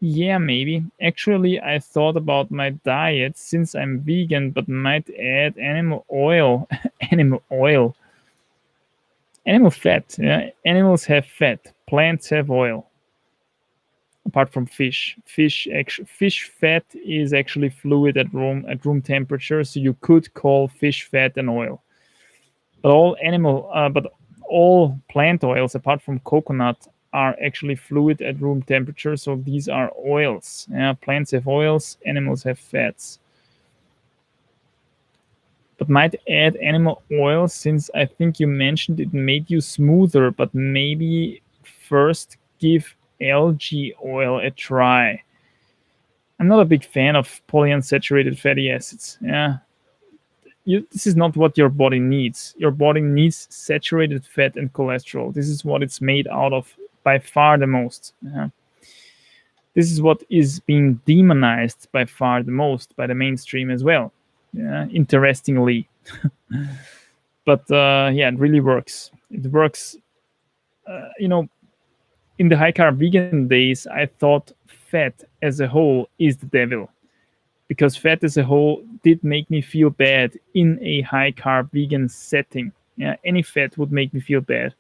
Speaker 1: Yeah, maybe. Actually, I thought about my diet since I'm vegan, but might add animal oil." Animal oil. Animal fat. Yeah, animals have fat. Plants have oil. Apart from fish, fish fat is actually fluid at room temperature, so you could call fish fat an oil. But all plant oils, apart from coconut, are actually fluid at room temperature. So these are oils. Yeah, plants have oils. Animals have fats. But might add animal oil since I think you mentioned it made you smoother, but maybe first give algae oil a try. I'm not a big fan of polyunsaturated fatty acids. Yeah, this is not what your body needs. Your body needs saturated fat and cholesterol. This is what it's made out of by far the most. Yeah. This is what is being demonized by far the most by the mainstream as well. Yeah, interestingly. But yeah, it really works. It works. You know, in the high carb vegan days, I thought fat as a whole is the devil because fat as a whole did make me feel bad in a high carb vegan setting. Yeah, any fat would make me feel bad.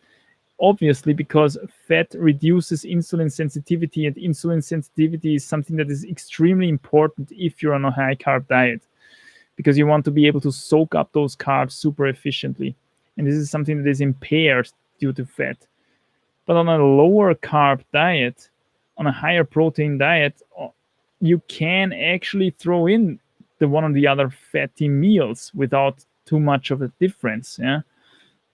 Speaker 1: Obviously, because fat reduces insulin sensitivity, and insulin sensitivity is something that is extremely important if you're on a high carb diet because you want to be able to soak up those carbs super efficiently. And this is something that is impaired due to fat. But on a lower carb diet, on a higher protein diet, you can actually throw in the one or the other fatty meals without too much of a difference. Yeah.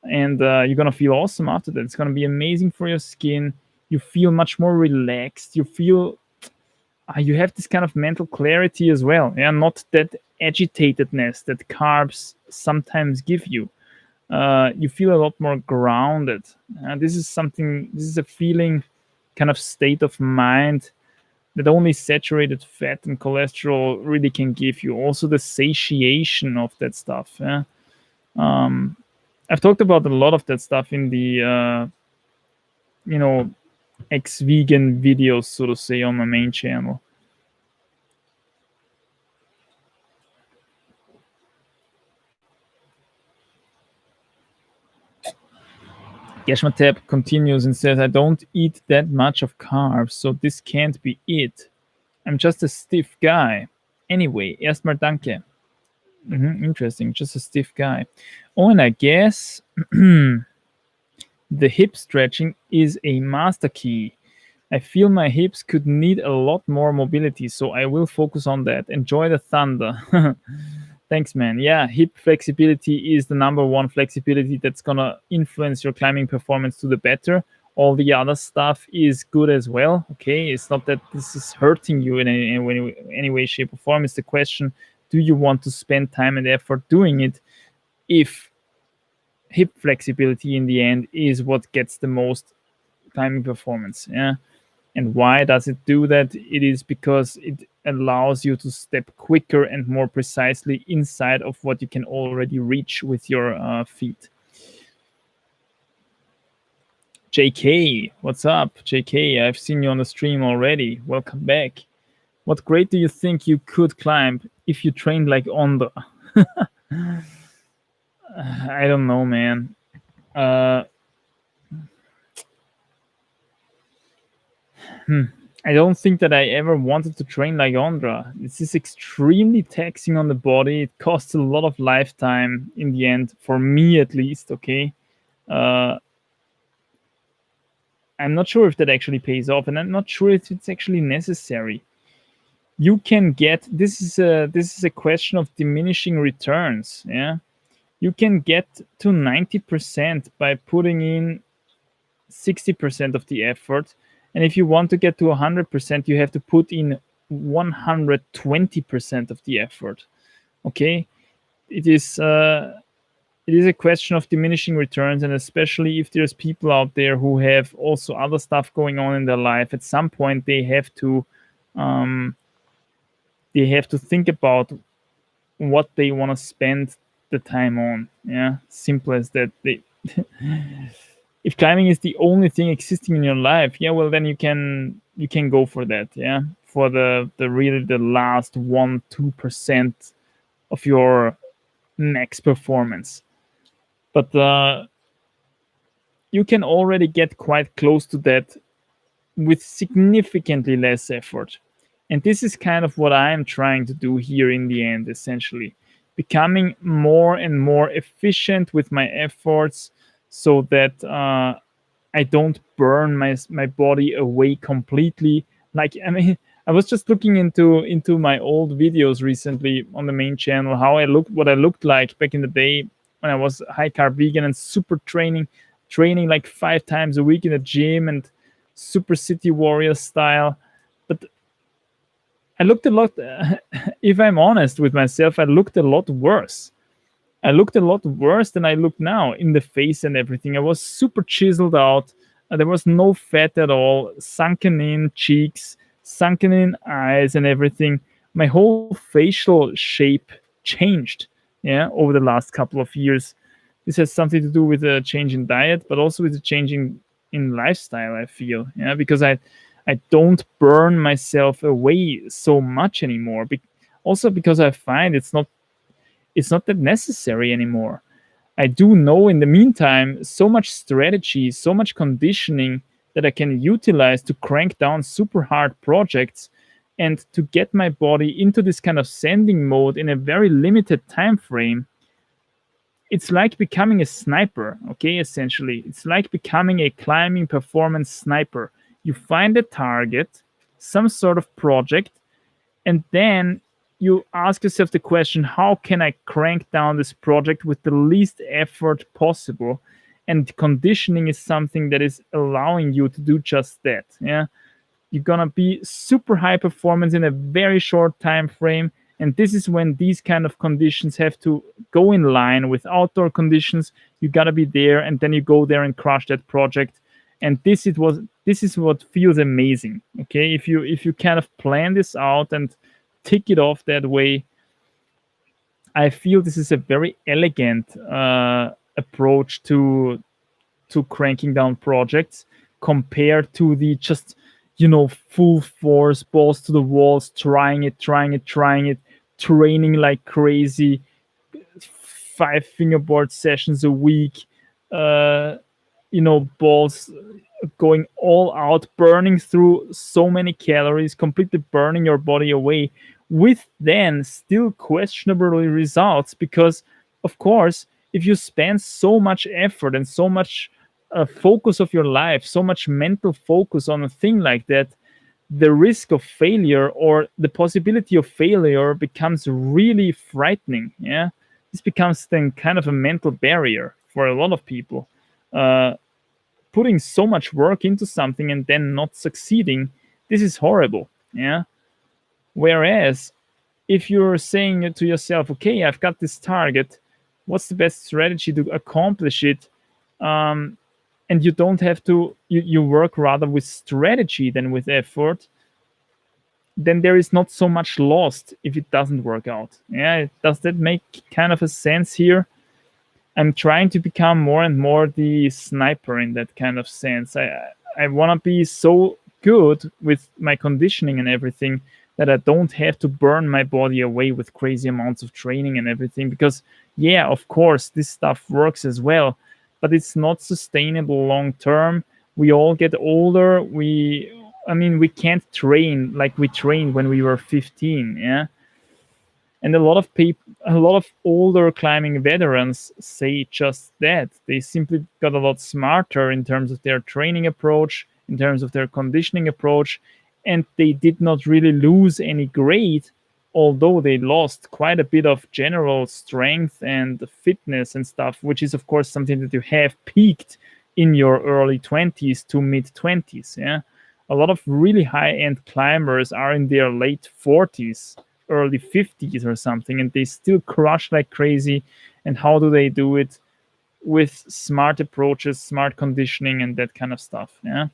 Speaker 1: And you're going to feel awesome after that. It's going to be amazing for your skin. You feel much more relaxed. You have this kind of mental clarity as well. Yeah. Not that agitatedness that carbs sometimes give you. You feel a lot more grounded. This is a feeling, kind of state of mind that only saturated fat and cholesterol really can give you. Also, the satiation of that stuff. Yeah? I've talked about a lot of that stuff in the, you know, ex-vegan videos, so to say, on my main channel. Geshmatep continues and says, I don't eat that much of carbs, so this can't be it. I'm just a stiff guy. Anyway, erstmal danke. Interesting, just a stiff guy. Oh, and I guess the hip stretching is a master key. I feel my hips could need a lot more mobility, so I will focus on that. Enjoy the thunder. Thanks, man. Yeah, hip flexibility is the number one flexibility that's gonna influence your climbing performance to the better. All the other stuff is good as well. Okay, it's not that this is hurting you in any way, shape, or form. It's the question: do you want to spend time and effort doing it? If hip flexibility in the end is what gets the most climbing performance, yeah. And why does it do that? It is because it allows you to step quicker and more precisely inside of what you can already reach with your feet. JK, what's up? JK, I've seen you on the stream already. Welcome back. What grade do you think you could climb if you trained like Ondra? I don't know, man. I don't think that I ever wanted to train like Ondra. This is extremely taxing on the body. It costs a lot of lifetime in the end, for me at least, okay? I'm not sure if that actually pays off, and I'm not sure if it's actually necessary. You can get this is a question of diminishing returns, yeah? You can get to 90% by putting in 60% of the effort. And if you want to get to 100%, you have to put in 120% of the effort. Okay, it is a question of diminishing returns, and especially if there's people out there who have also other stuff going on in their life. At some point, they have to think about what they want to spend the time on. Yeah, simple as that. If climbing is the only thing existing in your life, yeah, well then you can go for that, yeah, for the really the last 1-2% of your max performance. But you can already get quite close to that with significantly less effort. And this is kind of what I'm trying to do here in the end, essentially. Becoming more and more efficient with my efforts so that I don't burn my body away completely. Like, I mean, I was just looking into my old videos recently on the main channel, what I looked like back in the day when I was high carb vegan and super training like 5 times a week in the gym and super city warrior style. But I looked a lot, if I'm honest with myself, I looked a lot worse. I looked a lot worse than I look now in the face and everything. I was super chiseled out. There was no fat at all, sunken in cheeks, sunken in eyes and everything. My whole facial shape changed, yeah, over the last couple of years. This has something to do with a change in diet, but also with a change in lifestyle, I feel, yeah, because I don't burn myself away so much anymore. Also because I find it's not that necessary anymore. I do know in the meantime so much strategy, so much conditioning that I can utilize to crank down super hard projects and to get my body into this kind of sending mode in a very limited time frame. It's like becoming a sniper, okay, essentially. It's like becoming a climbing performance sniper. You find a target, some sort of project, and then you ask yourself the question, how can I crank down this project with the least effort possible? And conditioning is something that is allowing you to do just that. Yeah, you're gonna be super high performance in a very short time frame, and this is when these kind of conditions have to go in line with outdoor conditions. You gotta be there, and then you go there and crush that project. And this is what feels amazing. Okay, if you kind of plan this out and tick it off that way, I feel this is a very elegant approach to cranking down projects. compared to the just, full force, balls to the walls, trying it, training like crazy, 5 fingerboard sessions a week, uh, balls going all out, burning through so many calories, completely burning your body away, with then still questionable results. Because, of course, if you spend so much effort and so much focus of your life, so much mental focus on a thing like that, the risk of failure or the possibility of failure becomes really frightening. Yeah, this becomes then kind of a mental barrier for a lot of people. Uh, Putting so much work into something and then not succeeding, this is horrible. Yeah. Whereas if you're saying to yourself, okay, I've got this target, what's the best strategy to accomplish it? And you don't have to, you work rather with strategy than with effort, then there is not so much lost if it doesn't work out. Yeah, does that make kind of a sense here? I'm trying to become more and more the sniper in that kind of sense. I want to be so good with my conditioning and everything that I don't have to burn my body away with crazy amounts of training and everything. Because, yeah, of course, this stuff works as well, but it's not sustainable long term. We all get older. We can't train like we trained when we were 15. Yeah, and a lot of older climbing veterans say just that. They simply got a lot smarter in terms of their training approach, in terms of their conditioning approach, and they did not really lose any grade, although they lost quite a bit of general strength and fitness and stuff, which is of course something that you have peaked in your early 20s to mid 20s. Yeah, a lot of really high end climbers are in their late 40s, early 50s or something, and they still crush like crazy. And how do they do it? With smart approaches, smart conditioning, and that kind of stuff. Yeah.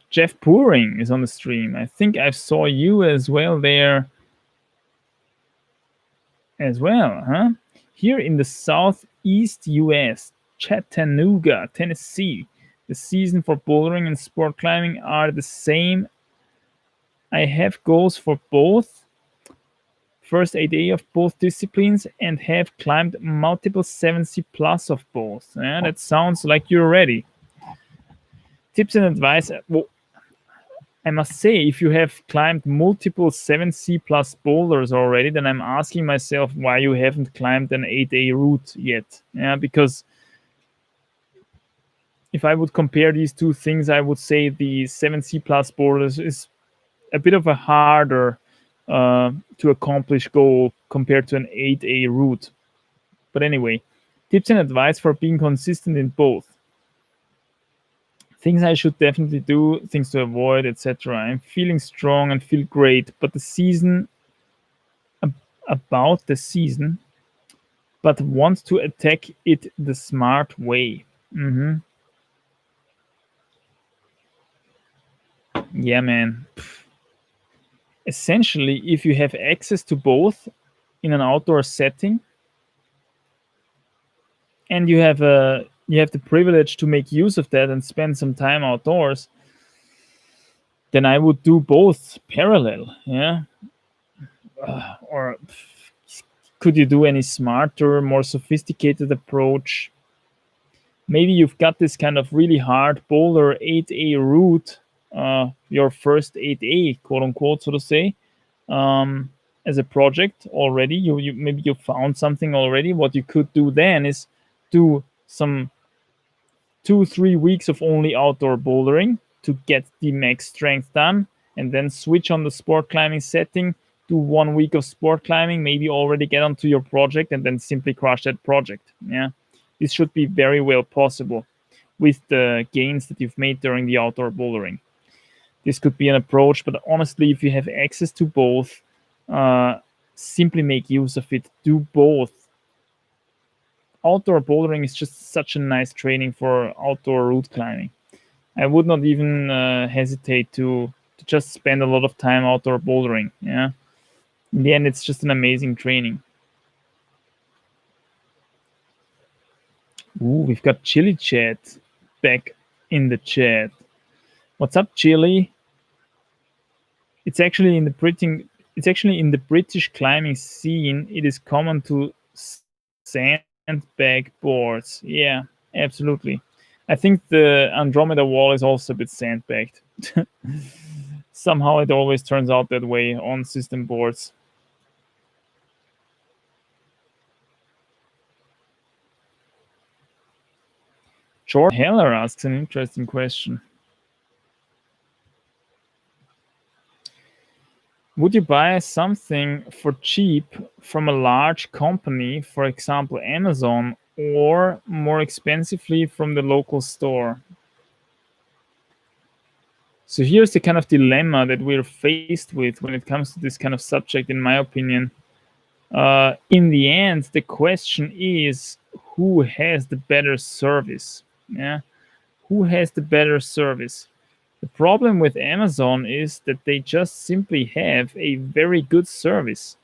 Speaker 1: Jeff Pouring is on the stream. I think I saw you as well there as well, huh? Here in the southeast US, Chattanooga, Tennessee, the season for bouldering and sport climbing are the same. I have goals for both first 8A of both disciplines and have climbed multiple 7C plus of both. Yeah, that sounds like you're ready. Tips and advice. Well, I must say, if you have climbed multiple 7C plus boulders already, then I'm asking myself why you haven't climbed an 8A route yet. Yeah, because if I would compare these two things, I would say the 7C plus boulders is a bit of a harder to accomplish goal compared to an 8A route. But anyway, tips and advice for being consistent in both. Things I should definitely do, things to avoid, etc. I'm feeling strong and feel great, but about the season, but want to attack it the smart way. Yeah, man. Essentially, if you have access to both in an outdoor setting, and you have the privilege to make use of that and spend some time outdoors, then I would do both parallel. Yeah. Or could you do any smarter, more sophisticated approach? Maybe you've got this kind of really hard boulder 8A route, your first 8A, quote unquote, so to say, as a project already. You maybe you found something already. What you could do then is do some 2-3 weeks of only outdoor bouldering to get the max strength done, and then switch on the sport climbing setting, do 1 week of sport climbing, maybe already get onto your project, and then simply crush that project. Yeah, this should be very well possible with the gains that you've made during the outdoor bouldering. This could be an approach, but honestly, if you have access to both, simply make use of it. Do both. Outdoor bouldering is just such a nice training for outdoor route climbing. I would not even hesitate to just spend a lot of time outdoor bouldering. Yeah, in the end, it's just an amazing training. Ooh, we've got Chili Chat back in the chat. What's up, Chili? It's actually in the British climbing scene. It is common to sandbag boards. Yeah, absolutely. I think the Andromeda wall is also a bit sandbagged. Somehow it always turns out that way on system boards. Jordan Heller asks an interesting question. Would you buy something for cheap from a large company, for example, Amazon, or more expensively from the local store? So here's the kind of dilemma that we're faced with when it comes to this kind of subject, in my opinion. In the end, the question is who has the better service? Yeah, who has the better service? The problem with Amazon is that they just simply have a very good service.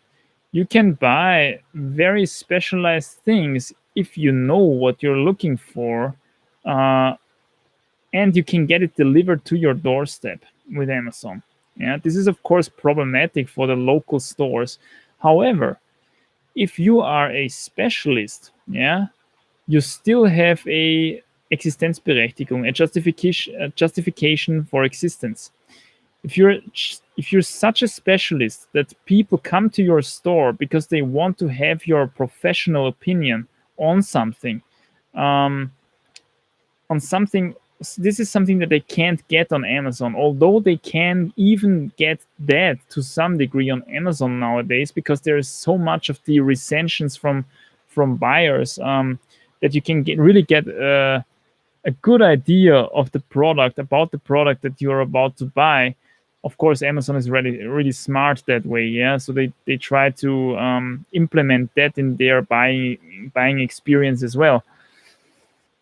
Speaker 1: You can buy very specialized things if you know what you're looking for, uh, and you can get it delivered to your doorstep with Amazon. Yeah, this is of course problematic for the local stores. However, if you are a specialist, yeah, you still have a Existenzberechtigung, a justification for existence. If you're such a specialist that people come to your store because they want to have your professional opinion on something, um, on something this is something that they can't get on Amazon, although they can even get that to some degree on Amazon nowadays because there is so much of the recensions from buyers, that you can really get a good idea of the product, about the product that you're about to buy. Of course, Amazon is really smart that way. Yeah, so they try to implement that in their buying experience as well.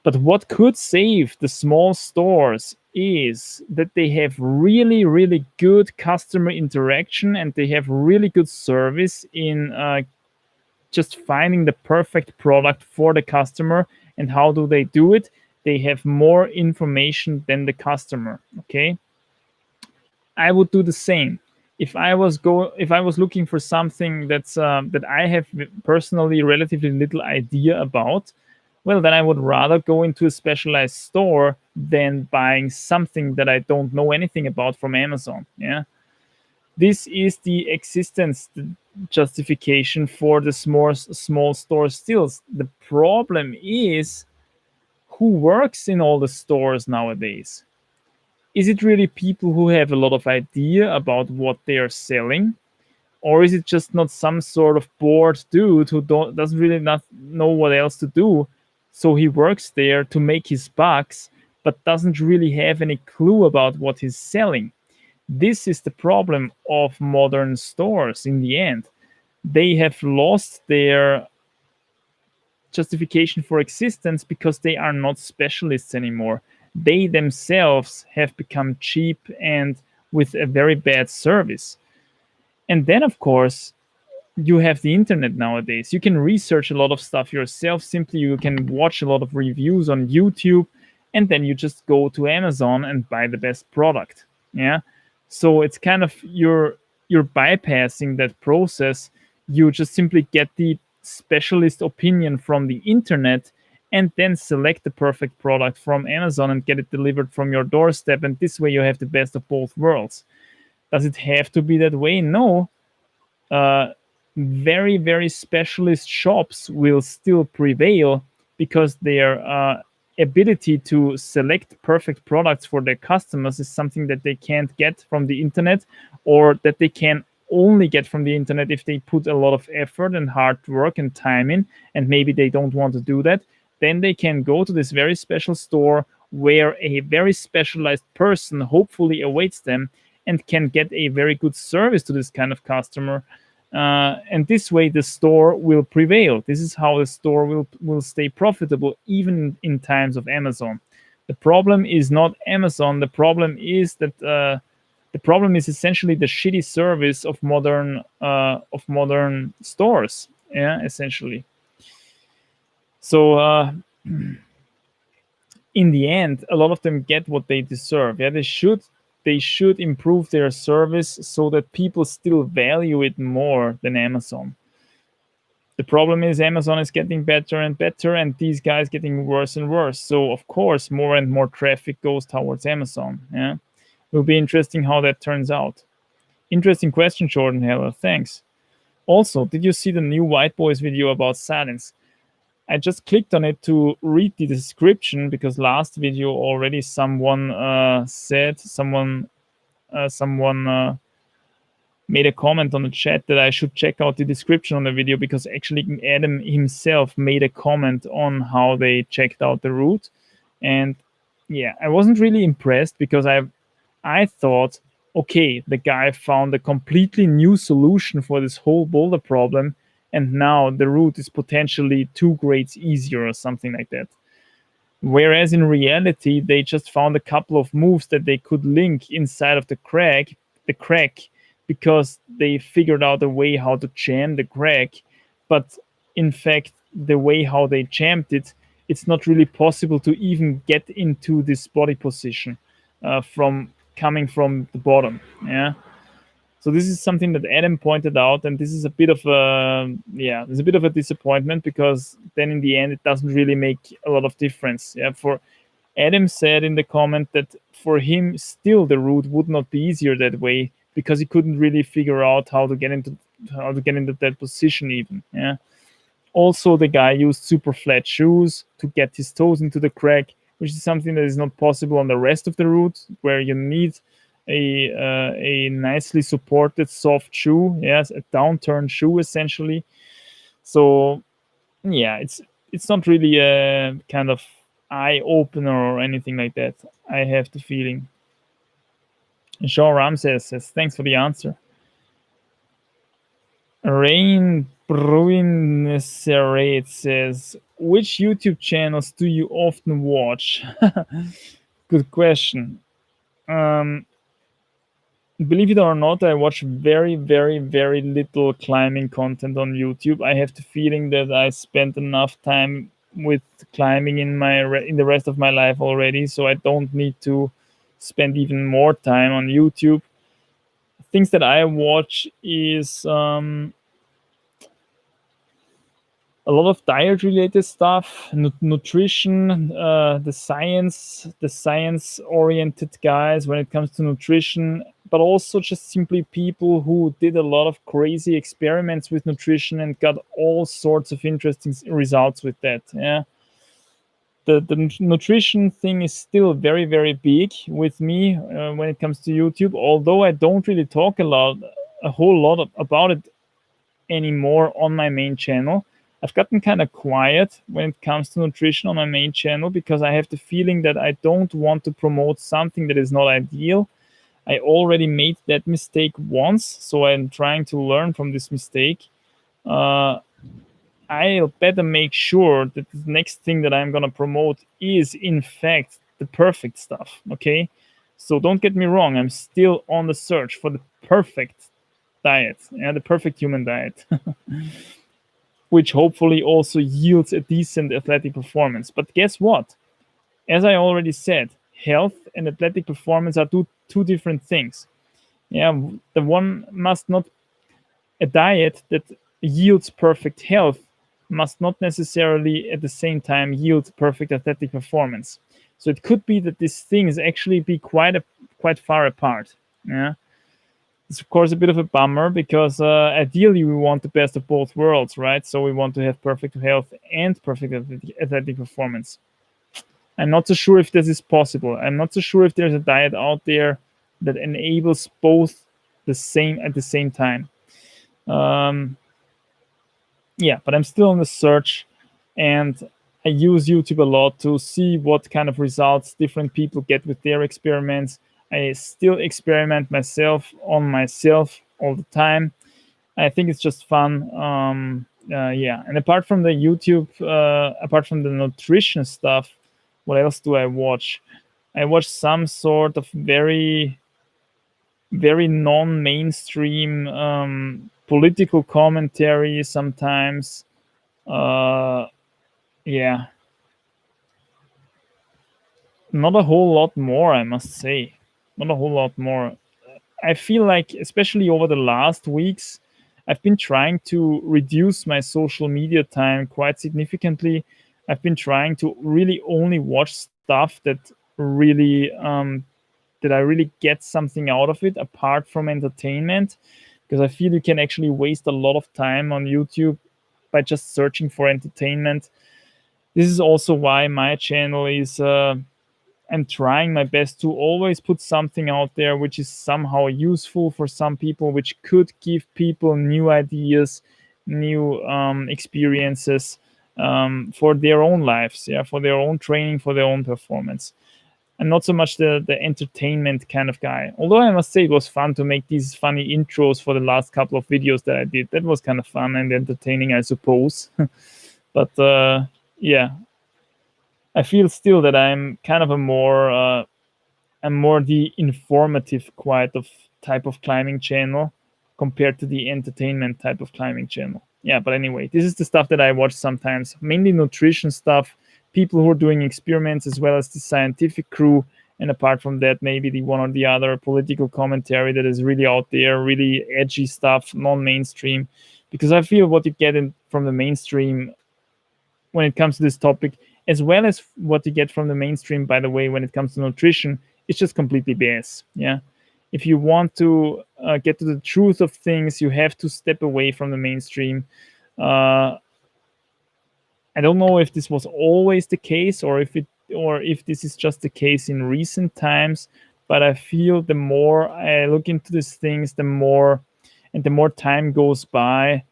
Speaker 1: But what could save the small stores is that they have really good customer interaction, and they have really good service in just finding the perfect product for the customer. And how do they do it? They have more information than the customer. Okay, I would do the same. If I was looking for something that I have personally relatively little idea about, well, then I would rather go into a specialized store than buying something that I don't know anything about from Amazon. Yeah, this is the existence justification for the small store stills. The problem is who works in all the stores nowadays. Is it really people who have a lot of idea about what they are selling, or is it just not some sort of bored dude who doesn't really not know what else to do, so he works there to make his bucks but doesn't really have any clue about what he's selling? This is the problem of modern stores. In the end, they have lost their justification for existence because they are not specialists anymore. They themselves have become cheap and with a very bad service. And then, of course, you have the internet nowadays. You can research a lot of stuff yourself. Simply, you can watch a lot of reviews on YouTube, and then you just go to Amazon and buy the best product. Yeah. So it's kind of you're bypassing that process. You just simply get the specialist opinion from the internet and then select the perfect product from Amazon and get it delivered from your doorstep. And this way, you have the best of both worlds. Does it have to be that way? No. uh, very specialist shops will still prevail because their ability to select perfect products for their customers is something that they can't get from the internet, or that they can only get from the internet if they put a lot of effort and hard work and time in, and maybe they don't want to do that. Then they can go to this very special store where a very specialized person hopefully awaits them and can get a very good service to this kind of customer. And this way, the store will prevail. This is how the store will stay profitable even in times of Amazon. The problem is not Amazon. The problem is essentially the shitty service of modern stores. Yeah, essentially. So in the end, a lot of them get what they deserve. Yeah, they should improve their service so that people still value it more than Amazon. The problem is Amazon is getting better and better, and these guys getting worse and worse. So of course, more and more traffic goes towards Amazon. Yeah, it will be interesting how that turns out. Interesting question, Jordan Heller. Thanks. Also, did you see the new White Boys video about silence? I just clicked on it to read the description because last video already someone said someone made a comment on the chat that I should check out the description on the video because actually Adam himself made a comment on how they checked out the route, and yeah, I wasn't really impressed because I thought, okay, the guy found a completely new solution for this whole boulder problem, and now the route is potentially 2 grades easier or something like that. Whereas in reality, they just found a couple of moves that they could link inside of the crack, because they figured out a way how to jam the crack. But in fact, the way how they jammed it, it's not really possible to even get into this body position from coming from the bottom. Yeah. So this is something that Adam pointed out, and this is a bit of a there's a bit of a disappointment because then in the end it doesn't really make a lot of difference. Yeah, for Adam said in the comment that for him still the route would not be easier that way because he couldn't really figure out how to get into that position even. Yeah. Also, the guy used super flat shoes to get his toes into the crack, which is something that is not possible on the rest of the route, where you need a nicely supported soft shoe. Yes, a downturn shoe essentially. So yeah, it's not really a kind of eye opener or anything like that. I have the feeling. Jean Ramses says, "Thanks for the answer." Rain Bruin says, "Which YouTube channels do you often watch?" Good question. Um, Believe it or not, I watch very, very, very little climbing content on YouTube. I have the feeling that I spent enough time with climbing in the rest of my life already, so I don't need to spend even more time on YouTube. Things that I watch is a lot of diet related stuff, nutrition, the science oriented guys when it comes to nutrition, but also just simply people who did a lot of crazy experiments with nutrition and got all sorts of interesting results with that. Yeah. The nutrition thing is still very, very big with me when it comes to YouTube, although I don't really talk a whole lot about it anymore on my main channel. I've gotten kind of quiet when it comes to nutrition on my main channel because I have the feeling that I don't want to promote something that is not ideal. I already made that mistake once, so I'm trying to learn from this mistake. I'll better make sure that the next thing that I'm going to promote is, in fact, the perfect stuff. Okay? So don't get me wrong, I'm still on the search for the perfect diet, yeah, the perfect human diet, which hopefully also yields a decent athletic performance. But guess what? As I already said, health and athletic performance are two different things. Yeah, the one must not a diet that yields perfect health must not necessarily at the same time yield perfect athletic performance. So it could be that these things actually be quite far apart. Yeah, it's of course a bit of a bummer because ideally we want the best of both worlds, right? So we want to have perfect health and perfect athletic performance. I'm not so sure if this is possible. I'm not so sure if there's a diet out there that enables both at the same time. Um, yeah, but I'm still on the search, and I use YouTube a lot to see what kind of results different people get with their experiments. I still experiment on myself all the time. I think it's just fun. Yeah, and apart from the YouTube, apart from the nutrition stuff, what else do I watch? I watch some sort of very, very non-mainstream political commentary sometimes. Uh, yeah, Not a whole lot more, I must say. Not a whole lot more. I feel like, especially over the last weeks, I've been trying to reduce my social media time quite significantly. I've been trying to really only watch stuff that I really get something out of it apart from entertainment, because I feel you can actually waste a lot of time on YouTube by just searching for entertainment. This is also why my channel is I'm trying my best to always put something out there which is somehow useful for some people, which could give people new ideas, new experiences for their own lives, yeah, for their own training, for their own performance. I'm not so much the entertainment kind of guy. Although I must say it was fun to make these funny intros for the last couple of videos that I did. That was kind of fun and entertaining, I suppose. But yeah, I feel still that I'm kind of I'm more the informative quite of type of climbing channel compared to the entertainment type of climbing channel. Yeah, but anyway, this is the stuff that I watch sometimes, mainly nutrition stuff, people who are doing experiments as well as the scientific crew, and apart from that, maybe the one or the other political commentary that is really out there, really edgy stuff, non-mainstream. Because I feel what you get from the mainstream when it comes to this topic, as well as what you get from the mainstream, by the way, when it comes to nutrition, it's just completely BS. Yeah. If you want to get to the truth of things, you have to step away from the mainstream. Uh, I don't know if this was always the case or if this is just the case in recent times, but I feel the more I look into these things, the more time goes by,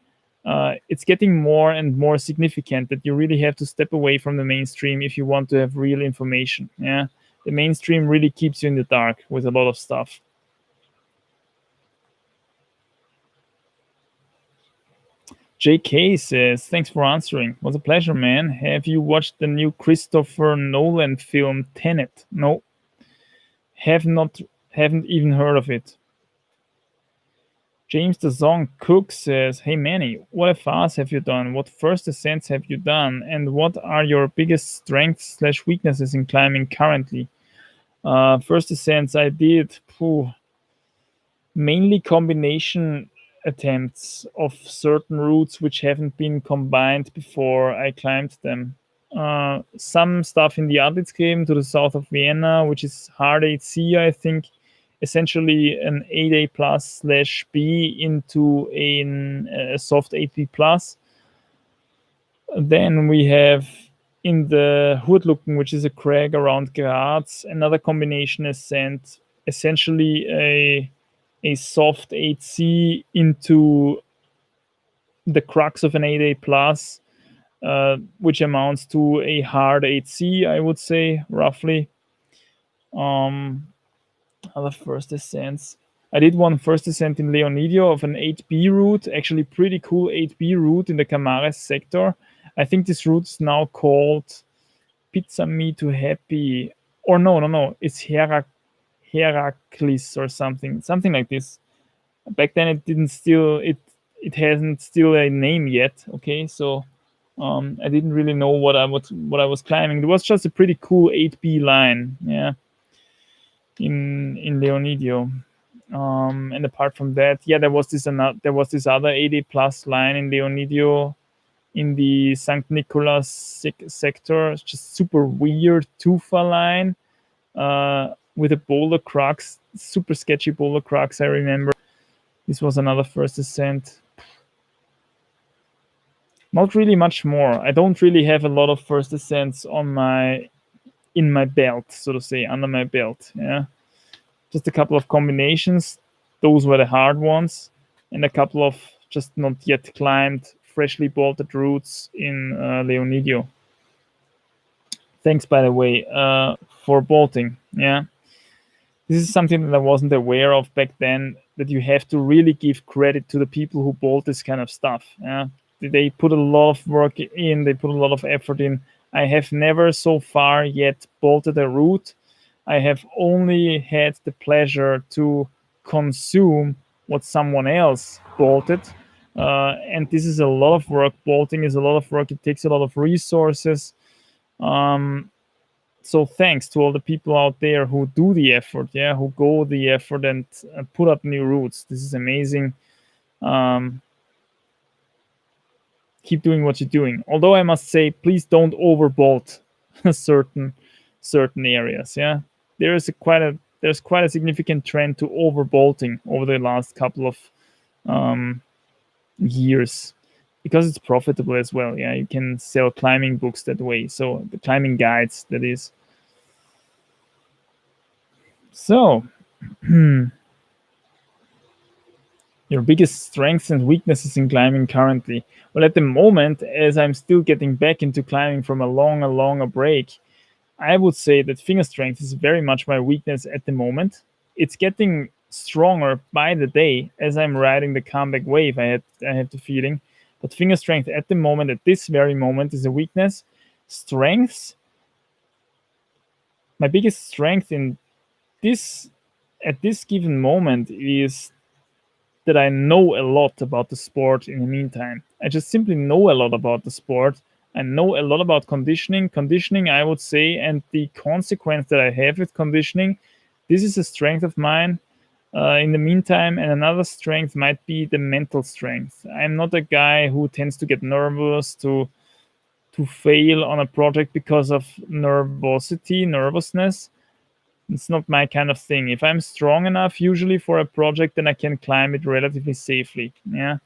Speaker 1: it's getting more and more significant that you really have to step away from the mainstream if you want to have real information. Yeah, the mainstream really keeps you in the dark with a lot of stuff. JK says, "Thanks for answering. Was a pleasure, man. Have you watched the new Christopher Nolan film Tenet?" No, have not. Haven't even heard of it. James the Song Cook says, "Hey Manny, what FRs have you done? What first ascents have you done? And what are your biggest strengths slash weaknesses in climbing currently?" First ascents I did mainly combination attempts of certain routes which haven't been combined before I climbed them. Some stuff in the Adelsgräben to the south of Vienna, which is hard 8C, I think, essentially an 8A plus slash B into a soft 8B plus. Then we have in the Hurtlucken, which is a crag around Graz, another combination ascent, essentially a soft 8C into the crux of an 8A plus, which amounts to a hard 8C, I would say, roughly. Other first ascents. I did one first ascent in Leonidio of an 8B route, actually pretty cool 8B route in the Camares sector. I think this route is now called Pizza Me to Happy, or no, it's Heraclis or something like this. Back then it hasn't still a name yet. Okay, so I didn't really know what I was climbing. It was just a pretty cool 8B line, yeah, in Leonidio. And apart from that, yeah, there was this other 80 plus line in Leonidio in the St. Nicholas sector. It's just super weird tufa line with a boulder crux, super sketchy boulder crux. I remember this was another first ascent. Not really much more. I don't really have a lot of first ascents in my belt, so to say, under my belt. Yeah, just a couple of combinations. Those were the hard ones, and a couple of just not yet climbed, freshly bolted routes in Leonidio. Thanks, by the way, for bolting. Yeah, this is something that I wasn't aware of back then. That you have to really give credit to the people who bolt this kind of stuff. Yeah, they put a lot of work in. They put a lot of effort in. I have never so far yet bolted a route. I have only had the pleasure to consume what someone else bolted. And this is a lot of work. Bolting is a lot of work. It takes a lot of resources. So thanks to all the people out there who do the effort, yeah, who go the effort and put up new routes. This is amazing. Um, keep doing what you're doing. Although I must say, please don't overbolt certain certain areas. Yeah, there's quite a significant trend to overbolting over the last couple of um, years because it's profitable as well. Yeah, you can sell climbing books that way. So the climbing guides, that is. So your biggest strengths and weaknesses in climbing currently? Well, at the moment, as I'm still getting back into climbing from a longer break, I would say that finger strength is very much my weakness at the moment. It's getting stronger by the day as I'm riding the comeback wave. I have the feeling, but finger strength at the moment, at this very moment, is a weakness. Strengths, my biggest strength in this at this given moment is that I know a lot about the sport in the meantime. I just simply know a lot about the sport. I know a lot about conditioning. Conditioning, I would say, and the consequence that I have with conditioning, this is a strength of mine in the meantime. And another strength might be the mental strength. I'm not a guy who tends to get nervous, to fail on a project because of nervousness. It's not my kind of thing. If I'm strong enough, usually for a project, then I can climb it relatively safely. Yeah,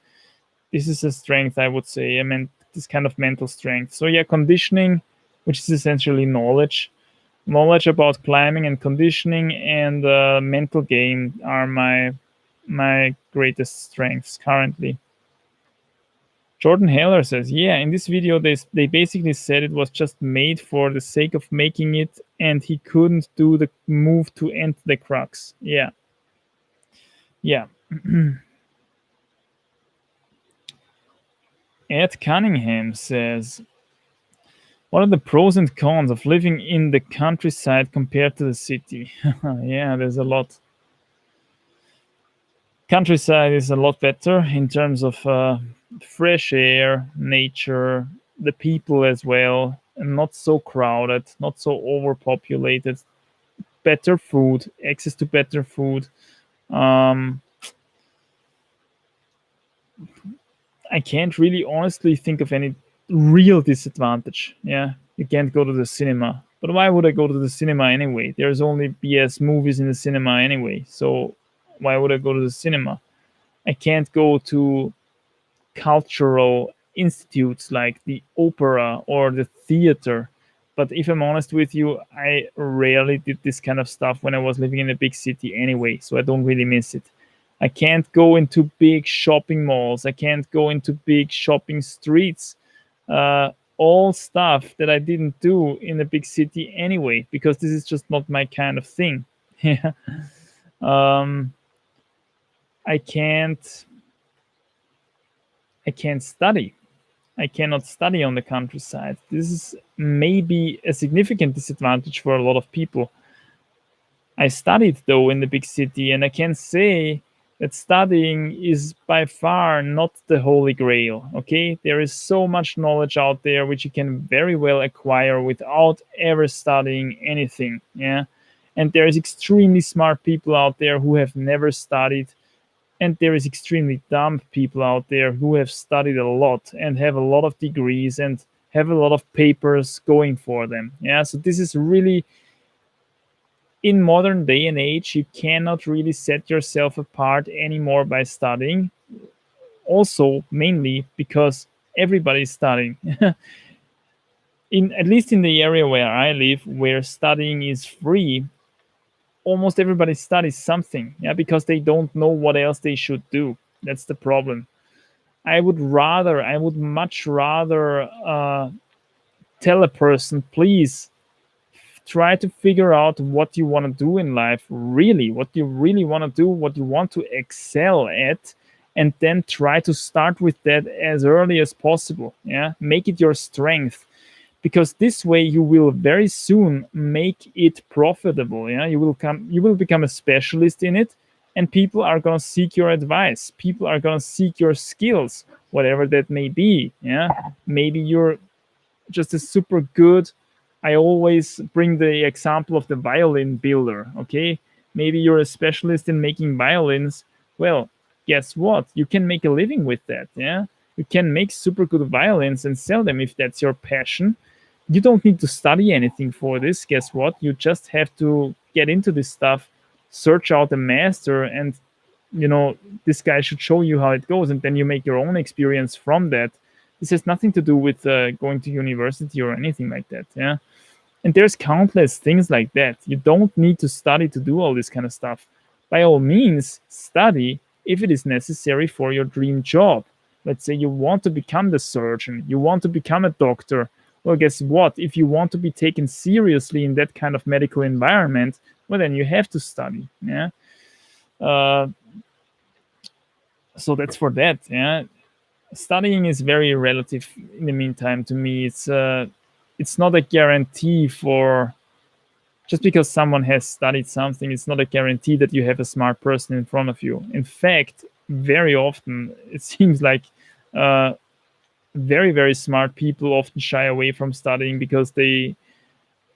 Speaker 1: this is a strength, I would say. I mean, this kind of mental strength. So yeah, conditioning, which is essentially knowledge about climbing and conditioning, and mental game are my greatest strengths currently. Jordan Heller says, yeah, in this video, they basically said it was just made for the sake of making it, and he couldn't do the move to enter the crux. Yeah. Yeah. Ed Cunningham says, what are the pros and cons of living in the countryside compared to the city? Yeah, there's a lot. Countryside is a lot better in terms of fresh air, nature, the people as well, and not so crowded, not so overpopulated. Better food, access to better food. Um, I can't really honestly think of any real disadvantage. Yeah, you can't go to the cinema. But why would I go to the cinema anyway? There's only BS movies in the cinema anyway. So why would I go to the cinema? I can't go to cultural institutes like the opera or the theater. But if I'm honest with you, I rarely did this kind of stuff when I was living in a big city anyway, so I don't really miss it. I can't go into big shopping malls. I can't go into big shopping streets. All stuff that I didn't do in a big city anyway, because this is just not my kind of thing. Yeah. Um, I can't I can't study. I cannot study on the countryside. This is maybe a significant disadvantage for a lot of people. I studied though in the big city, and I can say that studying is by far not the holy grail. Okay, there is so much knowledge out there which you can very well acquire without ever studying anything. Yeah, and there is extremely smart people out there who have never studied, and there is extremely dumb people out there who have studied a lot and have a lot of degrees and have a lot of papers going for them. Yeah, so this is really, in modern day and age, you cannot really set yourself apart anymore by studying. Also, mainly because everybody's studying. In at least in the area where I live, where studying is free, almost everybody studies something, yeah, because they don't know what else they should do. That's the problem. I would much rather tell a person, please try to figure out what you want to do in life, really, what you really want to do, what you want to excel at, and then try to start with that as early as possible. Yeah, make it your strength, because this way you will very soon make it profitable. Yeah, you will become a specialist in it, and people are going to seek your advice. People are going to seek your skills, whatever that may be. Yeah, maybe you're just a super good I always bring the example of the violin builder. Okay, maybe you're a specialist in making violins. Well, guess what? You can make a living with that. Yeah, you can make super good violins and sell them if that's your passion. You don't need to study anything for this. Guess what? You just have to get into this stuff, search out a master, and this guy should show you how it goes, and then you make your own experience from that. This has nothing to do with going to university or anything like that. Yeah, and there's countless things like that. You don't need to study to do all this kind of stuff. By all means, study if it is necessary for your dream job. Let's say you want to become the surgeon, you want to become a doctor. Well, guess what? If you want to be taken seriously in that kind of medical environment, well, then you have to study. Yeah. Uh, so that's for that. Yeah. Studying is very relative in the meantime to me. It's not a guarantee for just because someone has studied something, it's not a guarantee that you have a smart person in front of you. In fact, very often it seems like uh, very, very smart people often shy away from studying because they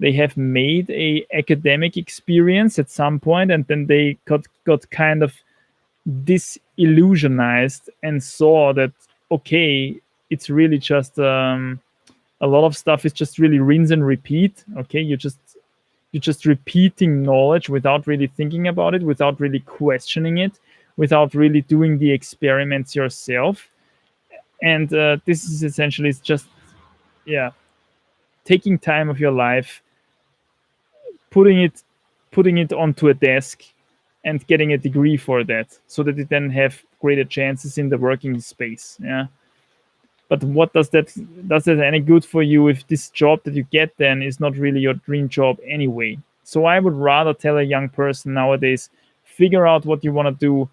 Speaker 1: have made a academic experience at some point, and then they got kind of disillusionized and saw that, okay, it's really just a lot of stuff is just really rinse and repeat. Okay, you're just repeating knowledge without really thinking about it, without really questioning it, without really doing the experiments yourself. And this is essentially it's just, yeah, taking time of your life, putting it putting it onto a desk and getting a degree for that, so that you then have greater chances in the working space. Yeah. But what does that any good for you if this job that you get then is not really your dream job anyway? So I would rather tell a young person nowadays, figure out what you want to do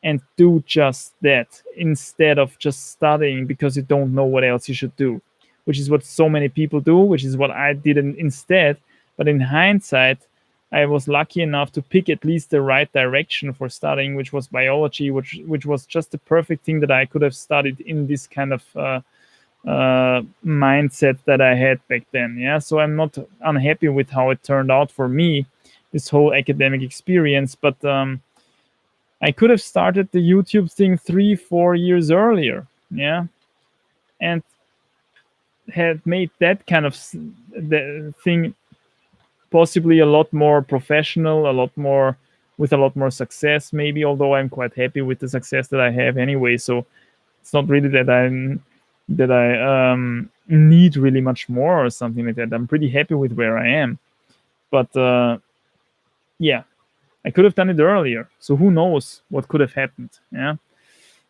Speaker 1: and do just that, instead of just studying because you don't know what else you should do, which is what so many people do, which is what I did instead. But in hindsight, I was lucky enough to pick at least the right direction for studying, which was biology, which was just the perfect thing that I could have studied in this kind of mindset that I had back then. Yeah, so I'm not unhappy with how it turned out for me, this whole academic experience. But I could have started the YouTube thing 3-4 years earlier. Yeah, and had made that kind of the thing possibly a lot more professional, a lot more with a lot more success, maybe. Although I'm quite happy with the success that I have anyway, so it's not really that I need really much more or something like that. I'm pretty happy with where I am, but yeah, I could have done it earlier. So who knows what could have happened? Yeah,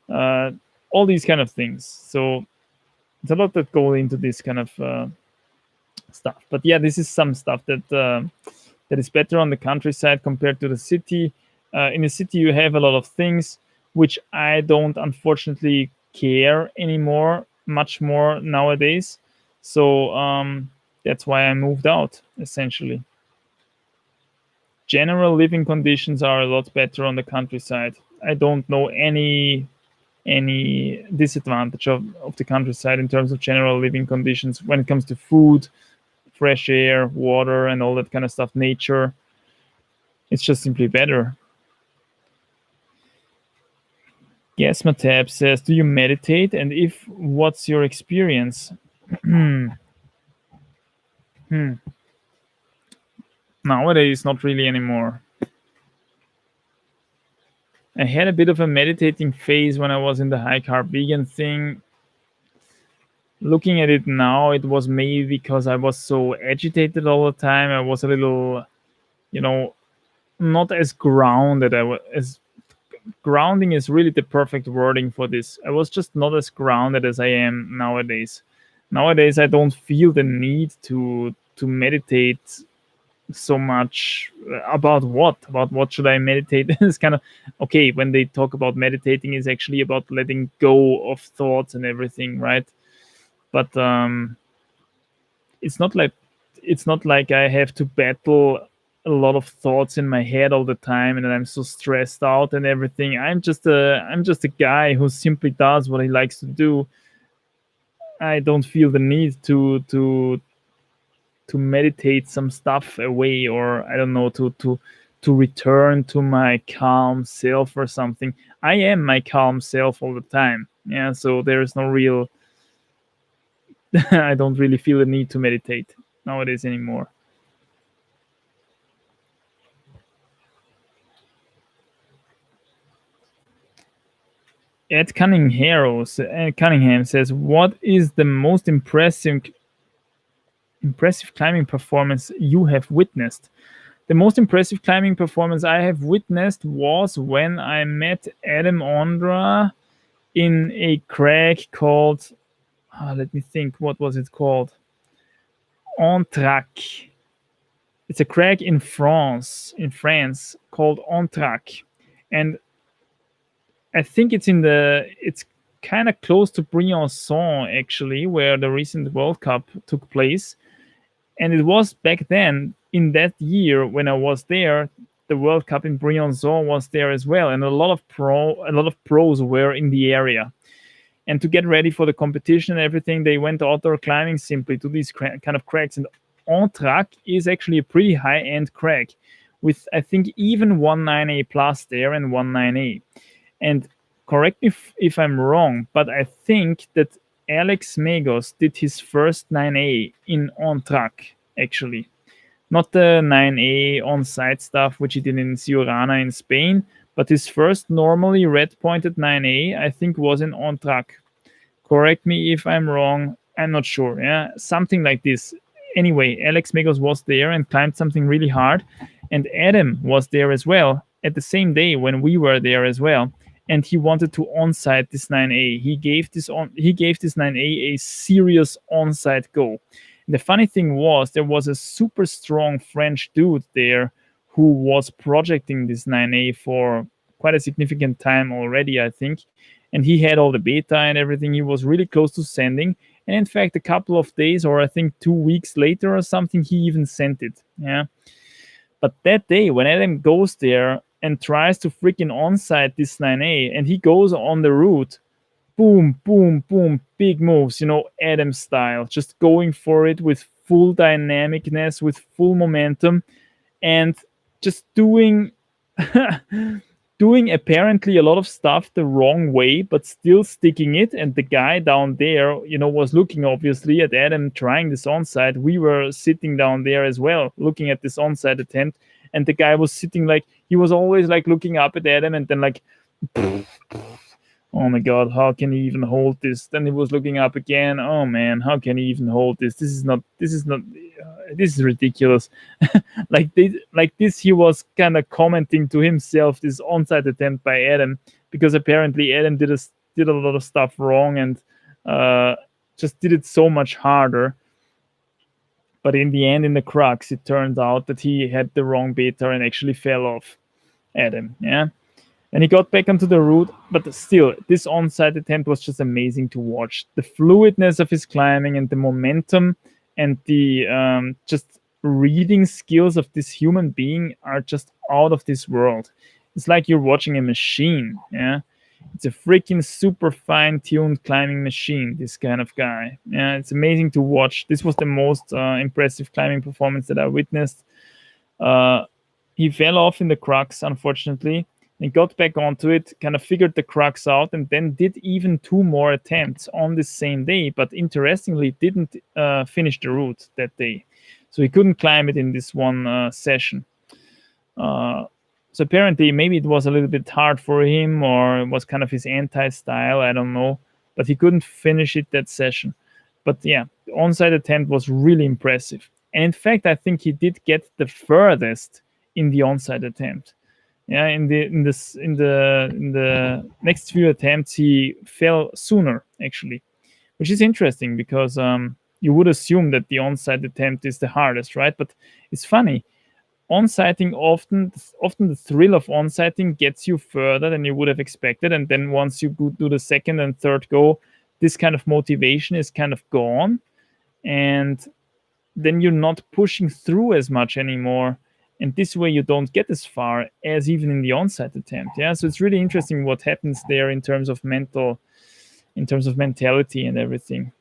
Speaker 1: uh, all these kind of things. So it's a lot that go into this kind of stuff. But yeah, this is some stuff that is better on the countryside compared to the city. In the city, you have a lot of things which I don't unfortunately care anymore, much more nowadays. So that's why I moved out, essentially. General living conditions are a lot better on the countryside. I don't know any disadvantage of the countryside in terms of general living conditions when it comes to food, fresh air, water, and all that kind of stuff, nature. It's just simply better. Yes, Matab says, do you meditate? And if, what's your experience? Hmm. Nowadays, not really anymore. I had a bit of a meditating phase when I was in the high carb vegan thing. Looking at it now, it was maybe because I was so agitated all the time. I was a little, you know, not as grounded. As grounding is really the perfect wording for this. I was just not as grounded as I am nowadays. Nowadays, I don't feel the need to meditate so much. About what should I meditate. It's kind of okay when they talk about meditating, is actually about letting go of thoughts and everything, right? But it's not like I have to battle a lot of thoughts in my head all the time and I'm so stressed out and everything. I'm just a guy who simply does what he likes to do. I don't feel the need to meditate some stuff away, or I don't know, to return to my calm self or something. I am my calm self all the time. Yeah, so there is no real I don't really feel the need to meditate nowadays anymore. Ed Cunningham says, "What is the most impressive climbing performance you have witnessed?" The most impressive climbing performance I have witnessed was when I met Adam Ondra in a crag called, let me think, what was it called? Entrac. It's a crag in France, called Entrac. And I think it's kind of close to Briançon, actually, where the recent World Cup took place. And it was back then, in that year when I was there, the World Cup in Briançon was there as well, and a lot of pros were in the area. And to get ready for the competition and everything, they went outdoor climbing simply to these kind of crags. And Entrac is actually a pretty high end crag, with I think even 19A plus there and 19A. And correct me if I'm wrong, but I think that Alex Megos did his first 9A in on track, actually. Not the 9A on site stuff, which he did in Ciurana in Spain, but his first normally red pointed 9A, I think, was in on track. Correct me if I'm wrong. I'm not sure. Yeah, something like this. Anyway, Alex Megos was there and climbed something really hard, and Adam was there as well at the same day when we were there as well. And he wanted to onsite this 9A. He gave this 9A a serious onsite go. And the funny thing was there was a super strong French dude there who was projecting this 9A for quite a significant time already, I think. And he had all the beta and everything. He was really close to sending. And in fact, a couple of days, or I think 2 weeks later or something, he even sent it. Yeah. But that day, when Adam goes there and tries to freaking onsite this 9A, and he goes on the route, boom, boom, boom, big moves, Adam style, just going for it with full dynamicness, with full momentum, and just doing doing apparently a lot of stuff the wrong way, but still sticking it. And the guy down there, was looking obviously at Adam trying this onside. We were sitting down there as well, looking at this onside attempt. And the guy was sitting like, he was always like looking up at Adam and then like, oh my God, how can he even hold this? Then he was looking up again. Oh man, how can he even hold this? This is ridiculous. like this, he was kind of commenting to himself this onside attempt by Adam, because apparently Adam did a lot of stuff wrong and just did it so much harder. But in the end, in the crux, it turned out that he had the wrong beta and actually fell off Adam. Yeah. And he got back onto the route, but still, this onside attempt was just amazing to watch. The fluidness of his climbing and the momentum and the just reading skills of this human being are just out of this world. It's like you're watching a machine. Yeah, it's a freaking super fine-tuned climbing machine. This kind of guy. Yeah, it's amazing to watch. This was the most impressive climbing performance that I witnessed. He fell off in the crux, unfortunately. And got back onto it, kind of figured the crux out, and then did even 2 more attempts on the same day. But interestingly, didn't finish the route that day. So he couldn't climb it in this one session. So apparently, maybe it was a little bit hard for him, or it was kind of his anti-style, I don't know. But he couldn't finish it that session. But yeah, the onside attempt was really impressive. And in fact, I think he did get the furthest in the onside attempt. Yeah, in the next few attempts, he fell sooner, actually, which is interesting because you would assume that the onside attempt is the hardest, right? But it's funny. Onsighting often the thrill of onsighting gets you further than you would have expected, and then once you do the second and third go, this kind of motivation is kind of gone, and then you're not pushing through as much anymore. And this way you don't get as far as even in the onsite attempt. Yeah, so it's really interesting what happens there in terms of mentality and everything.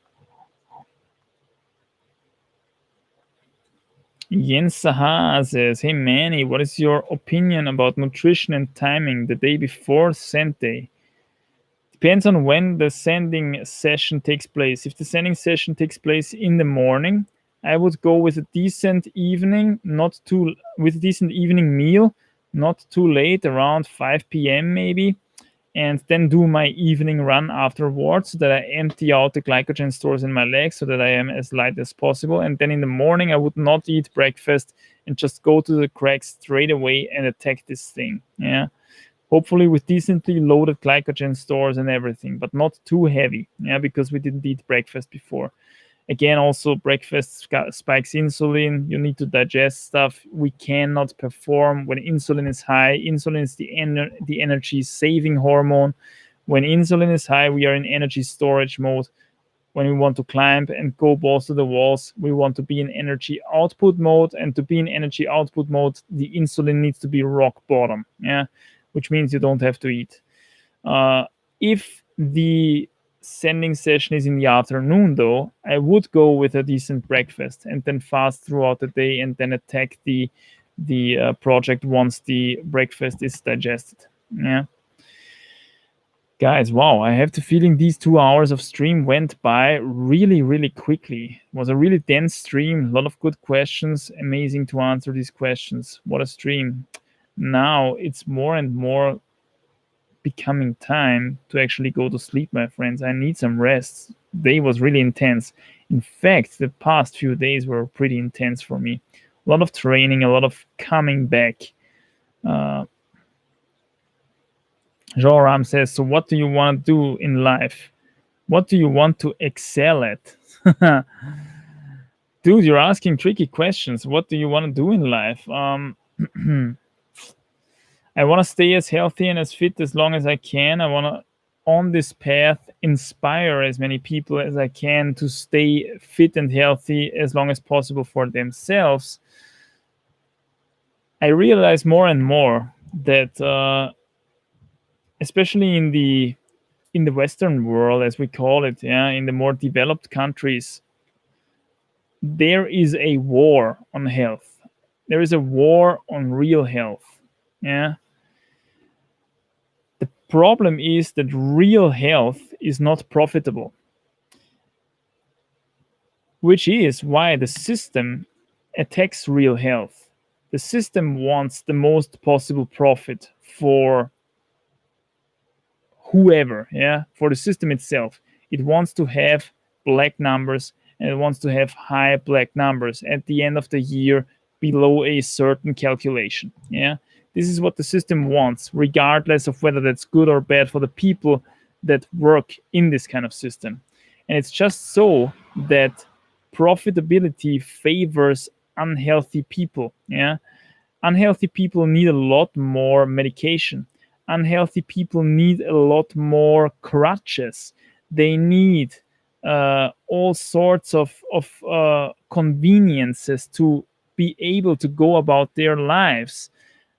Speaker 1: Jens Saha says, "Hey Manny, what is your opinion about nutrition and timing the day before send day? Depends on when the sending session takes place. If the sending session takes place in the morning, I would go with a decent evening, not too with a decent evening meal, not too late, around 5 p.m. maybe, and then do my evening run afterwards so that I empty out the glycogen stores in my legs so that I am as light as possible. And then in the morning, I would not eat breakfast and just go to the crack straight away and attack this thing. Yeah. Hopefully with decently loaded glycogen stores and everything, but not too heavy. Yeah, because we didn't eat breakfast before. Again, also breakfast spikes insulin. You need to digest stuff. We cannot perform when insulin is high. Insulin is the energy saving hormone. When insulin is high, we are in energy storage mode. When we want to climb and go balls to the walls, we want to be in energy output mode. And to be in energy output mode, the insulin needs to be rock bottom. Yeah, which means you don't have to eat. If the sending session is in the afternoon, though, I would go with a decent breakfast and then fast throughout the day and then attack the project once the breakfast is digested. Yeah. Guys, wow, I have the feeling these 2 hours of stream went by really, really quickly. It was a really dense stream, a lot of good questions, amazing to answer these questions. What a stream. Now it's more and more becoming time to actually go to sleep, my friends. I need some rest. Day was really intense. In fact, the past few days were pretty intense for me. A lot of training, a lot of coming back. Jean Ram says, so what do you want to do in life? What do you want to excel at? Dude, you're asking tricky questions. What do you want to do in life? I want to stay as healthy and as fit as long as I can. I want to, on this path, inspire as many people as I can to stay fit and healthy as long as possible for themselves. I realize more and more that, especially in the Western world, as we call it, yeah, in the more developed countries, there is a war on health. There is a war on real health. Yeah. The problem is that real health is not profitable, which is why the system attacks real health. The system wants the most possible profit for whoever, yeah, for the system itself. It wants to have black numbers and it wants to have high black numbers at the end of the year below a certain calculation. Yeah, this is what the system wants, regardless of whether that's good or bad for the people that work in this kind of system. And it's just so that profitability favors unhealthy people. Yeah, unhealthy people need a lot more medication. Unhealthy people need a lot more crutches. They need all sorts of conveniences to be able to go about their lives.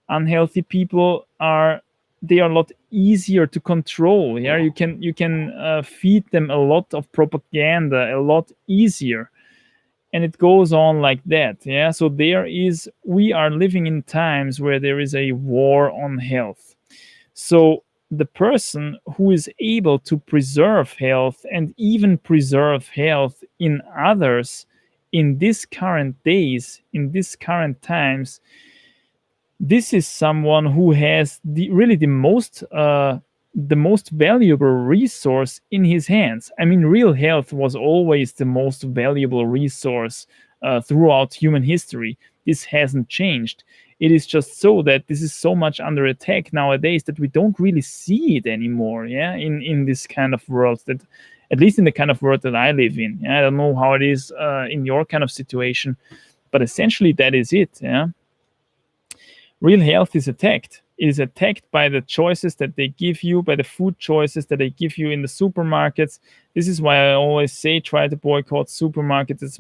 Speaker 1: Unhealthy people are a lot easier to control. Yeah, you can feed them a lot of propaganda a lot easier, and it goes on like that. Yeah, so we are living in times where there is a war on health. So the person who is able to preserve health and even preserve health in others in these current days, in these current times, this is someone who has the most valuable resource in his hands. I mean, real health was always the most valuable resource throughout human history. This hasn't changed. It is just so that this is so much under attack nowadays that we don't really see it anymore. Yeah, in this kind of world, that at least in the kind of world that I live in. Yeah? I don't know how it is in your kind of situation, but essentially that is it. Yeah. Real health is attacked. It is attacked by the choices that they give you, by the food choices that they give you in the supermarkets. This is why I always say try to boycott supermarkets as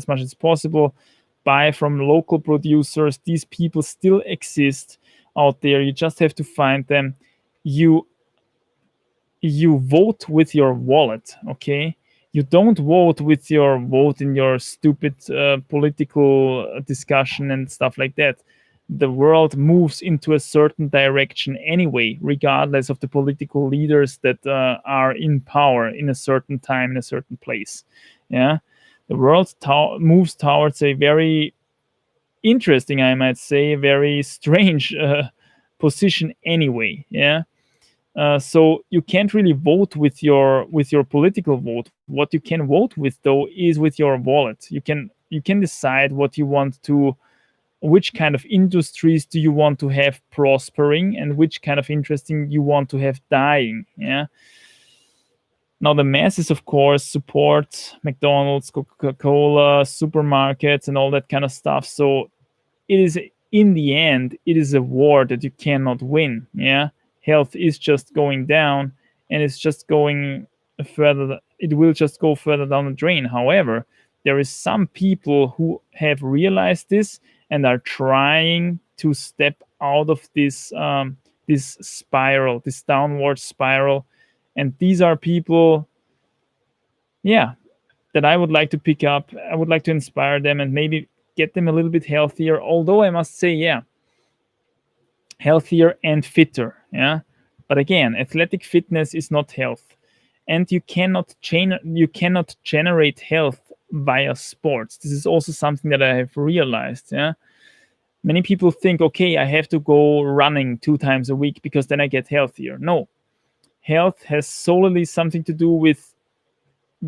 Speaker 1: much as possible. Buy from local producers. These people still exist out there. You just have to find them. You vote with your wallet, okay? You don't vote with your vote in your stupid political discussion and stuff like that. The world moves into a certain direction anyway, regardless of the political leaders that are in power in a certain time, in a certain place. Yeah. The world moves towards a very interesting, I might say, very strange position anyway. Yeah. So you can't really vote with your political vote. What you can vote with though is with your wallet. You can decide what you want to, which kind of industries do you want to have prospering, and which kind of interesting you want to have dying. Yeah. Now the masses, of course, support McDonald's, Coca-Cola, supermarkets, and all that kind of stuff. So it is, in the end, it is a war that you cannot win. Yeah, health is just going down, and it's just going further. It will just go further down the drain. However, there is some people who have realized this and are trying to step out of this spiral, this downward spiral, and these are people, yeah, that I would like to pick up. I would like to inspire them and maybe get them a little bit healthier. Although I must say, yeah, healthier and fitter. Yeah, but again, athletic fitness is not health, and you cannot generate health via sports. This is also something that I have realized. Yeah, many people think, okay, I have to go running 2 times a week because then I get healthier. No, health has solely something to do with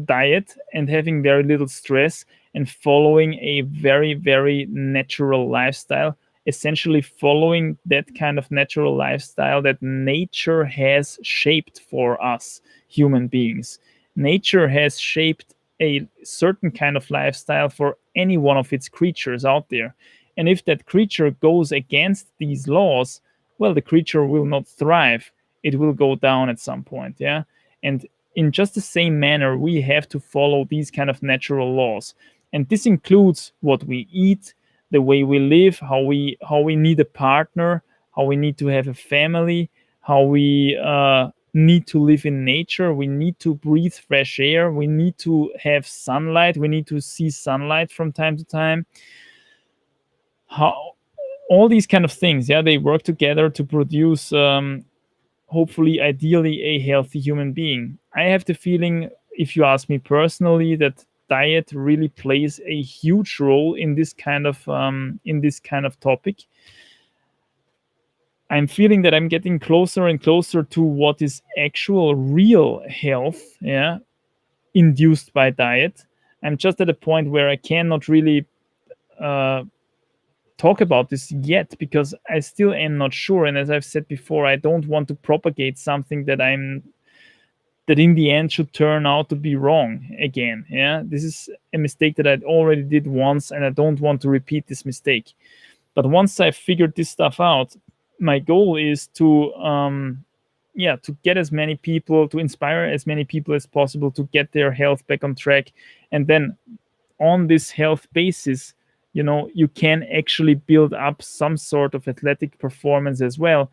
Speaker 1: diet and having very little stress and following a very, very natural lifestyle, essentially following that kind of natural lifestyle that nature has shaped for us human beings. Nature has shaped a certain kind of lifestyle for any one of its creatures out there. And if that creature goes against these laws, well, the creature will not thrive. It will go down at some point. Yeah. And in just the same manner, we have to follow these kind of natural laws. And this includes what we eat, the way we live, how we need a partner, how we need to have a family, how we need to live in nature. We need to breathe fresh air. We need to have sunlight. We need to see sunlight from time to time. How all these kind of things, yeah, they work together to produce hopefully, ideally, a healthy human being. I have the feeling, if you ask me personally, that diet really plays a huge role in this kind of topic. I'm feeling that I'm getting closer and closer to what is actual real health, yeah, induced by diet. I'm just at a point where I cannot really uh, talk about this yet because I still am not sure. And as I've said before, I don't want to propagate something that in the end should turn out to be wrong again. Yeah, this is a mistake that I already did once, and I don't want to repeat this mistake. But once I figured this stuff out, my goal is to to get as many people, to inspire as many people as possible to get their health back on track, and then on this health basis, you can actually build up some sort of athletic performance as well.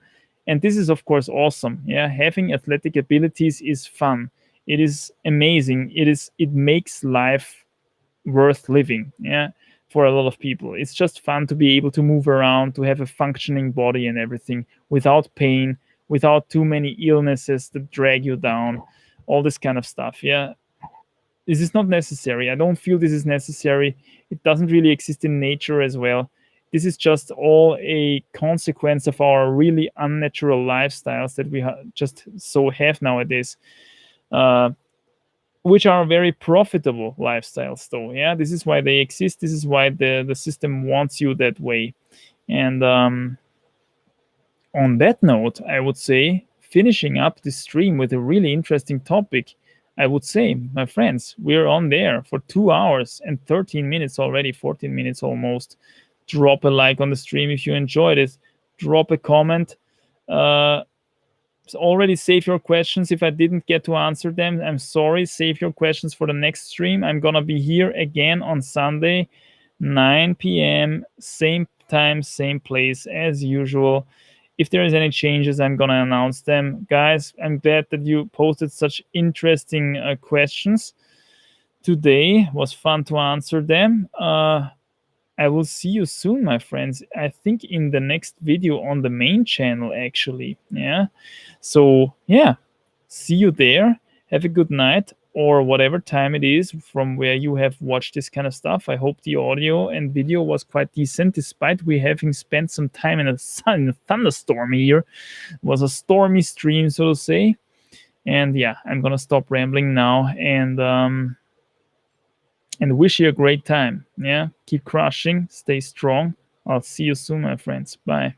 Speaker 1: And this is, of course, awesome. Yeah, having athletic abilities is fun. It is amazing. It makes life worth living. Yeah, for a lot of people, it's just fun to be able to move around, to have a functioning body and everything without pain, without too many illnesses that drag you down, all this kind of stuff. Yeah, this is not necessary. I don't feel this is necessary. It doesn't really exist in nature as well. This is just all a consequence of our really unnatural lifestyles that we just so have nowadays, uh, which are very profitable lifestyles, though. Yeah, this is why they exist. This is why the system wants you that way. And on that note, I would say, finishing up this stream with a really interesting topic, I would say, my friends, we're on there for 2 hours and 13 minutes already, 14 minutes almost. Drop a like on the stream if you enjoyed it. Drop a comment. Uh, Already save your questions if I didn't get to answer them. I'm sorry. Save your questions for the next stream. I'm going to be here again on Sunday, 9 p.m., same time, same place as usual. If there is any changes, I'm going to announce them. Guys, I'm glad that you posted such interesting questions. today. Was fun to answer them. I will see you soon, my friends. I think in the next video on the main channel, actually. Yeah. So, yeah, see you there. Have a good night or whatever time it is from where you have watched this kind of stuff. I hope the audio and video was quite decent, despite we having spent some time in in a thunderstorm here. It was a stormy stream, so to say. And yeah, I'm gonna stop rambling now and wish you a great time. Yeah, keep crushing, stay strong. I'll see you soon, my friends. Bye.